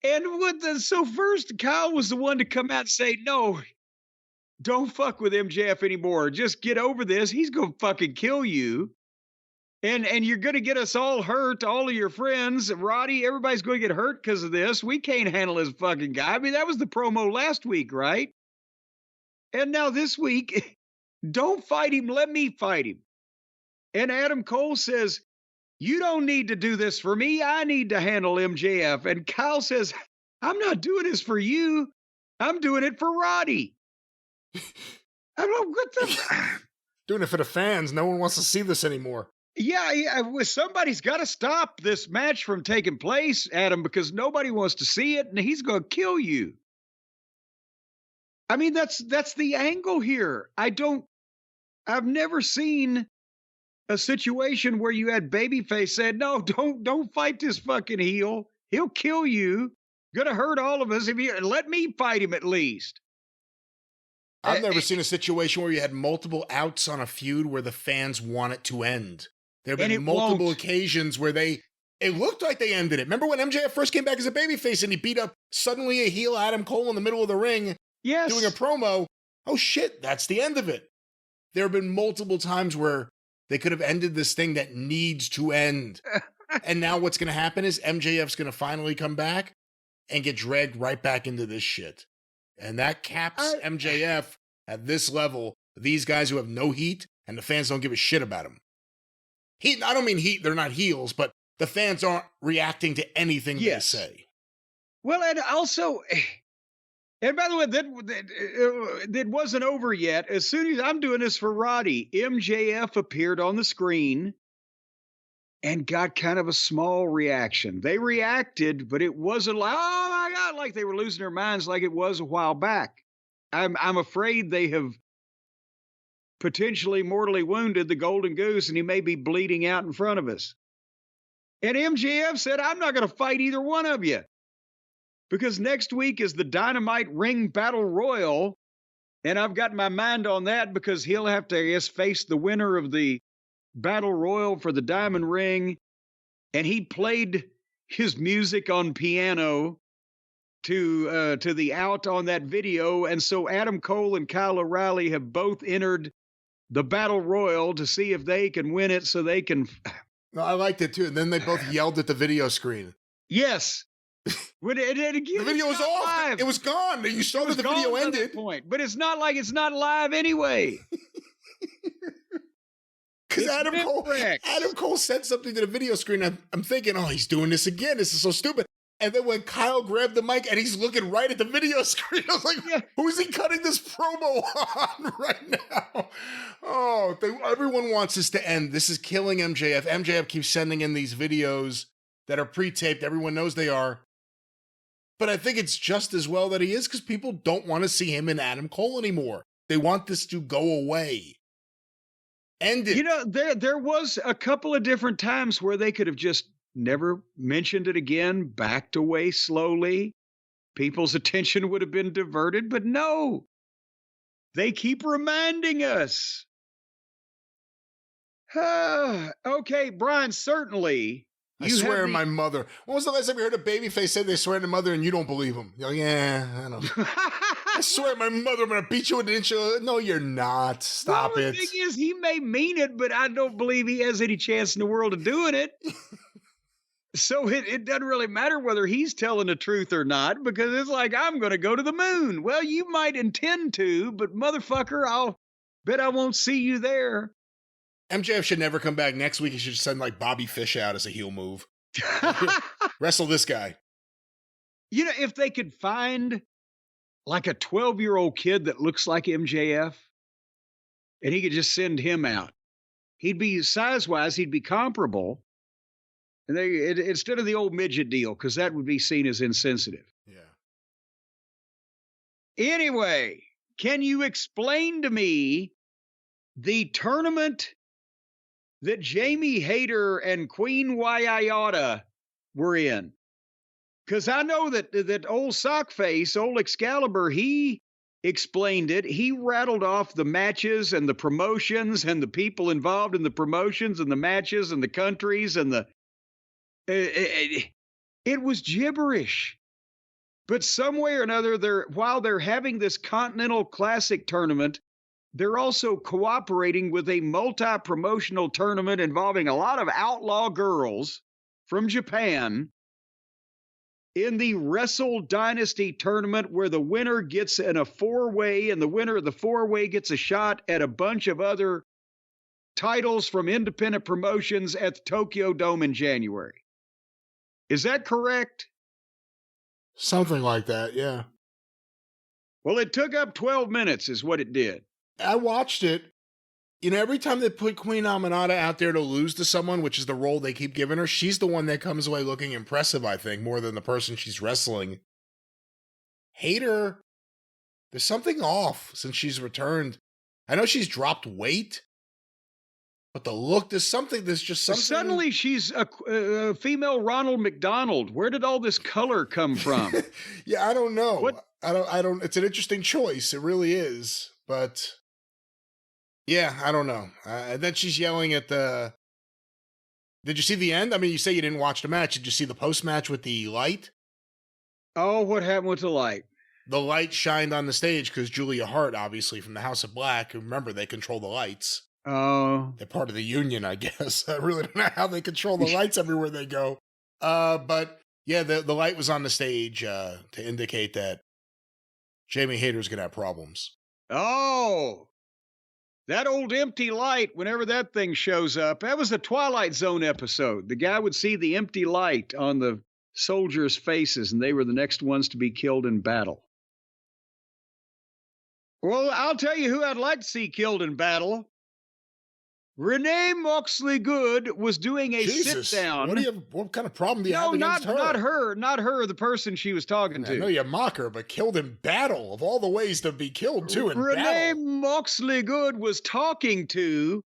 And so first, Kyle was the one to come out and say, no, don't fuck with MJF anymore. Just get over this. He's going to fucking kill you. And you're going to get us all hurt, all of your friends. Roddy, everybody's going to get hurt because of this. We can't handle this fucking guy. I mean, that was the promo last week, right? And now this week, don't fight him. Let me fight him. And Adam Cole says, you don't need to do this for me. I need to handle MJF. And Kyle says, I'm not doing this for you. I'm doing it for Roddy. I'm like, what the? Doing it for the fans. No one wants to see this anymore. Yeah, somebody's got to stop this match from taking place, Adam, because nobody wants to see it, and he's going to kill you. I mean, that's the angle here. I've never seen a situation where you had babyface said, no, don't fight this fucking heel. He'll kill you. Gonna hurt all of us if you let me fight him at least. I've never seen a situation where you had multiple outs on a feud where the fans want it to end. There have been multiple occasions where it looked like they ended it. Remember when MJF first came back as a babyface and he beat up suddenly a heel Adam Cole in the middle of the ring, yes, doing a promo? Oh shit, that's the end of it. There have been multiple times where they could have ended this thing that needs to end. And now what's going to happen is MJF's going to finally come back and get dragged right back into this shit. And that caps MJF at this level. These guys who have no heat and the fans don't give a shit about him. Heat, I don't mean heat, they're not heels, but the fans aren't reacting to anything they say. Well, and also, and by the way, that wasn't over yet. As soon as I'm doing this for Roddy, MJF appeared on the screen and got kind of a small reaction. They reacted, but it wasn't like, oh my God, like they were losing their minds like it was a while back. I'm afraid they have potentially mortally wounded the Golden Goose, and he may be bleeding out in front of us. And MJF said, I'm not going to fight either one of you, because next week is the Dynamite Ring Battle Royal, and I've got my mind on that because he'll have to, I guess, face the winner of the Battle Royal for the Diamond Ring, and he played his music on piano to the out on that video, and so Adam Cole and Kyle O'Reilly have both entered the Battle Royal to see if they can win it so they can... No, I liked it too. And then they both yelled at the video screen. Yes. When it the video was off. Live. It was gone. You saw that the video ended. Point. But it's not like it's not live anyway. Because Adam Cole said something to the video screen. I'm thinking, oh, he's doing this again. This is so stupid. And then when Kyle grabbed the mic and he's looking right at the video screen, I was like, yeah. Who's he cutting this promo on right now? Oh, everyone wants this to end. This is killing MJF. MJF keeps sending in these videos that are pre-taped. Everyone knows they are. But I think it's just as well that he is, because people don't want to see him and Adam Cole anymore. They want this to go away. End it. You know, there was a couple of different times where they could have just never mentioned it again, backed away slowly. People's attention would have been diverted, but no. They keep reminding us. Okay, Brian, certainly. I swear to my mother. When was the last time you heard a babyface say they swear to mother and you don't believe them? You're like, yeah, I don't know. I swear to my mother, I'm going to beat you with an inch of... No, you're not. Stop it. The thing is, he may mean it, but I don't believe he has any chance in the world of doing it. So it doesn't really matter whether he's telling the truth or not, because it's like, I'm going to go to the moon. Well, you might intend to, but motherfucker, I'll bet I won't see you there. MJF should never come back. Next week, he should send like Bobby Fish out as a heel move. Wrestle this guy. You know, if they could find like a 12-year-old kid that looks like MJF, and he could just send him out, he'd be, size-wise, he'd be comparable. And instead of the old midget deal, because that would be seen as insensitive. Yeah. Anyway, can you explain to me the tournament that Jamie Hayter and Queen Wayayata were in? Because I know that old Sockface, old Excalibur, he explained it. He rattled off the matches and the promotions and the people involved in the promotions and the matches and the countries and the... It was gibberish. But some way or another, while they're having this Continental Classic tournament, they're also cooperating with a multi-promotional tournament involving a lot of outlaw girls from Japan in the Wrestle Dynasty tournament, where the winner gets in a four-way, and the winner of the four-way gets a shot at a bunch of other titles from independent promotions at the Tokyo Dome in January. Is that correct? Something like that, yeah. Well, it took up 12 minutes is what it did. I watched it. You know, every time they put Queen Aminata out there to lose to someone, which is the role they keep giving her, she's the one that comes away looking impressive, I think, more than the person she's wrestling. Hayter, there's something off since she's returned. I know she's dropped weight, but the look, there's just something. Suddenly she's a female Ronald McDonald. Where did all this color come from? Yeah, I don't know. What? I don't, it's an interesting choice. It really is. But yeah, I don't know. Then she's yelling at did you see the end? I mean, you say you didn't watch the match. Did you see the post-match with the light? Oh, what happened with the light? The light shined on the stage because Julia Hart, obviously from the House of Black, remember, they control the lights. Oh. They're part of the union, I guess. I really don't know how they control the lights everywhere they go. But yeah, the light was on the stage to indicate that Jamie Hayter's going to have problems. Oh, that old empty light, whenever that thing shows up, that was the Twilight Zone episode. The guy would see the empty light on the soldiers' faces, and they were the next ones to be killed in battle. Well, I'll tell you who I'd like to see killed in battle. Renee Moxley Good was doing a Jesus, sit-down. what kind of problem do you have against her? Not her, the person she was talking to. I know you mock her, but killed in battle. Of all the ways to be killed, too, in Renee battle. Moxley Good was talking to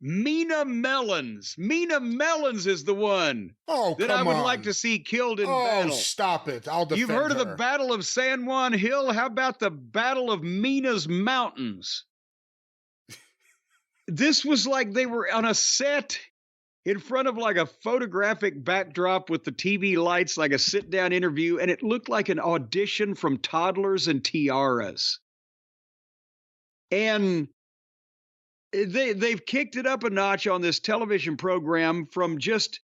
Mina Mellons. Mina Mellons is the one that I would like to see killed in battle. Oh, stop it. I'll defend You've heard of the her. Battle of San Juan Hill? How about the Battle of Mina's Mountains? This was like they were on a set in front of like a photographic backdrop with the TV lights, like a sit-down interview, and it looked like an audition from Toddlers and Tiaras. And they've kicked it up a notch on this television program from just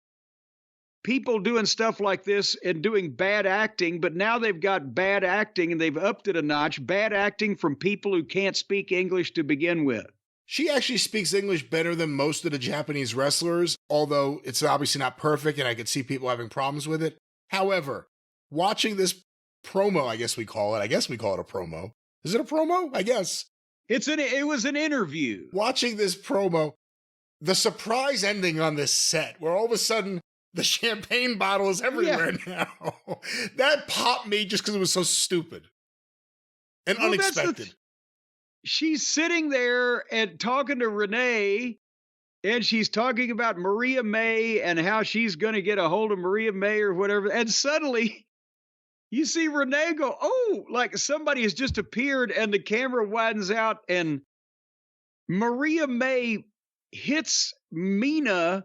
people doing stuff like this and doing bad acting, but now they've got bad acting and they've upped it a notch. Bad acting from people who can't speak English to begin with. She actually speaks English better than most of the Japanese wrestlers, although it's obviously not perfect and I could see people having problems with it. However, watching this promo, I guess we call it a promo. Is it a promo? I guess. It was an interview. Watching this promo, the surprise ending on this set, where all of a sudden the champagne bottle is everywhere now. That popped me just because it was so stupid and unexpected. She's sitting there and talking to Renee, and she's talking about Maria May and how she's going to get a hold of Maria May or whatever. And suddenly you see Renee go, oh, like somebody has just appeared, and the camera widens out and Maria May hits Mina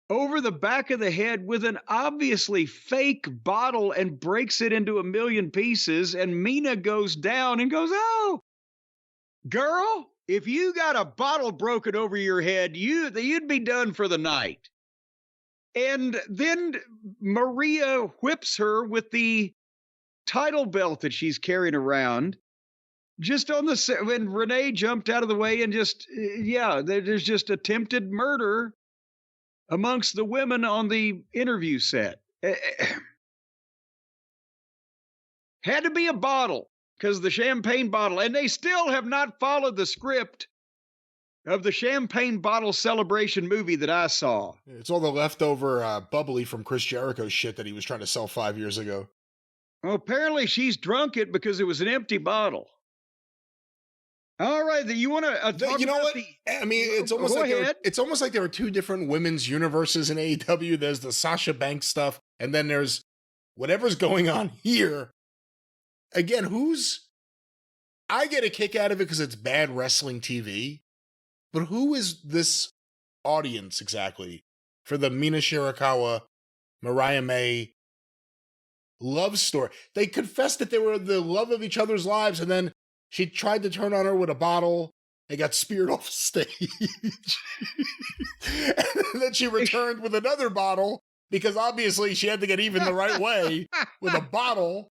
over the back of the head with an obviously fake bottle and breaks it into a million pieces. And Mina goes down and goes, oh, girl, if you got a bottle broken over your head, you'd be done for the night. And then Maria whips her with the title belt that she's carrying around. Just on the set, when Renee jumped out of the way and there's just attempted murder amongst the women on the interview set. Had to be a bottle. Because the champagne bottle, and they still have not followed the script of the champagne bottle celebration movie that I saw. It's all the leftover bubbly from Chris Jericho's shit that he was trying to sell 5 years ago. Well, apparently she's drunk it because it was an empty bottle. All right, you want to talk you know about what? I mean, it's almost like there are two different women's universes in AEW. There's the Sasha Banks stuff, and then there's whatever's going on here. Again, I get a kick out of it because it's bad wrestling TV, but who is this audience exactly for the Mina Shirakawa, Mariah May love story? They confessed that they were the love of each other's lives, and then she tried to turn on her with a bottle and got speared off stage. And then she returned with another bottle because obviously she had to get even the right way with a bottle.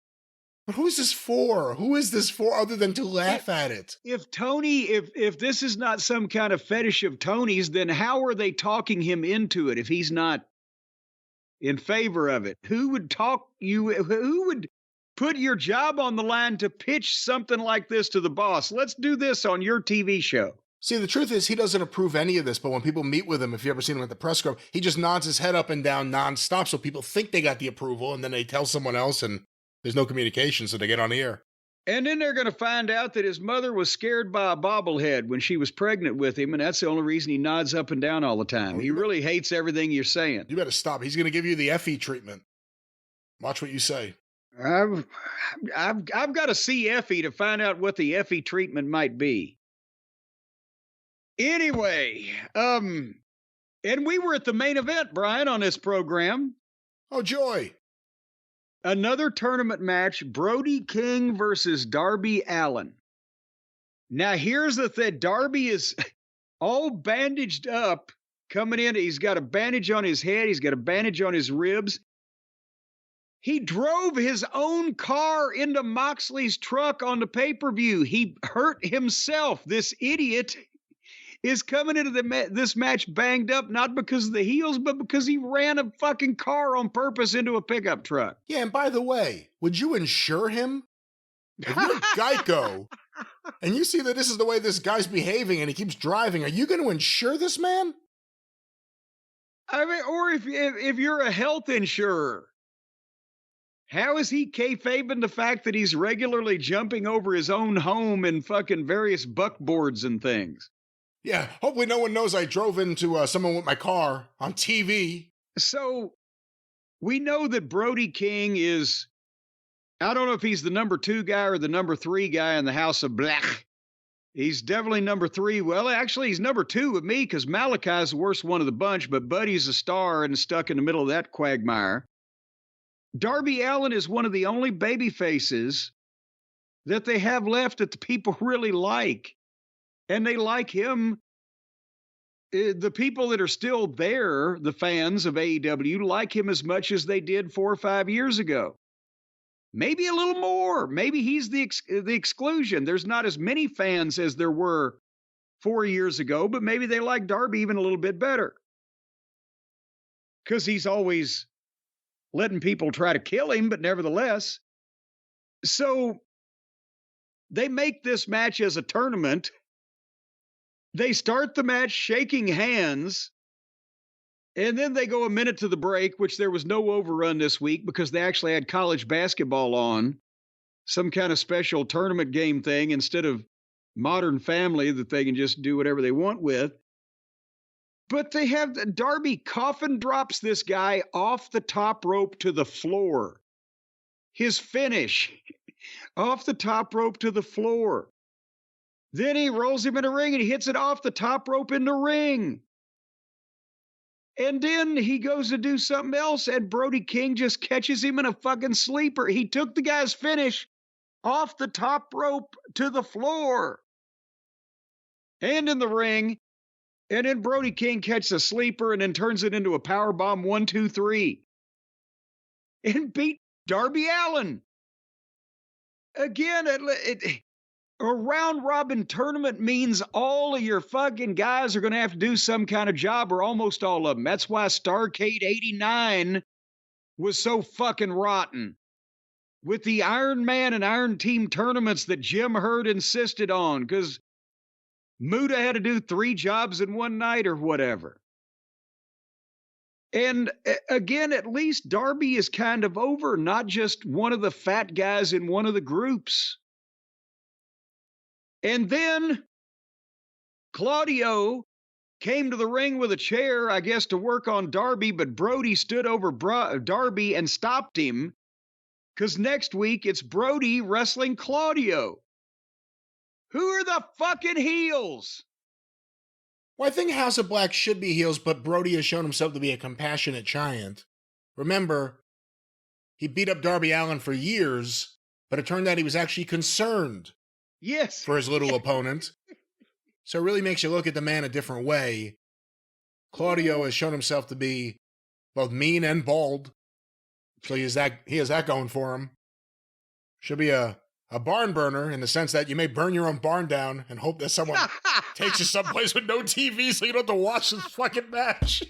But who's this for? Who is this for other than to laugh at it? If this is not some kind of fetish of Tony's, then how are they talking him into it if he's not in favor of it? Who would put your job on the line to pitch something like this to the boss? Let's do this on your TV show. See, the truth is he doesn't approve any of this, but when people meet with him, if you ever seen him at the press scrum, he just nods his head up and down nonstop so people think they got the approval, and then they tell someone else and there's no communication, so they get on the air. And then they're going to find out that his mother was scared by a bobblehead when she was pregnant with him, and that's the only reason he nods up and down all the time. He really hates everything you're saying. You better stop. He's going to give you the Effie treatment. Watch what you say. I've got to see Effie to find out what the Effie treatment might be. Anyway, and we were at the main event, Brian, on this program. Oh, joy. Another tournament match, Brody King versus Darby Allin. Now, here's the thing. Darby is all bandaged up coming in. He's got a bandage on his head. He's got a bandage on his ribs. He drove his own car into Moxley's truck on the pay-per-view. He hurt himself. This idiot is coming into this match banged up, not because of the heels, but because he ran a fucking car on purpose into a pickup truck. Yeah, and by the way, would you insure him? If you're Geico, and you see that this is the way this guy's behaving and he keeps driving, are you going to insure this man? I mean, or if you're a health insurer, how is he kayfabing the fact that he's regularly jumping over his own home and fucking various buckboards and things? Yeah, hopefully no one knows I drove into someone with my car on TV. So we know that Brody King is, I don't know if he's the number 2 guy or the number 3 guy in the House of Black. He's definitely number 3. Well, actually, he's number 2 with me because Malachi's the worst one of the bunch, but Buddy's a star and stuck in the middle of that quagmire. Darby Allin is one of the only baby faces that they have left that the people really like. And they like him. The people that are still there, the fans of AEW, like him as much as they did 4 or 5 years ago. Maybe a little more. Maybe he's the exclusion. There's not as many fans as there were 4 years ago, but maybe they like Darby even a little bit better. Because he's always letting people try to kill him, but nevertheless. So they make this match as a tournament. They start the match shaking hands, and then they go a minute to the break, which there was no overrun this week because they actually had college basketball on, some kind of special tournament game thing instead of Modern Family that they can just do whatever they want with. But they have Darby coffin drops this guy off the top rope to the floor. His finish, off the top rope to the floor. Then he rolls him in the ring and he hits it off the top rope in the ring. And then he goes to do something else and Brody King just catches him in a fucking sleeper. He took the guy's finish off the top rope to the floor and in the ring. And then Brody King catches a sleeper and then turns it into a powerbomb 1, 2, 3. And beat Darby Allin. Again, a round robin tournament means all of your fucking guys are going to have to do some kind of job, or almost all of them. That's why Starrcade 89 was so fucking rotten. With the Iron Man and Iron Team tournaments that Jim Herd insisted on, because Muda had to do 3 jobs in one night or whatever. And again, at least Darby is kind of over, not just one of the fat guys in one of the groups. And then Claudio came to the ring with a chair, I guess, to work on Darby, but Brody stood over Darby and stopped him because next week it's Brody wrestling Claudio. Who are the fucking heels? Well, I think House of Black should be heels, but Brody has shown himself to be a compassionate giant. Remember, he beat up Darby Allin for years, but it turned out he was actually concerned. Yes. For his little opponent. So it really makes you look at the man a different way. Claudio has shown himself to be both mean and bald. So he has that going for him. Should be a barn burner in the sense that you may burn your own barn down and hope that someone takes you someplace with no TV so you don't have to watch this fucking match.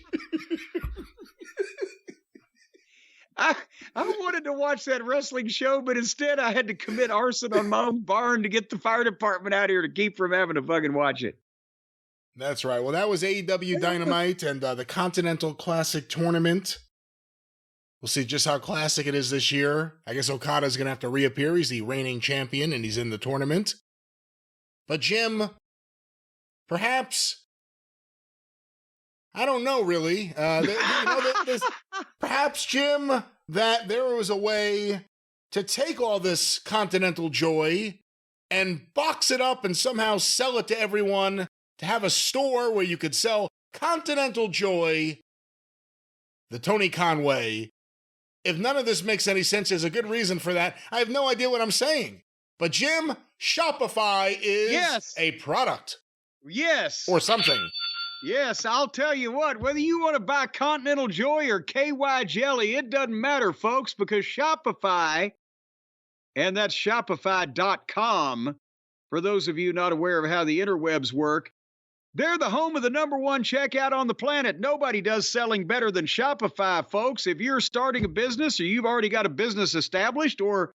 I wanted to watch that wrestling show, but instead I had to commit arson on my own barn to get the fire department out here to keep from having to fucking watch it. That's right. Well, that was AEW Dynamite and the Continental Classic Tournament. We'll see just how classic it is this year. I guess Okada's going to have to reappear. He's the reigning champion and he's in the tournament. But Jim, perhaps, I don't know really. Perhaps, Jim, that there was a way to take all this continental joy and box it up and somehow sell it to everyone, to have a store where you could sell continental joy the Tony Khan way. If none of this makes any sense, there's a good reason for that. I have no idea what I'm saying. But Jim, Shopify is a product. Yes. Or something. Yes, I'll tell you what, whether you want to buy Continental Joy or KY Jelly, it doesn't matter, folks, because Shopify, and that's Shopify.com, for those of you not aware of how the interwebs work, they're the home of the #1 checkout on the planet. Nobody does selling better than Shopify, folks. If you're starting a business or you've already got a business established or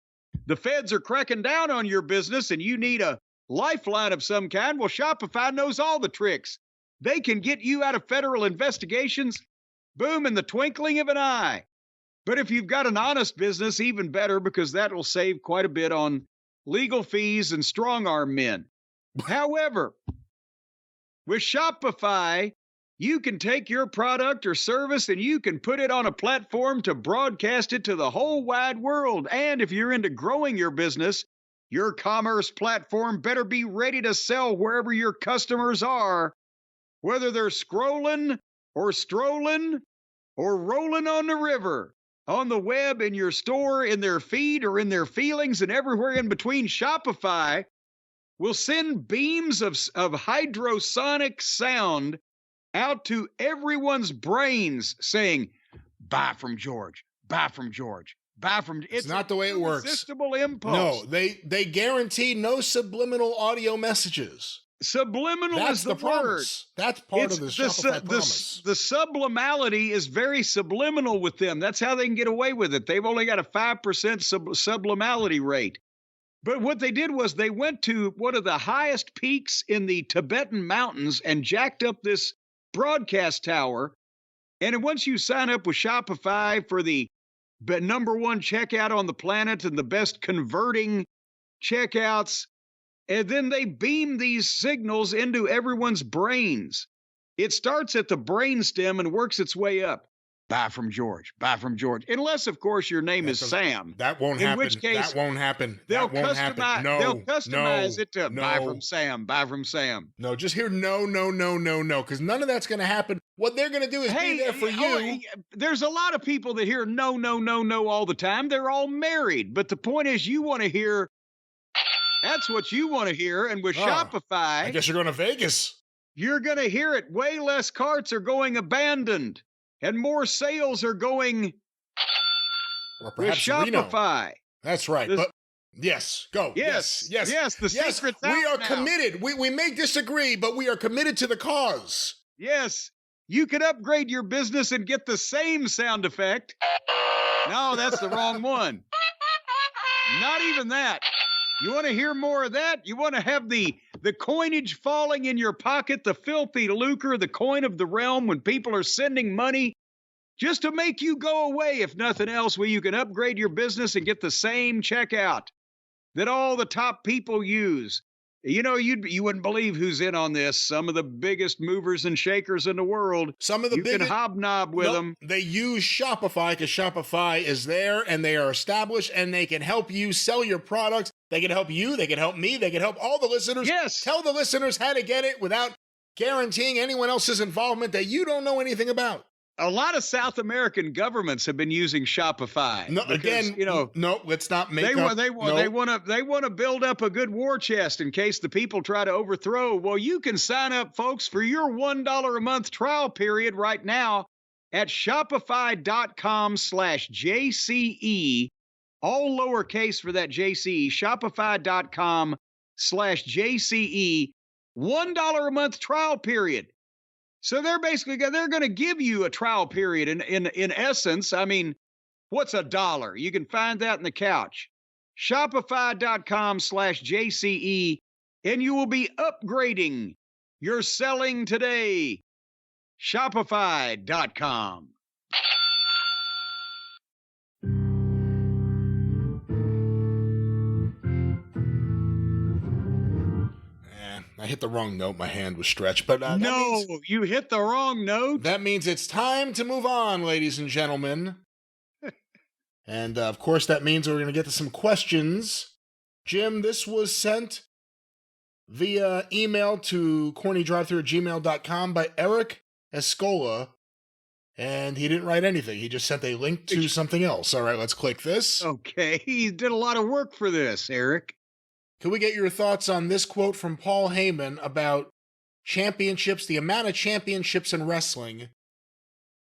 the feds are cracking down on your business and you need a lifeline of some kind. Well, Shopify knows all the tricks. They can get you out of federal investigations, boom, in the twinkling of an eye. But if you've got an honest business, even better, because that will save quite a bit on legal fees and strong-arm men. However, with Shopify, you can take your product or service and you can put it on a platform to broadcast it to the whole wide world. And if you're into growing your business, your commerce platform better be ready to sell wherever your customers are, whether they're scrolling or strolling or rolling on the river, on the web, in your store, in their feed, or in their feelings, and everywhere in between. Shopify will send beams of hydrosonic sound out to everyone's brains saying, buy from George, buy from George, buy from... It's not the way it works. Irresistible impulse. No, they guarantee no subliminal audio messages. Subliminal That's is the the word. promise. That's part of the Shopify promise. The sublimality is very subliminal with them. That's how they can get away with it. They've only got a 5% sublimality rate. But what they did was they went to one of the highest peaks in the Tibetan mountains and jacked up this broadcast tower. And once you sign up with Shopify for the number one checkout on the planet and the best converting checkouts, and then they beam these signals into everyone's brains. It starts at the brainstem and works its way up. Buy from George, buy from George. Unless, of course, your name is Sam. That won't happen. In which case, that won't happen. They'll That won't happen. No, they'll customize it to no. buy from Sam, buy from Sam. No, just hear no, because none of that's going to happen. What they're going to do is be there for you. There's a lot of people that hear no all the time. They're all married. But the point is, you want to hear... That's what you want to hear. And with Shopify... I guess you're going to Vegas. You're going to hear it. Way less carts are going abandoned. And more sales are going or with Shopify. Reno. That's right. But yes, go. Yes. The secret's out we are now. committed. We may disagree, but we are committed to the cause. Yes. You could upgrade your business and get the same sound effect. No, that's the wrong one. Not even that. You want to hear more of that? You want to have the coinage falling in your pocket, the filthy lucre, the coin of the realm when people are sending money just to make you go away, if nothing else, where you can upgrade your business and get the same checkout that all the top people use. You know, you wouldn't believe who's in on this. Some of the biggest movers and shakers in the world. Some of the biggest. You can hobnob with them. They use Shopify because Shopify is there and they are established and they can help you sell your products. They can help you. They can help me. They can help all the listeners. Yes. Tell the listeners how to get it without guaranteeing anyone else's involvement that you don't know anything about. A lot of South American governments have been using Shopify. No, because, again, no, let's not make they want to build up a good war chest in case the people try to overthrow. Well, you can sign up, folks, for your $1 a month trial period right now at Shopify.com/JCE, all lowercase for that JCE, Shopify.com/JCE, $1 a month trial period. So they're going to give you a trial period in essence. I mean, what's $1? You can find that in the couch. Shopify.com/JCE, and you will be upgrading your selling today. Shopify.com. I hit the wrong note. My hand was stretched. But you hit the wrong note. That means it's time to move on, ladies and gentlemen. And, of course, that means we're going to get to some questions. Jim, this was sent via email to CornyDriveThru@gmail.com by Eric Escola. And he didn't write anything. He just sent a link to something else. All right, let's click this. Okay, he did a lot of work for this, Eric. Can we get your thoughts on this quote from Paul Heyman about championships, the amount of championships in wrestling?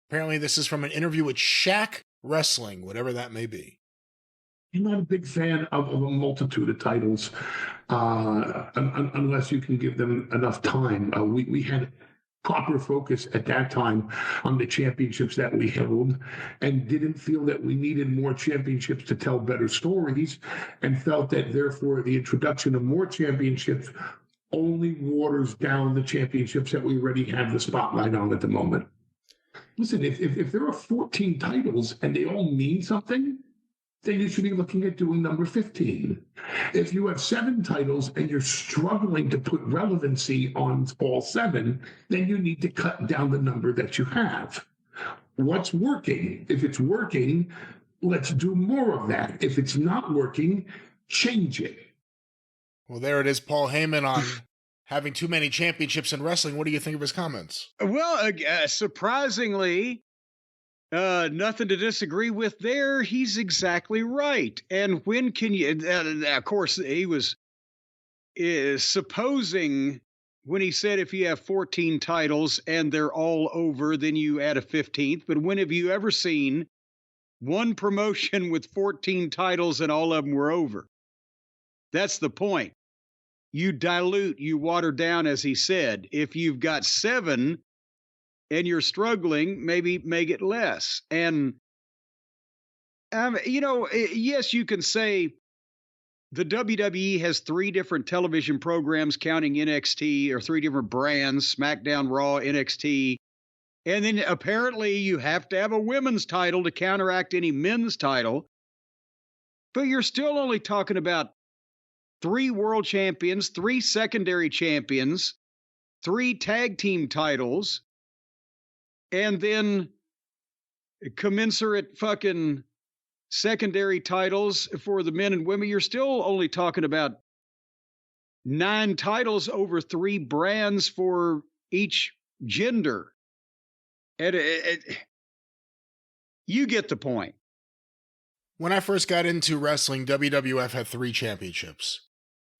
Apparently this is from an interview with Shaq Wrestling, whatever that may be. I'm not a big fan of a multitude of titles unless you can give them enough time. We had proper focus at that time on the championships that we held, and didn't feel that we needed more championships to tell better stories, and felt that therefore the introduction of more championships only waters down the championships that we already have the spotlight on at the moment. Listen, if there are 14 titles and they all mean something, then you should be looking at doing number 15. If you have 7 titles and you're struggling to put relevancy on all 7, then you need to cut down the number that you have. What's working? If it's working, let's do more of that. If it's not working, change it. Well, there it is, Paul Heyman on having too many championships in wrestling. What do you think of his comments? Well, surprisingly, nothing to disagree with there. He's exactly right. And when can you, of course, he was supposing when he said if you have 14 titles and they're all over, then you add a 15th. But when have you ever seen one promotion with 14 titles and all of them were over? That's the point. You dilute, you water down, as he said. If you've got 7 and you're struggling, maybe make it less. And, yes, you can say the WWE has 3 different television programs counting NXT, or 3 different brands, SmackDown, Raw, NXT. And then apparently you have to have a women's title to counteract any men's title. But you're still only talking about 3 world champions, 3 secondary champions, 3 tag team titles, and then commensurate fucking secondary titles for the men and women. You're still only talking about 9 titles over 3 brands for each gender. And you get the point. When I first got into wrestling, WWF had 3 championships.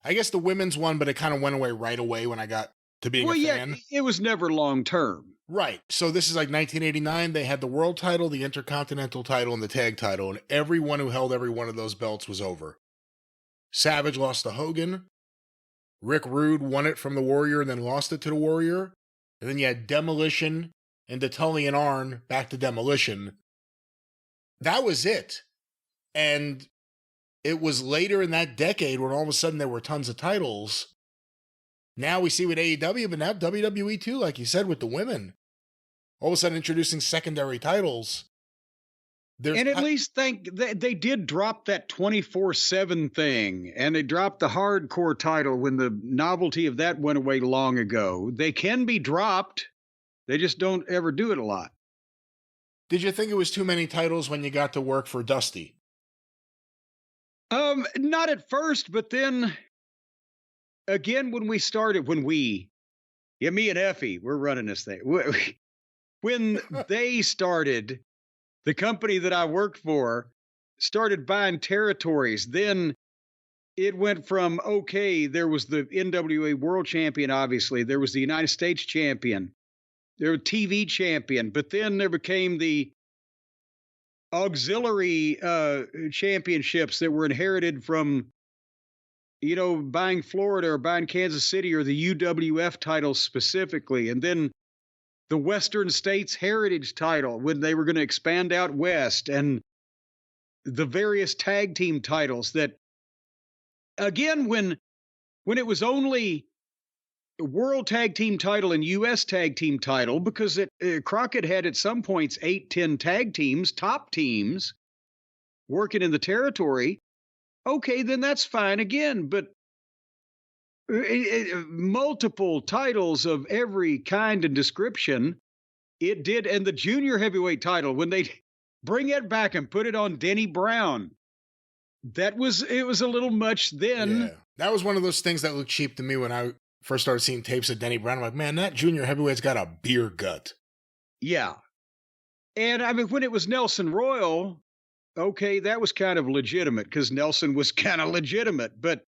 I guess the women's one, but it kind of went away right away when I got to being a fan. It was never long term. Right. So this is like 1989. They had the world title, the intercontinental title, and the tag title, and everyone who held every one of those belts was over. Savage lost to Hogan. Rick Rude won it from the Warrior and then lost it to the Warrior. And then you had Demolition and the Tully and Arn back to Demolition. That was it. And it was later in that decade when all of a sudden there were tons of titles. Now we see with AEW, but now WWE too, like you said, with the women. All of a sudden introducing secondary titles. And at least they did drop that 24/7 thing, and they dropped the hardcore title when the novelty of that went away long ago. They can be dropped. They just don't ever do it a lot. Did you think it was too many titles when you got to work for Dusty? Not at first, but then again, when me and Effie, we're running this thing. When they started, the company that I worked for started buying territories. Then it went from, there was the NWA World Champion, obviously. There was the United States Champion. There was TV Champion. But then there became the auxiliary championships that were inherited from, buying Florida or buying Kansas City, or the UWF title specifically. And then the Western States Heritage title when they were going to expand out west, and the various tag team titles that, again, when it was only World Tag Team title and U.S. Tag Team title, because Crockett had at some points 8-10 tag teams, top teams, working in the territory. Okay, then that's fine again. But multiple titles of every kind and description, it did. And the junior heavyweight title, when they bring it back and put it on Denny Brown, it was a little much then. Yeah. That was one of those things that looked cheap to me when I first started seeing tapes of Denny Brown. I'm like, man, that junior heavyweight's got a beer gut. Yeah. And I mean, when it was Nelson Royal, okay, that was kind of legitimate because Nelson was kind of legitimate, but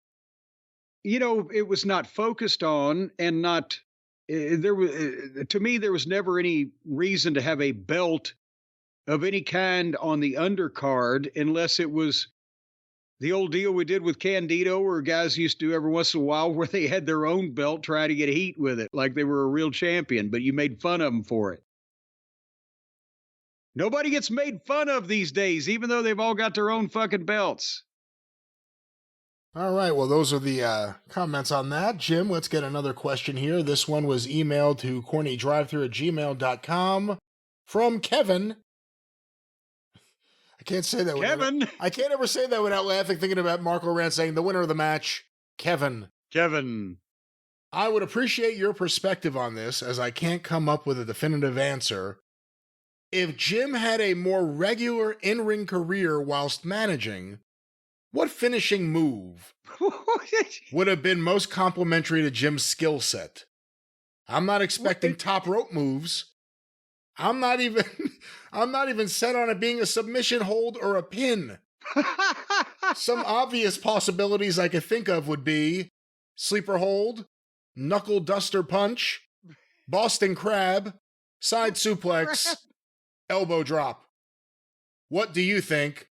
it was not focused on, and not, to me, there was never any reason to have a belt of any kind on the undercard unless it was The old deal we did with Candido, where guys used to every once in a while where they had their own belt try to get heat with it, like they were a real champion, but you made fun of them for it. Nobody gets made fun of these days, even though they've all got their own fucking belts. All right, well, those are the comments on that. Jim, let's get another question here. This one was emailed to CornyDriveThru@gmail.com from Kevin. I can't say that. Kevin. I can't ever say that without laughing, thinking about Mark Loran saying the winner of the match, Kevin. Kevin. I would appreciate your perspective on this, as I can't come up with a definitive answer. If Jim had a more regular in-ring career whilst managing, what finishing move would have been most complimentary to Jim's skill set? I'm not expecting top rope moves. I'm not even set on it being a submission hold or a pin. Some obvious possibilities I could think of would be sleeper hold, knuckle duster punch, Boston crab, side suplex, elbow drop. What do you think?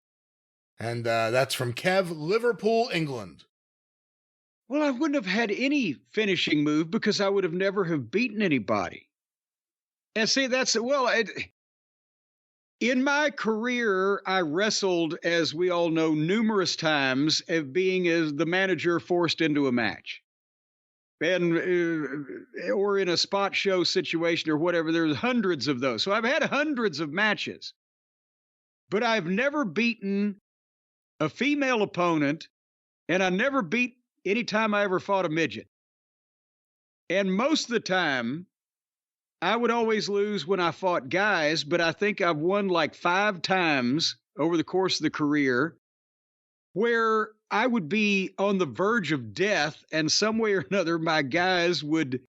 And that's from Kev, Liverpool, England. Well, I wouldn't have had any finishing move because I would have never have beaten anybody. And see, in my career, I wrestled, as we all know, numerous times of being as the manager forced into a match. And or in a spot show situation or whatever. There's hundreds of those. So I've had hundreds of matches. But I've never beaten a female opponent, and I never beat any time I ever fought a midget. And most of the time, I would always lose when I fought guys, but I think I've won like 5 times over the course of the career where I would be on the verge of death, and some way or another, my guys would,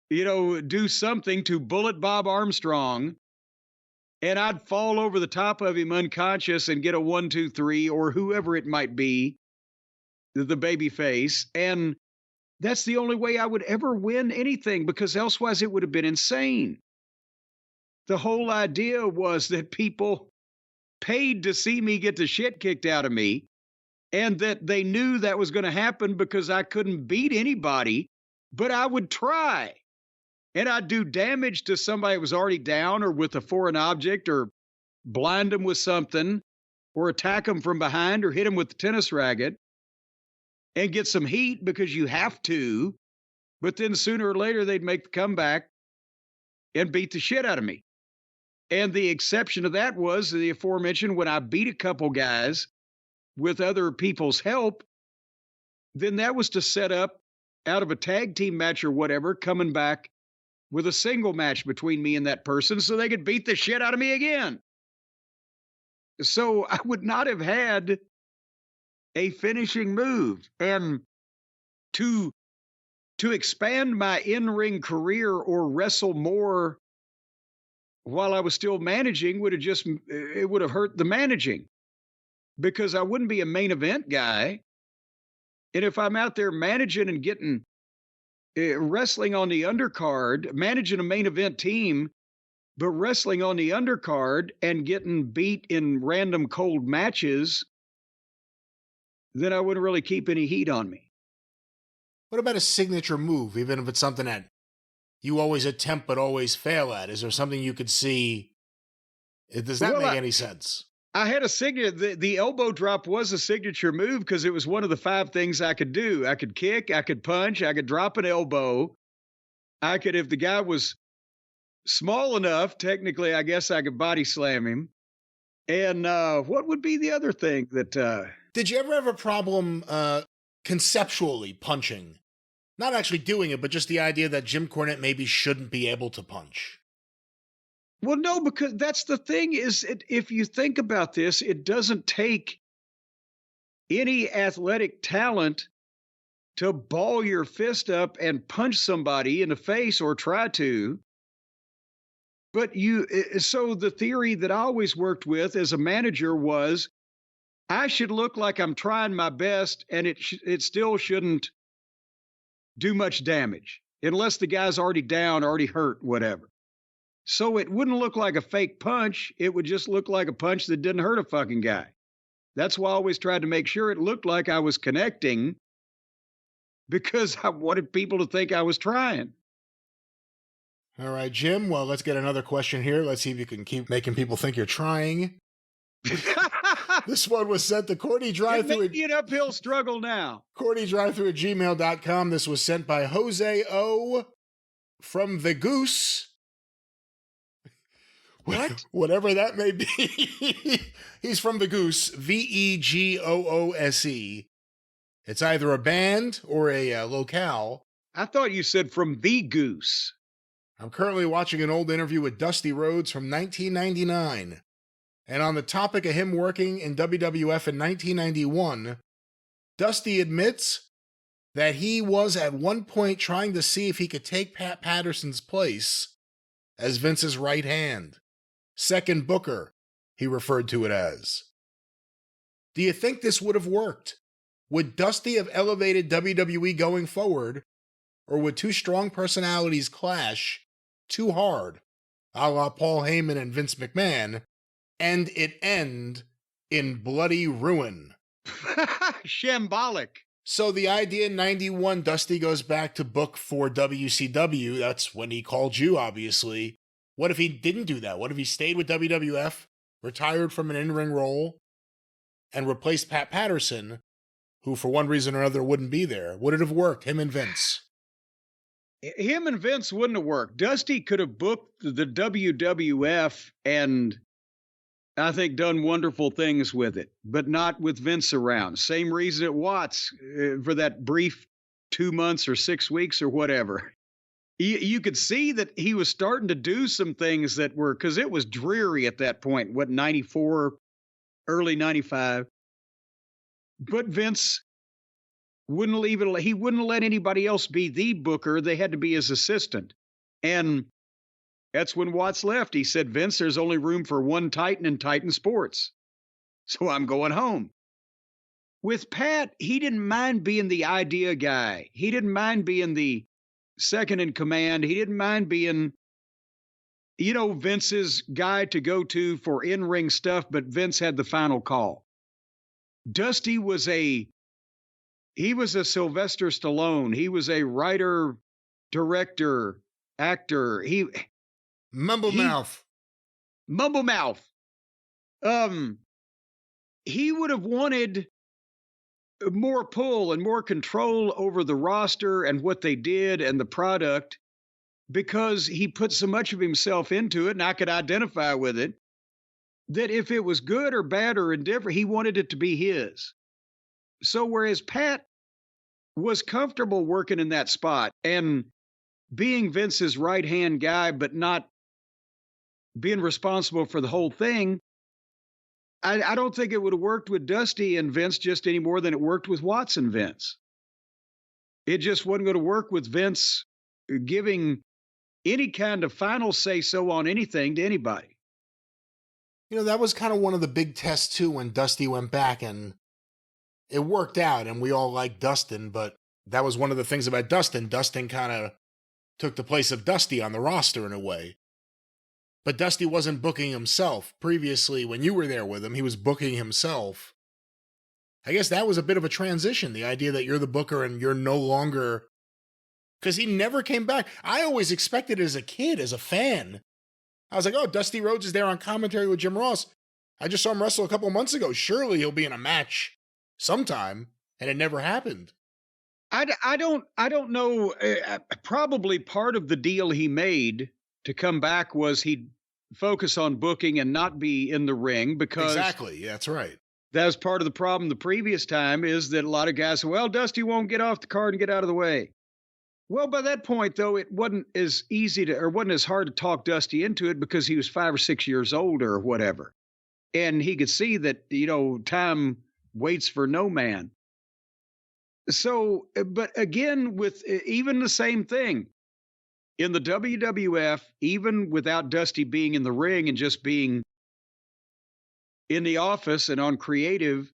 do something to bullet Bob Armstrong, and I'd fall over the top of him unconscious and get a 1, 2, 3, or whoever it might be, the baby face. And that's the only way I would ever win anything, because elsewise it would have been insane. The whole idea was that people paid to see me get the shit kicked out of me, and that they knew that was going to happen because I couldn't beat anybody, but I would try. And I'd do damage to somebody who was already down, or with a foreign object, or blind them with something, or attack them from behind, or hit them with the tennis racket, and get some heat because you have to. But then sooner or later, they'd make the comeback and beat the shit out of me. And the exception to that was the aforementioned, when I beat a couple guys with other people's help, then that was to set up out of a tag team match or whatever, coming back with a single match between me and that person so they could beat the shit out of me again. So I would not have had a finishing move. And to expand my in-ring career or wrestle more while I was still managing would have hurt the managing, because I wouldn't be a main event guy. And if I'm out there managing and getting wrestling on the undercard, managing a main event team, but wrestling on the undercard and getting beat in random cold matches, then I wouldn't really keep any heat on me. What about a signature move, even if it's something that you always attempt but always fail at? Is there something you could see? Does that make any sense? I had a signature. The elbow drop was a signature move because it was one of the 5 things I could do. I could kick, I could punch, I could drop an elbow. I could, if the guy was small enough, technically, I guess I could body slam him. And what would be the other thing that... Did you ever have a problem conceptually punching? Not actually doing it, but just the idea that Jim Cornette maybe shouldn't be able to punch. Well, no, because that's the thing is, if you think about this, it doesn't take any athletic talent to ball your fist up and punch somebody in the face or try to. But so the theory that I always worked with as a manager was I should look like I'm trying my best, and it still shouldn't do much damage unless the guy's already down, already hurt, whatever. So it wouldn't look like a fake punch. It would just look like a punch that didn't hurt a fucking guy. That's why I always tried to make sure it looked like I was connecting, because I wanted people to think I was trying. All right, Jim. Well, let's get another question here. Let's see if you can keep making people think you're trying. This one was sent to CornyDriveThru. It may be an uphill struggle now. CornyDriveThru@gmail.com. This was sent by Jose O. from the Goose. What? Whatever that may be. He's from the Goose. VEGOOSE. It's either a band or a locale. I thought you said from the Goose. I'm currently watching an old interview with Dusty Rhodes from 1999. And on the topic of him working in WWF in 1991, Dusty admits that he was at one point trying to see if he could take Pat Patterson's place as Vince's right hand. Second booker, he referred to it as. Do you think this would have worked? Would Dusty have elevated WWE going forward, or would two strong personalities clash too hard, a la Paul Heyman and Vince McMahon, and it end in bloody ruin? Shambolic. So the idea in 91, Dusty goes back to book for WCW. That's when he called you, obviously. What if he didn't do that? What if he stayed with WWF, retired from an in-ring role, and replaced Pat Patterson, who for one reason or another wouldn't be there? Would it have worked, him and Vince? Him and Vince wouldn't have worked. Dusty could have booked the WWF and I think done wonderful things with it, but not with Vince around. Same reason at Watts for that brief 2 months or 6 weeks or whatever. You could see that he was starting to do some things that were, because it was dreary at that point, 94, early 95. But Vince wouldn't leave it. He wouldn't let anybody else be the booker. They had to be his assistant. And that's when Watts left. He said, Vince, there's only room for one Titan in Titan Sports. So I'm going home. With Pat, he didn't mind being the idea guy. He didn't mind being the second in command. He didn't mind being, Vince's guy to go to for in-ring stuff, but Vince had the final call. Dusty was he was a Sylvester Stallone. He was a writer, director, actor. Mumble mouth. He would have wanted more pull and more control over the roster and what they did and the product, because he put so much of himself into it, and I could identify with it, that if it was good or bad or indifferent, he wanted it to be his. So whereas Pat was comfortable working in that spot and being Vince's right-hand guy, but not being responsible for the whole thing, I don't think it would have worked with Dusty and Vince just any more than it worked with Watts and Vince. It just wasn't going to work with Vince giving any kind of final say-so on anything to anybody. That was kind of one of the big tests, too, when Dusty went back, and it worked out, and we all liked Dustin, but that was one of the things about Dustin. Dustin kind of took the place of Dusty on the roster in a way. But Dusty wasn't booking himself. Previously, when you were there with him, he was booking himself. I guess that was a bit of a transition, the idea that you're the booker and you're no longer... Because he never came back. I always expected it as a kid, as a fan. I was like, oh, Dusty Rhodes is there on commentary with Jim Ross. I just saw him wrestle a couple months ago. Surely he'll be in a match sometime, and it never happened. I don't know. Probably part of the deal he made to come back was he'd focus on booking and not be in the ring, because exactly, yeah, that's right. That was part of the problem the previous time, is that a lot of guys said, well, Dusty won't get off the card and get out of the way. Well, by that point, though, it wasn't as wasn't as hard to talk Dusty into it, because he was 5 or 6 years older or whatever. And he could see that, time waits for no man. So, but again, with even the same thing in the WWF, even without Dusty being in the ring and just being in the office and on creative,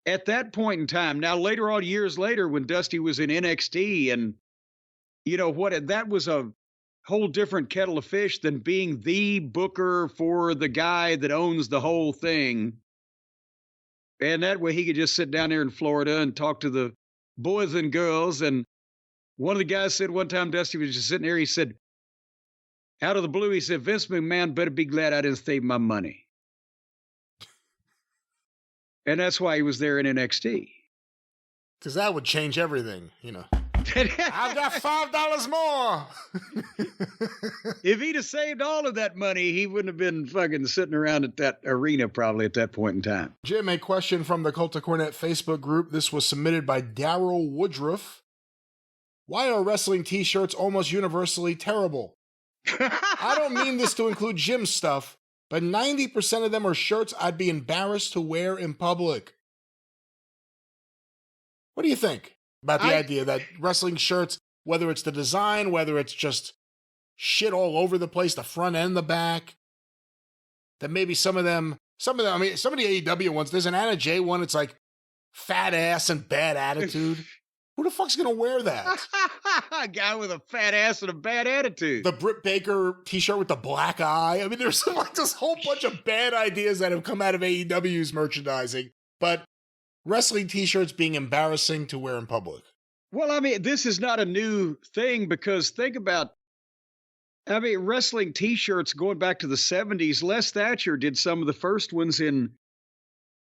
at that point in time, now later on, years later, when Dusty was in NXT, and that was a whole different kettle of fish than being the booker for the guy that owns the whole thing. And that way he could just sit down there in Florida and talk to the boys and girls. And one of the guys said one time, Dusty was just sitting there, he said, out of the blue, he said, Vince McMahon better be glad I didn't save my money. And that's why he was there in NXT. Because that would change everything, you know. I've got $5 more. If he'd have saved all of that money, he wouldn't have been fucking sitting around at that arena probably at that point in time. Jim, a question from the Cult of Cornette Facebook group. This was submitted by Daryl Woodruff. Why are wrestling t-shirts almost universally terrible? I don't mean this to include Jim's stuff, but 90% of them are shirts I'd be embarrassed to wear in public. What do you think about the idea that wrestling shirts, whether it's the design, whether it's just shit all over the place, the front and the back, that maybe some of them, I mean, some of the AEW ones, there's an Anna Jay one, it's like fat ass and bad attitude. Who the fuck's gonna wear that? A guy with a fat ass and a bad attitude. The Britt Baker t-shirt with the black eye. I mean, there's like this whole bunch of bad ideas that have come out of AEW's merchandising, but wrestling t-shirts being embarrassing to wear in public. Well, I mean, this is not a new thing because think about, I mean, wrestling t-shirts going back to the 70s. Les Thatcher did some of the first ones in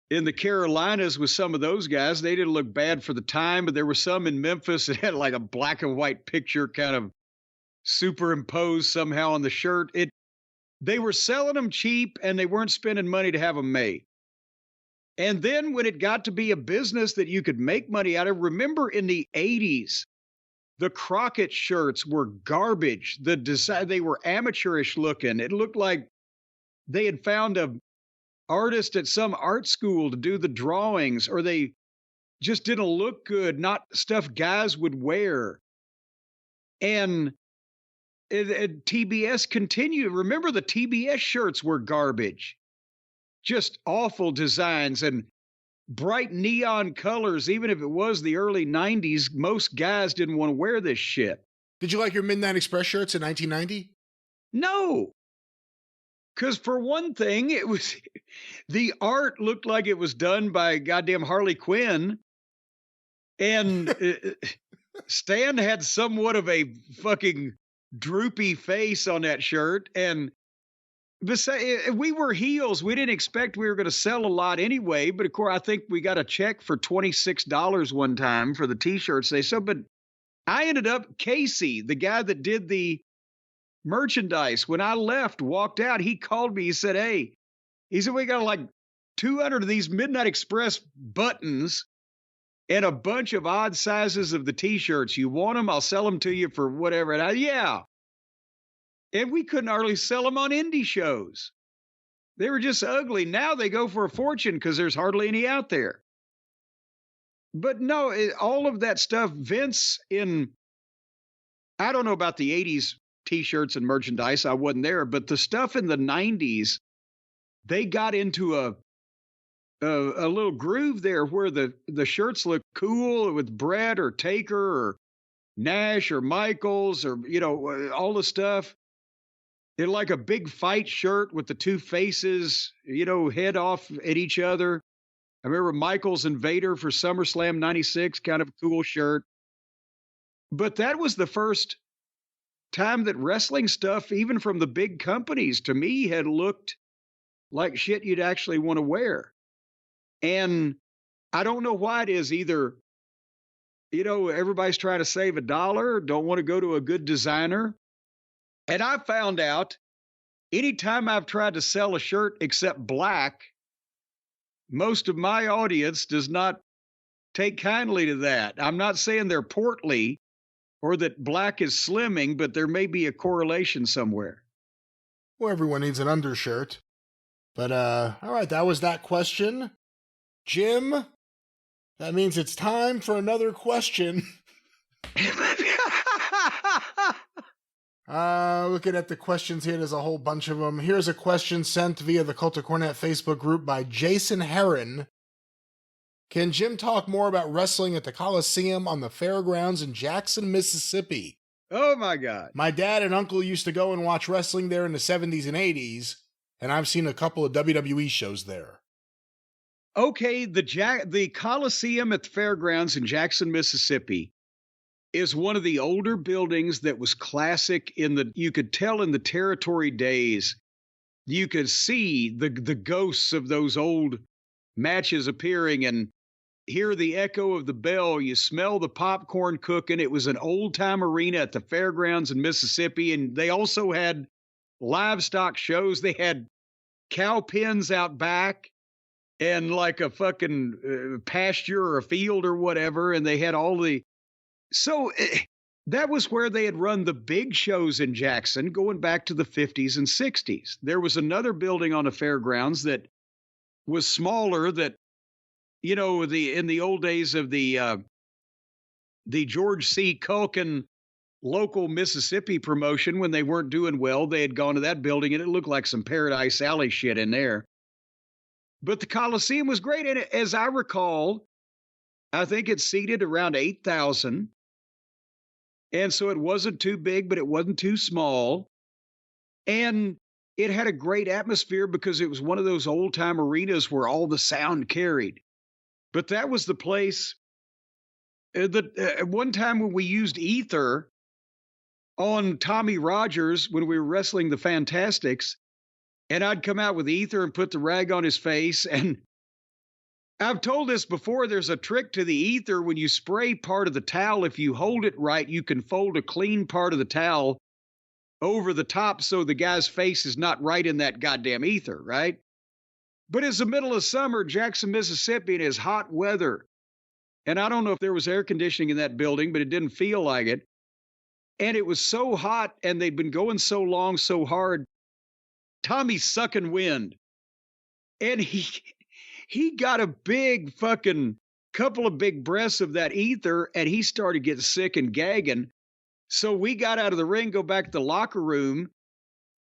the Carolinas with some of those guys. They didn't look bad for the time, but there were some in Memphis that had like a black and white picture kind of superimposed somehow on the shirt. They were selling them cheap and they weren't spending money to have them made. And then when it got to be a business that you could make money out of, remember in the 80s, the Crockett shirts were garbage. The design, they were amateurish looking. It looked like they had found a artist at some art school to do the drawings, or they just didn't look good, not stuff guys would wear. And TBS continued. Remember, the TBS shirts were garbage. Just awful designs and bright neon colors. Even if it was the early 90s, most guys didn't want to wear this shit. Did you like your Midnight Express shirts in 1990? No. Because for one thing, it was the art looked like it was done by goddamn Harley Quinn. And Stan had somewhat of a fucking droopy face on that shirt. And we were heels. We didn't expect we were going to sell a lot anyway. But of course, I think we got a check for $26 one time for the t-shirts they sold. But I ended up, Casey, the guy that did the merchandise, when I left, walked out, he called me. He said, hey, he said, we got like 200 of these Midnight Express buttons and a bunch of odd sizes of the t-shirts. You want them? I'll sell them to you for whatever. And yeah. And we couldn't hardly sell them on indie shows. They were just ugly. Now they go for a fortune because there's hardly any out there. But no, all of that stuff, Vince I don't know about the 80s t-shirts and merchandise. I wasn't there. But the stuff in the 90s, they got into a little groove there where the shirts look cool with Brett or Taker or Nash or Michaels or, you know, all the stuff. It like a big fight shirt with the two faces, you know, head off at each other. I remember Michaels and Vader for SummerSlam 96, kind of a cool shirt. But that was the first time that wrestling stuff, even from the big companies, to me had looked like shit you'd actually want to wear. And I don't know why it is either, you know, everybody's trying to save $1, don't want to go to a good designer. And I found out anytime I've tried to sell a shirt except black, most of my audience does not take kindly to that. I'm not saying they're portly or that black is slimming, but there may be a correlation somewhere. Well, everyone needs an undershirt. But, all right, that was that question. Jim, that means it's time for another question. Looking at the questions here, there's a whole bunch of them. Here's a question sent via the Cult of Cornette Facebook group by Jason Herron. Can Jim talk more about wrestling at the Coliseum on the fairgrounds in Jackson, Mississippi? Oh, my God. My dad and uncle used to go and watch wrestling there in the 70s and 80s, and I've seen a couple of WWE shows there. Okay, the Coliseum at the fairgrounds in Jackson, Mississippi is one of the older buildings that was classic you could tell in the territory days. You could see the ghosts of those old matches appearing and hear the echo of the bell. You smell the popcorn cooking. It was an old time arena at the fairgrounds in Mississippi. And they also had livestock shows. They had cow pens out back and like a fucking pasture or a field or whatever. And they had that was where they had run the big shows in Jackson going back to the 50s and 60s. There was another building on the fairgrounds that was smaller that, in the old days of the George C. Culkin local Mississippi promotion, when they weren't doing well, they had gone to that building and it looked like some Paradise Alley shit in there. But the Coliseum was great. And as I recall, I think it seated around 8,000. And so it wasn't too big, but it wasn't too small. And it had a great atmosphere because it was one of those old time arenas where all the sound carried. But that was the place that one time when we used ether on Tommy Rogers when we were wrestling the Fantastics, and I'd come out with ether and put the rag on his face. And I've told this before, there's a trick to the ether. When you spray part of the towel, if you hold it right, you can fold a clean part of the towel over the top so the guy's face is not right in that goddamn ether, right? But it's the middle of summer, Jackson, Mississippi, and it's hot weather. And I don't know if there was air conditioning in that building, but it didn't feel like it. And it was so hot, and they'd been going so long, so hard. Tommy's sucking wind. And he got a big fucking couple of big breaths of that ether, and he started getting sick and gagging. So we got out of the ring, go back to the locker room,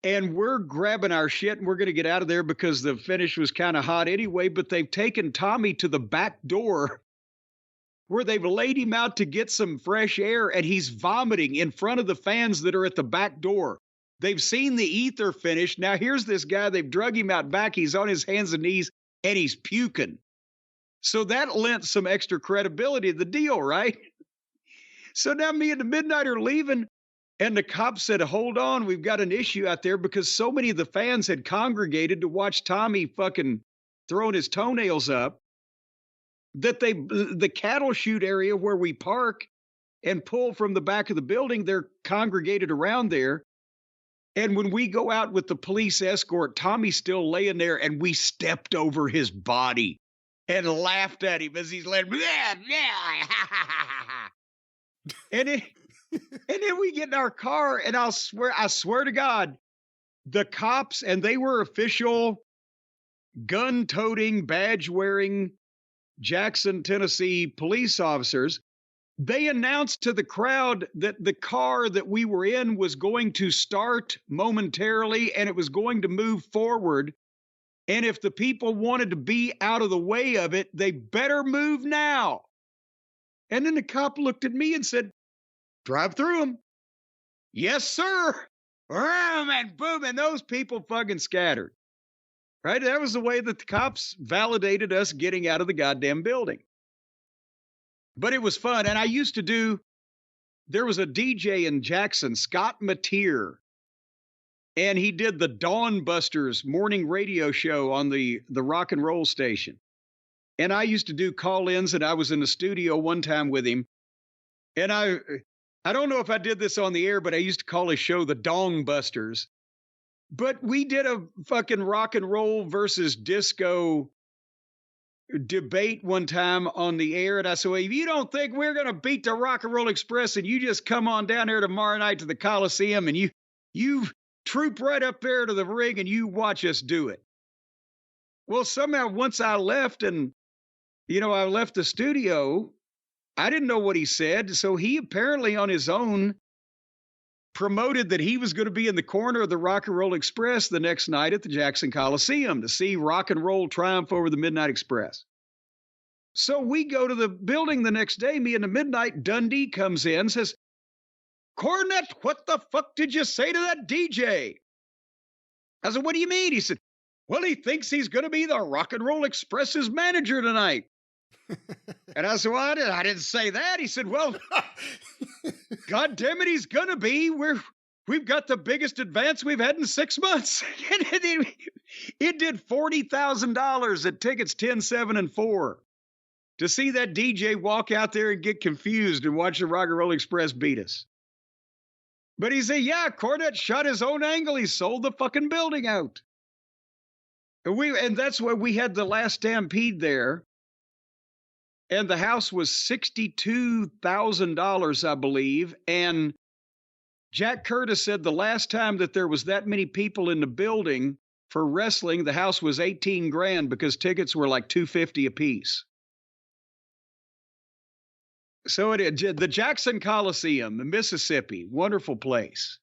and we're grabbing our shit, and we're going to get out of there because the finish was kind of hot anyway. But they've taken Tommy to the back door where they've laid him out to get some fresh air, and he's vomiting in front of the fans that are at the back door. They've seen the ether finish. Now here's this guy. They've drug him out back. He's on his hands and knees, and he's puking. So that lent some extra credibility to the deal, right? So now me and the Midnight are leaving, and the cops said, hold on, we've got an issue out there because so many of the fans had congregated to watch Tommy fucking throwing his toenails up that the cattle chute area where we park and pull from the back of the building, they're congregated around there. And when we go out with the police escort, Tommy's still laying there, and we stepped over his body and laughed at him as he's like, and then we get in our car, and I swear to God, the cops, and they were official gun-toting, badge-wearing Jackson, Tennessee police officers. They announced to the crowd that the car that we were in was going to start momentarily and it was going to move forward. And if the people wanted to be out of the way of it, they better move now. And then the cop looked at me and said, drive through them. Yes, sir. And boom. And those people fucking scattered. Right? That was the way that the cops validated us getting out of the goddamn building. But it was fun. And there was a DJ in Jackson, Scott Mateer, and he did the Dawn Busters morning radio show on the rock and roll station. And I used to do call-ins, and I was in the studio one time with him. And I don't know if I did this on the air, but I used to call his show the Dong Busters. But we did a fucking rock and roll versus disco debate one time on the air. And I said, well, if you don't think we're going to beat the Rock and Roll Express, and you just come on down there tomorrow night to the Coliseum and you troop right up there to the ring and you watch us do it. Well, somehow once I left and, I left the studio, I didn't know what he said. So he apparently on his own promoted that he was going to be in the corner of the Rock and Roll Express the next night at the Jackson Coliseum to see rock and roll triumph over the Midnight Express. So we go to the building the next day, me and the Midnight. Dundee comes in, says, Cornette, what the fuck did you say to that DJ? I said, what do you mean? He said, Well, he thinks he's going to be the Rock and Roll Express's manager tonight. And I said, well, I didn't say that. He said, well, God damn it, he's going to be. We've got the biggest advance we've had in 6 months. It did $40,000 at tickets 10, 7, and 4 to see that DJ walk out there and get confused and watch the Rock and Roll Express beat us. But he said, yeah, Cornette shot his own angle. He sold the fucking building out. And that's why we had the last Stampede there. And the house was $62,000, I believe. And Jack Curtis said the last time that there was that many people in the building for wrestling, the house was 18 grand because tickets were like $250 a piece. So the Jackson Coliseum in Mississippi, wonderful place.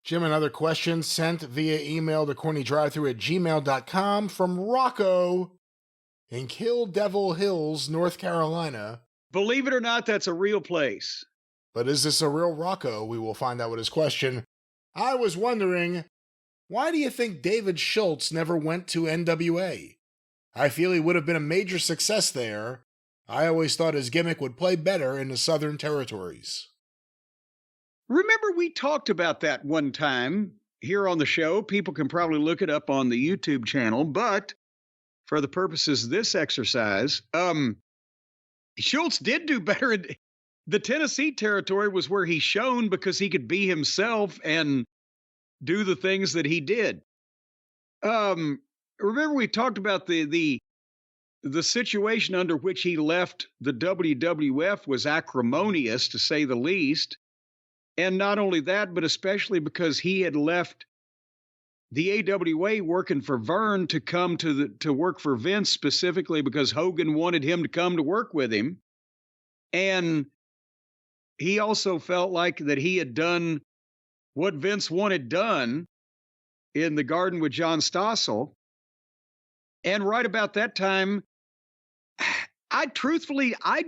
Jim, another question sent via email to CornyDriveThru@gmail.com from Rocco in Kill Devil Hills, North Carolina. Believe it or not, that's a real place. But is this a real Rocco? We will find out with his question. I was wondering, why do you think David Schultz never went to NWA? I feel he would have been a major success there. I always thought his gimmick would play better in the Southern Territories. Remember, we talked about that one time here on the show. People can probably look it up on the YouTube channel, but for the purposes of this exercise, Schultz did do better. The Tennessee territory was where he shone because he could be himself and do the things that he did. Remember, we talked about the situation under which he left the WWF was acrimonious, to say the least. And not only that, but especially because he had left the AWA working for Vern to come to work for Vince, specifically because Hogan wanted him to come to work with him. And he also felt like that he had done what Vince wanted done in the Garden with John Stossel. And right about that time, I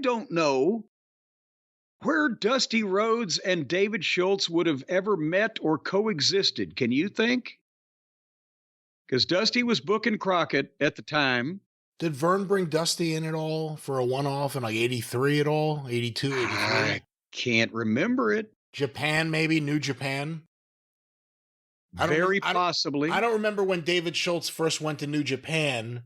don't know where Dusty Rhodes and David Schultz would have ever met or coexisted. Can you think? Because Dusty was booking Crockett at the time. Did Vern bring Dusty in at all for a one-off in like 83 at all? 82, 83? I can't remember it. Japan, maybe? New Japan? Very possibly. I don't remember when David Schultz first went to New Japan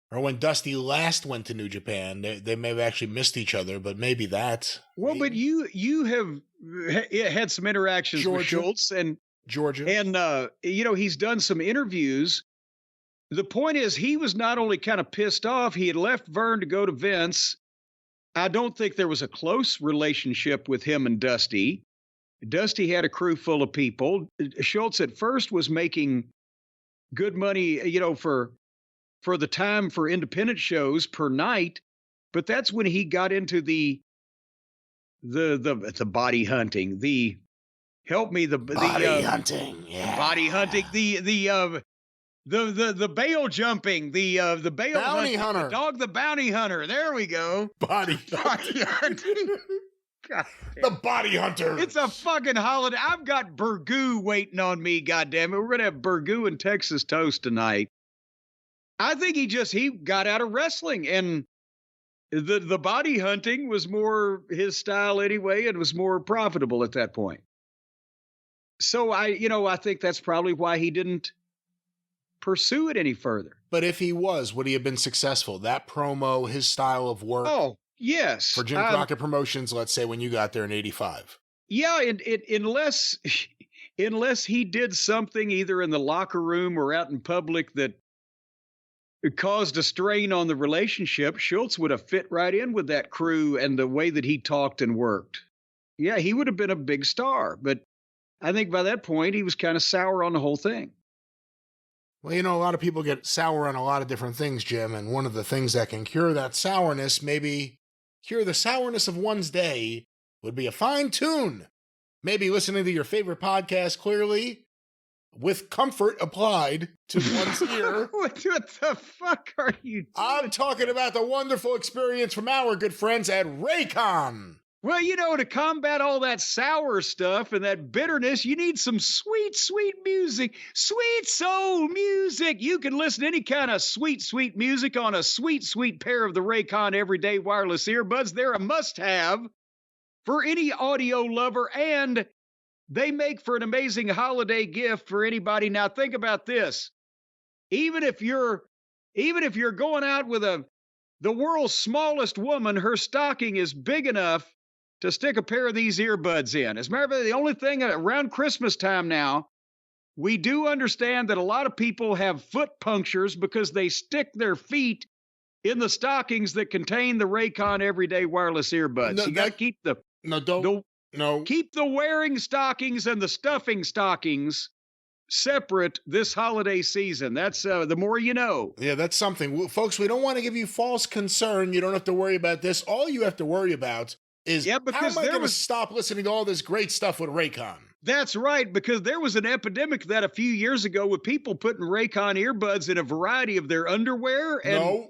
or when Dusty last went to New Japan. They may have actually missed each other, but maybe that. Well, maybe. but you have had some interactions with Schultz and Georgia. And, he's done some interviews. The point is, he was not only kind of pissed off, he had left Vern to go to Vince. I don't think there was a close relationship with him and Dusty. Dusty had a crew full of people. Schultz at first was making good money, for the time for independent shows per night. But that's when he got into the body hunting, the body hunting, the bail jumping, the bail bounty hunter, the dog, the bounty hunter. There we go. Body hunting. The body hunter. It's a fucking holiday. I've got burgoo waiting on me. Goddamn it, we're gonna have burgoo and Texas toast tonight. I think he got out of wrestling, and the body hunting was more his style anyway, and was more profitable at that point. So I think that's probably why he didn't pursue it any further. But if he was, would he have been successful? That promo, his style of work. Oh, yes. For Jim Crockett Promotions, let's say when you got there in 85. Yeah, unless he did something either in the locker room or out in public that caused a strain on the relationship, Schultz would have fit right in with that crew and the way that he talked and worked. Yeah, he would have been a big star, but I think by that point, he was kind of sour on the whole thing. Well, a lot of people get sour on a lot of different things, Jim, and one of the things that can cure that sourness, maybe cure the sourness of one's day, would be a fine tune. Maybe listening to your favorite podcast clearly, with comfort applied to one's ear. What the fuck are you doing? I'm talking about the wonderful experience from our good friends at Raycon. Well, to combat all that sour stuff and that bitterness, you need some sweet, sweet music, sweet soul music. You can listen to any kind of sweet, sweet music on a sweet, sweet pair of the Raycon Everyday Wireless Earbuds. They're a must-have for any audio lover, and they make for an amazing holiday gift for anybody. Now, think about this. Even if you're going out with the world's smallest woman, her stocking is big enough to stick a pair of these earbuds in. As a matter of fact, the only thing around Christmas time now, we do understand that a lot of people have foot punctures because they stick their feet in the stockings that contain the Raycon Everyday Wireless Earbuds. You got to keep keep the wearing stockings and the stuffing stockings separate this holiday season. That's the more you know. Yeah, that's something. Folks, we don't want to give you false concern. You don't have to worry about this. All you have to worry about is how am I going to stop listening to all this great stuff with Raycon? That's right, because there was an epidemic that a few years ago with people putting Raycon earbuds in a variety of their underwear. And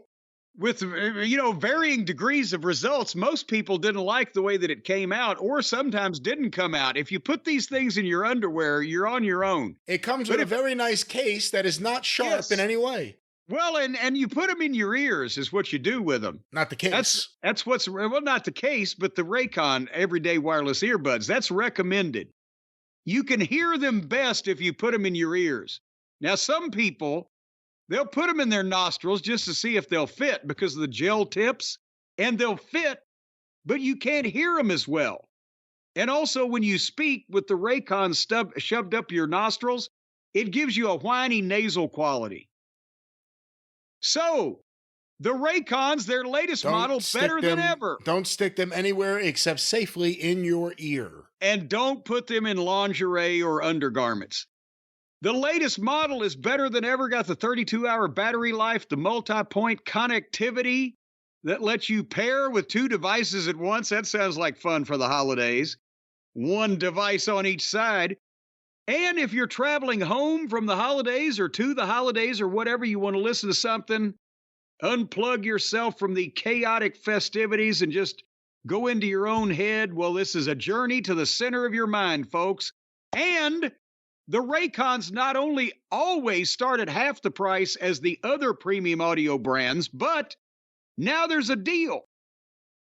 with, varying degrees of results, most people didn't like the way that it came out, or sometimes didn't come out. If you put these things in your underwear, you're on your own. It comes with a very nice case that is not sharp in any way. Well, and you put them in your ears is what you do with them. Not the case. That's not the case, but the Raycon Everyday Wireless Earbuds, that's recommended. You can hear them best if you put them in your ears. Now, some people, they'll put them in their nostrils just to see if they'll fit because of the gel tips, and they'll fit, but you can't hear them as well. And also, when you speak with the Raycon shoved up your nostrils, it gives you a whiny nasal quality. So, the Raycons, their latest model, better than ever. Don't stick them anywhere except safely in your ear. And don't put them in lingerie or undergarments. The latest model is better than ever. Got the 32-hour battery life, the multi-point connectivity that lets you pair with two devices at once. That sounds like fun for the holidays. One device on each side. And if you're traveling home from the holidays or to the holidays or whatever, you want to listen to something, unplug yourself from the chaotic festivities and just go into your own head. Well, this is a journey to the center of your mind, folks. And the Raycons not only always start at half the price as the other premium audio brands, but now there's a deal.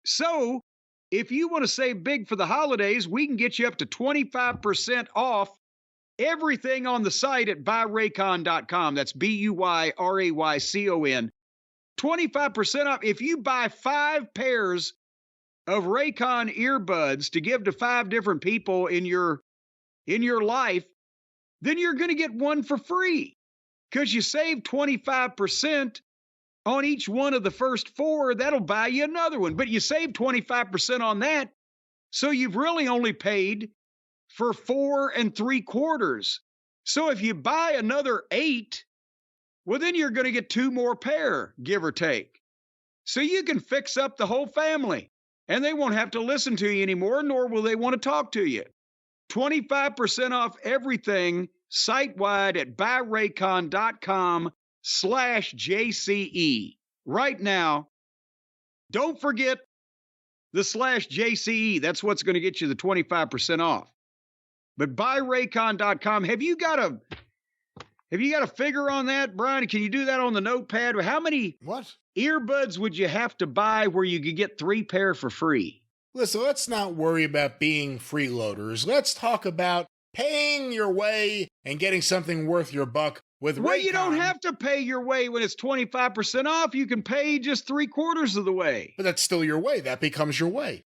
So if you want to save big for the holidays, we can get you up to 25% off everything on the site at buyraycon.com. That's BUYRAYCON. 25% off. If you buy 5 pairs of Raycon earbuds to give to 5 different people in your life, then you're going to get one for free because you save 25% on each one of the first 4. That'll buy you another one, but you save 25% on that. So you've really only paid for 4 3/4. So if you buy another 8, well, then you're going to get 2 more pair, give or take. So you can fix up the whole family and they won't have to listen to you anymore, nor will they want to talk to you. 25% off everything site-wide at buyraycon.com/JCE. Right now, don't forget the /JCE. That's what's going to get you the 25% off. But buyraycon.com. Have you got a figure on that, Brian? Can you do that on the notepad? How many earbuds would you have to buy where you could get 3 pair for free? Listen, let's not worry about being freeloaders. Let's talk about paying your way and getting something worth your buck with Raycon. Well, you don't have to pay your way when it's 25% off. You can pay just 3/4 of the way. But that's still your way. That becomes your way.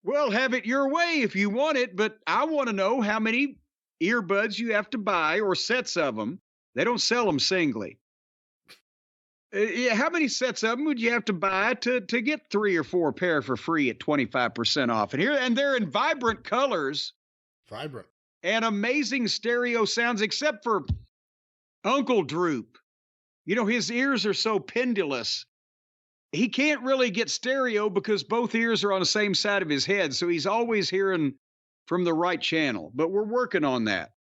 Well, have it your way if you want it, but I want to know how many earbuds you have to buy or sets of them. They don't sell them singly. How many sets of them would you have to buy to get 3 or 4 pair for free at 25% off? And they're in vibrant colors. Vibrant. And amazing stereo sounds, except for Uncle Droop. His ears are so pendulous. He can't really get stereo because both ears are on the same side of his head. So he's always hearing from the right channel. But we're working on that.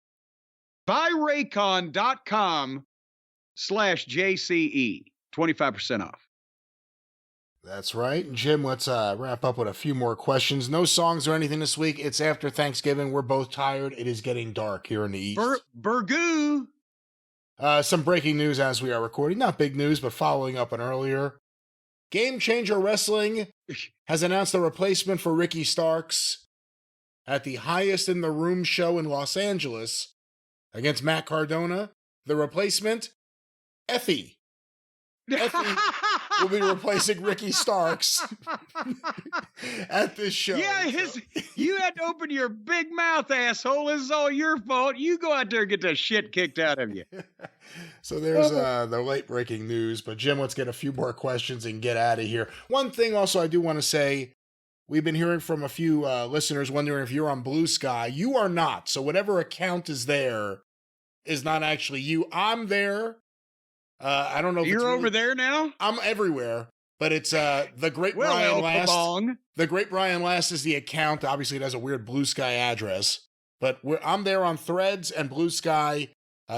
buyraycon.com/JCE. 25% off. That's right. Jim, let's wrap up with a few more questions. No songs or anything this week. It's after Thanksgiving. We're both tired. It is getting dark here in the East. Burgoo. Some breaking news as we are recording. Not big news, but following up on earlier. Game Changer Wrestling has announced a replacement for Ricky Starks at the Highest in the Room show in Los Angeles against Matt Cardona. The replacement, Effie. Effie will be replacing Ricky Starks at this show. Yeah, you had to open your big mouth, asshole. This is all your fault. You go out there and get the shit kicked out of you. So there's the late breaking news. But Jim, let's get a few more questions and get out of here. One thing also I do want to say, we've been hearing from a few listeners wondering if you're on Blue Sky. You are not. So whatever account is there is not actually you. I'm there. I don't know if you're over there now. I'm everywhere, but it's the Great Brian Last. The Great Brian Last is the account. Obviously, it has a weird Blue Sky address, but I'm there on Threads and Blue Sky.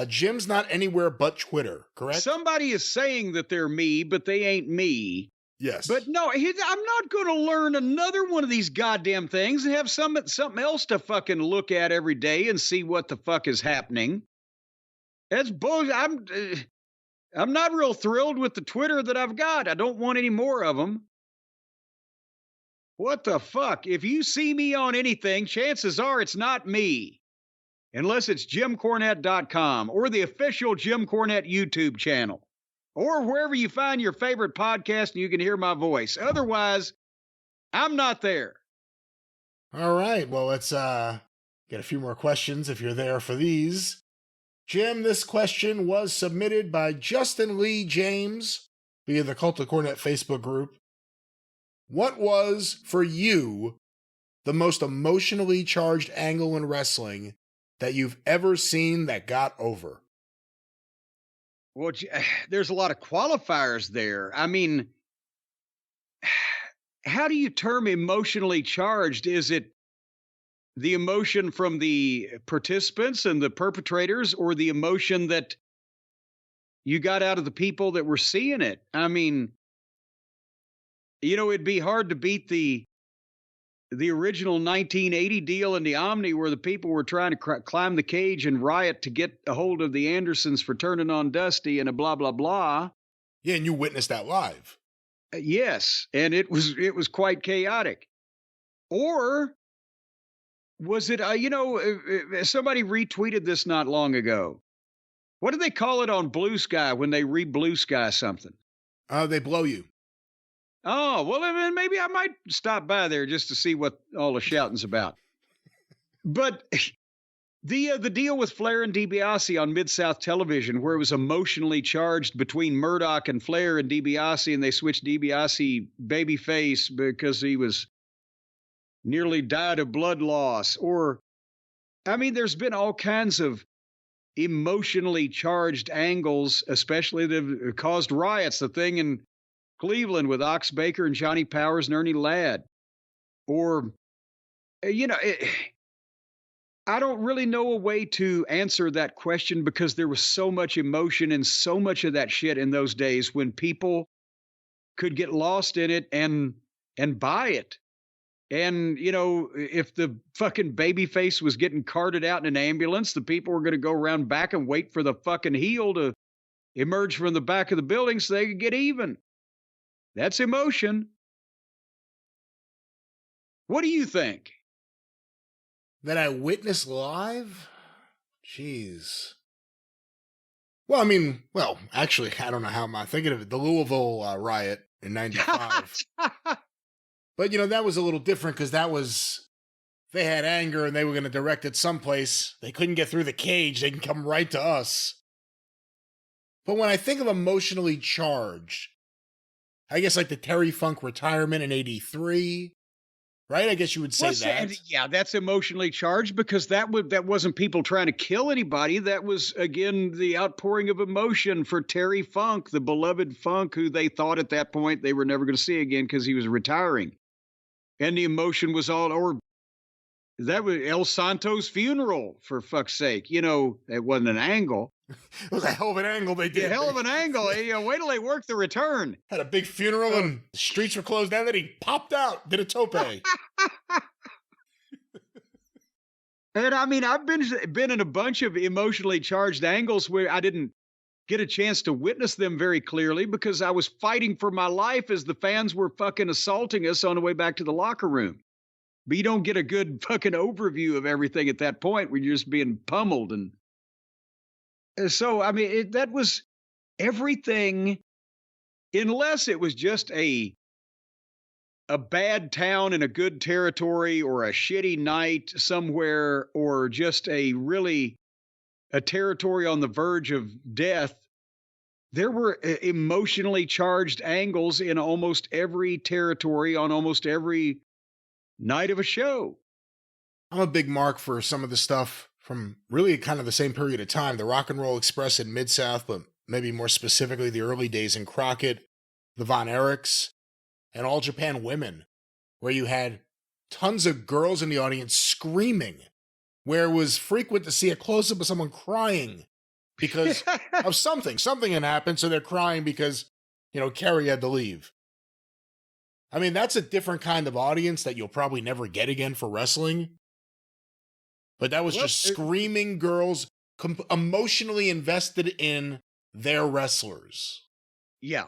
Jim's not anywhere but Twitter, correct? Somebody is saying that they're me, but they ain't me. Yes, but no, I'm not going to learn another one of these goddamn things and have something else to fucking look at every day and see what the fuck is happening. That's bullshit. I'm not real thrilled with the Twitter that I've got. I don't want any more of them. What the fuck? If you see me on anything, chances are it's not me. Unless it's JimCornette.com or the official Jim Cornette YouTube channel. Or wherever you find your favorite podcast and you can hear my voice. Otherwise, I'm not there. All right. Well, let's get a few more questions if you're there for these. Jim, this question was submitted by Justin Lee James via the Cult of Cornette Facebook group. What was, for you, the most emotionally charged angle in wrestling that you've ever seen that got over? Well, there's a lot of qualifiers there. I mean, how do you term emotionally charged? Is it the emotion from the participants and the perpetrators, or the emotion that you got out of the people that were seeing it? I mean, it'd be hard to beat the original 1980 deal in the Omni, where the people were trying to climb the cage and riot to get a hold of the Andersons for turning on Dusty and a blah, blah, blah. Yeah, and you witnessed that live. Yes, and it was quite chaotic. Or was it, somebody retweeted this not long ago. What do they call it on Blue Sky when they re-Blue Sky something? They blow you. Oh, well, then maybe I might stop by there just to see what all the shouting's about. But the deal with Flair and DiBiase on Mid-South Television, where it was emotionally charged between Murdoch and Flair and DiBiase, and they switched DiBiase babyface because he was nearly died of blood loss. Or, I mean, there's been all kinds of emotionally charged angles, especially that have caused riots. The thing in Cleveland with Ox Baker and Johnny Powers and Ernie Ladd. Or, I don't really know a way to answer that question, because there was so much emotion and so much of that shit in those days when people could get lost in it and buy it. And, if the fucking babyface was getting carted out in an ambulance, the people were going to go around back and wait for the fucking heel to emerge from the back of the building so they could get even. That's emotion. What do you think? That I witnessed live? Jeez. Well, actually, I don't know how I'm thinking of it. The Louisville riot in 95. But, that was a little different, because they had anger and they were going to direct it someplace. They couldn't get through the cage. They can come right to us. But when I think of emotionally charged, I guess like the Terry Funk retirement in 83, right? I guess you would say that. Yeah, that's emotionally charged, because that wasn't people trying to kill anybody. That was, again, the outpouring of emotion for Terry Funk, the beloved Funk, who they thought at that point they were never going to see again because he was retiring. And the emotion was or that was El Santo's funeral, for fuck's sake. It wasn't an angle. It was a hell of an angle they did. A hell of an angle. Wait till they work the return. Had a big funeral and the streets were closed down. Then he popped out, did a tope. And I mean, I've been in a bunch of emotionally charged angles where I didn't get a chance to witness them very clearly because I was fighting for my life as the fans were fucking assaulting us on the way back to the locker room. But you don't get a good fucking overview of everything at that point when you're just being pummeled. And so, I mean, that was everything, unless it was just a bad town in a good territory or a shitty night somewhere or just a territory on the verge of death. There were emotionally charged angles in almost every territory on almost every night of a show. I'm a big mark for some of the stuff from really kind of the same period of time. The Rock and Roll Express in Mid-South, but maybe more specifically the early days in Crockett, the Von Erichs, and All Japan Women, where you had tons of girls in the audience screaming, where it was frequent to see a close-up of someone crying because of something. Something had happened, so they're crying because, Kerry had to leave. I mean, that's a different kind of audience that you'll probably never get again for wrestling. But that was just screaming girls emotionally invested in their wrestlers. Yeah.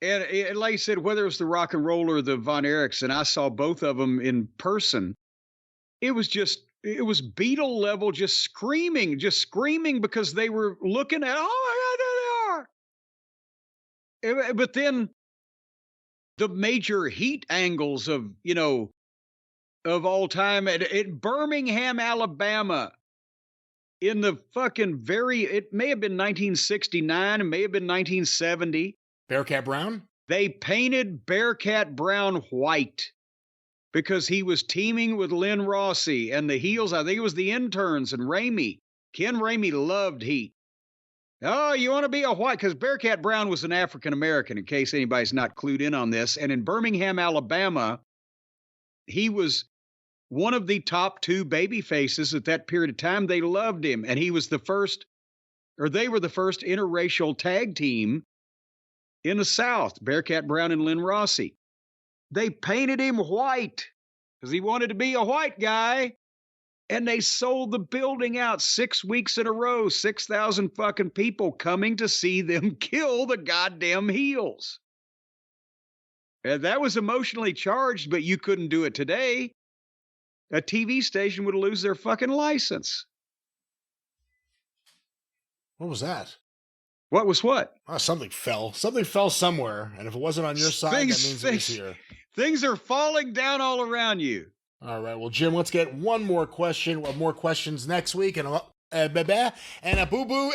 And like I said, whether it was the Rock and Roll or the Von Erichs, and I saw both of them in person, it was Beatle level, just screaming because they were looking at, oh my God, there they are. But then the major heat angles of all time at Birmingham, Alabama, in the fucking it may have been 1969, it may have been 1970. Bearcat Brown? They painted Bearcat Brown white because he was teaming with Lynn Rossi and the heels. I think it was the interns and Ramey. Ken Ramey loved heat. Oh, you want to be a white? Because Bearcat Brown was an African-American, in case anybody's not clued in on this. And in Birmingham, Alabama, he was one of the top two baby faces at that period of time. They loved him. And he was they were the first interracial tag team in the South, Bearcat Brown and Lynn Rossi. They painted him white because he wanted to be a white guy. And they sold the building out 6 weeks in a row, 6,000 fucking people coming to see them kill the goddamn heels. And that was emotionally charged, but you couldn't do it today. A TV station would lose their fucking license. What was that? What was what? Oh, something fell. Something fell somewhere. And if it wasn't on your side, that means it was here. Things are falling down all around you. All right. Well, Jim, let's get one more question. We'll have more questions next week. And a boo-boo.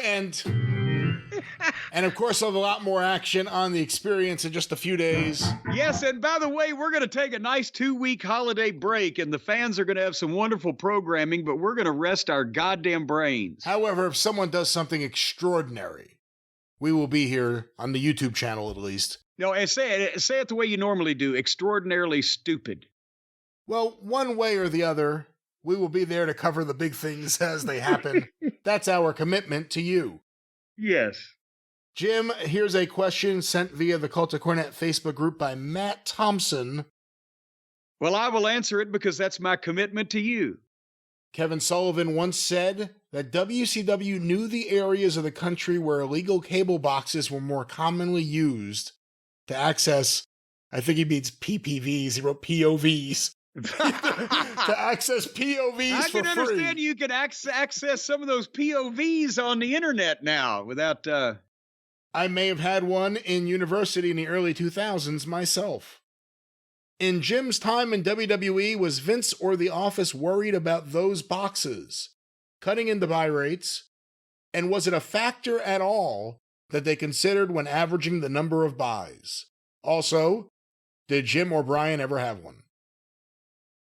And of course, we'll have a lot more action on the experience in just a few days. Yes, and by the way, we're going to take a nice 2-week holiday break, and the fans are going to have some wonderful programming, but we're going to rest our goddamn brains. However, if someone does something extraordinary, we will be here on the YouTube channel at least. No, and say it the way you normally do, extraordinarily stupid. Well, one way or the other, we will be there to cover the big things as they happen. That's our commitment to you. Yes. Jim, here's a question sent via the Cult of Cornette Facebook group by Matt Thompson. Well, I will answer it because that's my commitment to you. Kevin Sullivan once said that WCW knew the areas of the country where illegal cable boxes were more commonly used to access, I think he means PPVs, he wrote POVs. To access POVs I for can free. understand you can access some of those POVs on the internet now without... I may have had one in university in the early 2000s myself. In Jim's time in WWE, was Vince or the office worried about those boxes cutting into buy rates? And was it a factor at all that they considered when averaging the number of buys? Also, did Jim or Brian ever have one?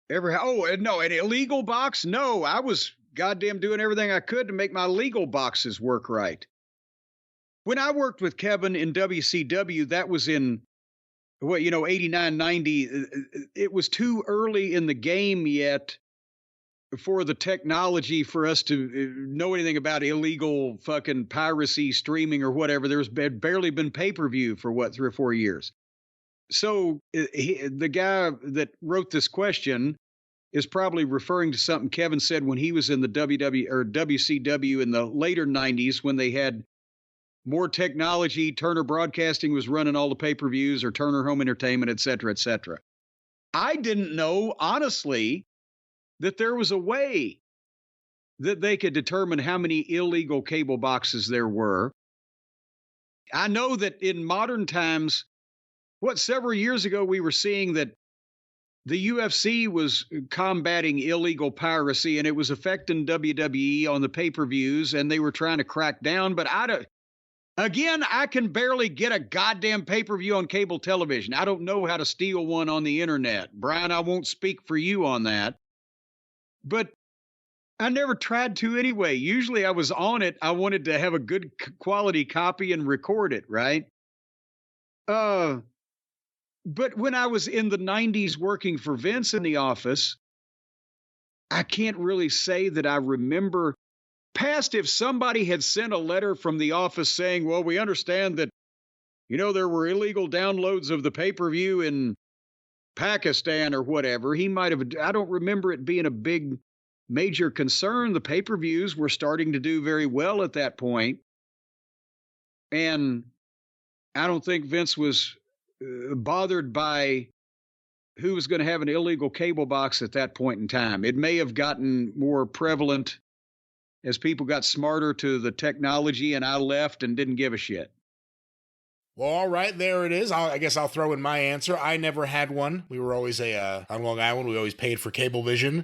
No, an illegal box? No, I was goddamn doing everything I could to make my legal boxes work right. When I worked with Kevin in WCW, that was in, 89, 90. It was too early in the game yet for the technology for us to know anything about illegal fucking piracy, streaming, or whatever. There's barely been pay-per-view for 3 or 4 years. So the guy that wrote this question is probably referring to something Kevin said when he was in the WCW in the later 90s, when they had more technology. Turner Broadcasting was running all the pay-per-views, or Turner Home Entertainment, et cetera, et cetera. I didn't know, honestly, that there was a way that they could determine how many illegal cable boxes there were. I know that in modern times, several years ago, we were seeing that the UFC was combating illegal piracy, and it was affecting WWE on the pay-per-views, and they were trying to crack down. But I can barely get a goddamn pay-per-view on cable television. I don't know how to steal one on the internet. Brian, I won't speak for you on that. But I never tried to anyway. Usually I was on it. I wanted to have a good quality copy and record it, right? But when I was in the 90s working for Vince in the office, I can't really say that I remember past if somebody had sent a letter from the office saying, well, we understand that, there were illegal downloads of the pay-per-view in Pakistan or whatever. He might have, I don't remember it being a big major concern. The pay-per-views were starting to do very well at that point. And I don't think Vince was bothered by who was going to have an illegal cable box at that point in time. It may have gotten more prevalent as people got smarter to the technology, and I left and didn't give a shit. Well, all right, there it is. I guess I'll throw in my answer. I never had one. We were always on Long Island. We always paid for Cablevision.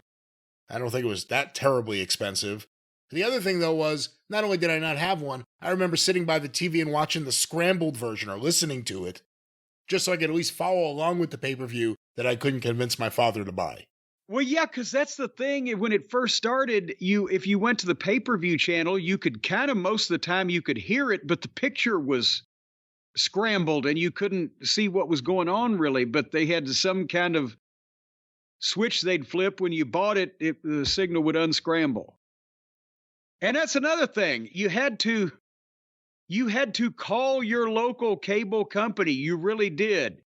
I don't think it was that terribly expensive. The other thing, though, was not only did I not have one, I remember sitting by the TV and watching the scrambled version or listening to it, just so I could at least follow along with the pay-per-view that I couldn't convince my father to buy. Well, yeah, because that's the thing. When it first started, if you went to the pay-per-view channel, you could kind of, most of the time you could hear it, but the picture was scrambled and you couldn't see what was going on really. But they had some kind of switch they'd flip. When you bought it, the signal would unscramble. And that's another thing. You had to call your local cable company. You really did.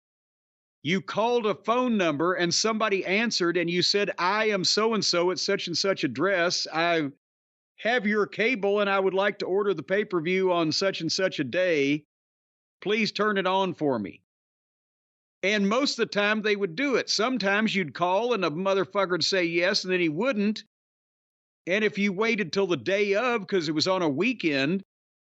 You called a phone number and somebody answered and you said, I am so-and-so at such and such address. I have your cable and I would like to order the pay-per-view on such and such a day. Please turn it on for me. And most of the time they would do it. Sometimes you'd call and a motherfucker would say yes, and then he wouldn't. And if you waited till the day of, because it was on a weekend,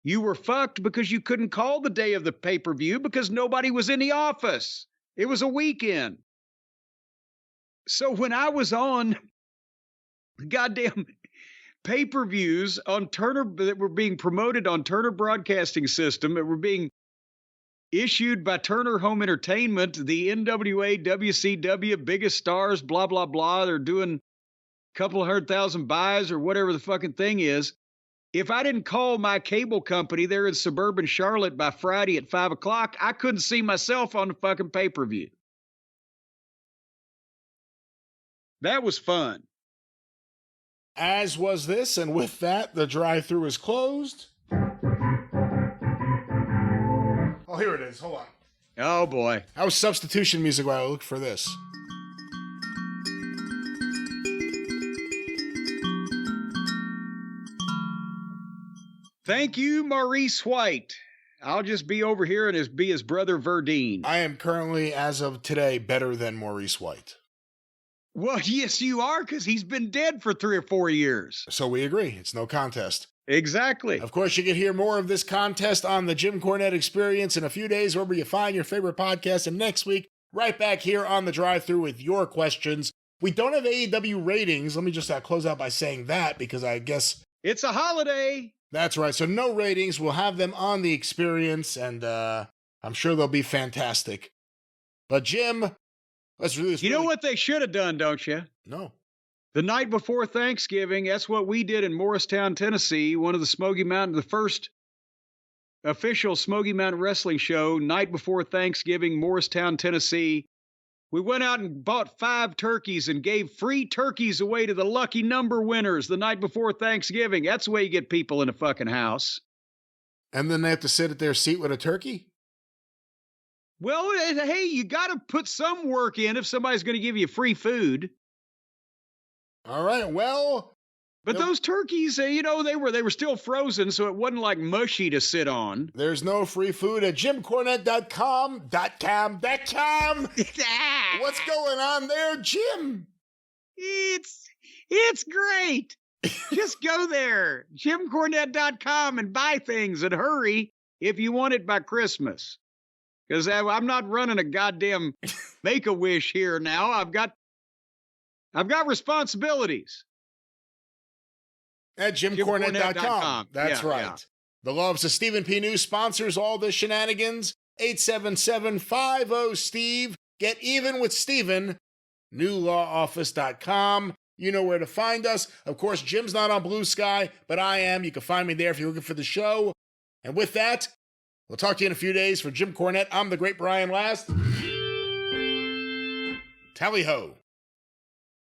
you were fucked because you couldn't call the day of the pay-per-view because nobody was in the office. It was a weekend. So when I was on goddamn pay-per-views on Turner that were being promoted on Turner Broadcasting System, that were being issued by Turner Home Entertainment, the NWA, WCW, biggest stars, blah, blah, blah. They're doing a couple of 100,000 buys or whatever the fucking thing is. If I didn't call my cable company there in suburban Charlotte by Friday at 5 o'clock, I couldn't see myself on the fucking pay-per-view. That was fun. As was this, and with that, the drive-thru is closed. Oh, here it is. Hold on. Oh, boy. That was substitution music while I looked for this. Thank you, Maurice White. I'll just be over here and be his brother Verdine. I am currently, as of today, better than Maurice White. Well, yes, you are, because he's been dead for 3 or 4 years. So we agree. It's no contest. Exactly. Of course, you can hear more of this contest on the Jim Cornette Experience in a few days, wherever you find your favorite podcast. And next week, right back here on the drive-thru with your questions. We don't have AEW ratings. Let me just close out by saying that, because I guess it's a holiday. That's right. So no ratings. We'll have them on the Experience, and I'm sure they'll be fantastic. But Jim, let's do this. You know what they should have done, don't you? No. The night before Thanksgiving, that's what we did in Morristown, Tennessee, one of the first official Smoky Mountain Wrestling show, night before Thanksgiving, Morristown, Tennessee. We went out and bought 5 turkeys and gave free turkeys away to the lucky number winners the night before Thanksgiving. That's the way you get people in a fucking house. And then they have to sit at their seat with a turkey? Well, hey, you got to put some work in if somebody's going to give you free food. All right, well. But those turkeys, they were still frozen, so it wasn't like mushy to sit on. There's no free food at JimCornette.com. What's going on there, Jim? It's great. Just go there, JimCornette.com, and buy things and hurry if you want it by Christmas. Because I'm not running a goddamn Make-A-Wish here now. I've got responsibilities. At JimCornette.com. That's right. Yeah. The Loves of Stephen P. News sponsors all the shenanigans. 877-50-STEVE. Get even with Stephen. NewLawOffice.com. You know where to find us. Of course, Jim's not on Blue Sky, but I am. You can find me there if you're looking for the show. And with that, we'll talk to you in a few days. For Jim Cornette, I'm the great Brian Last. Tally ho.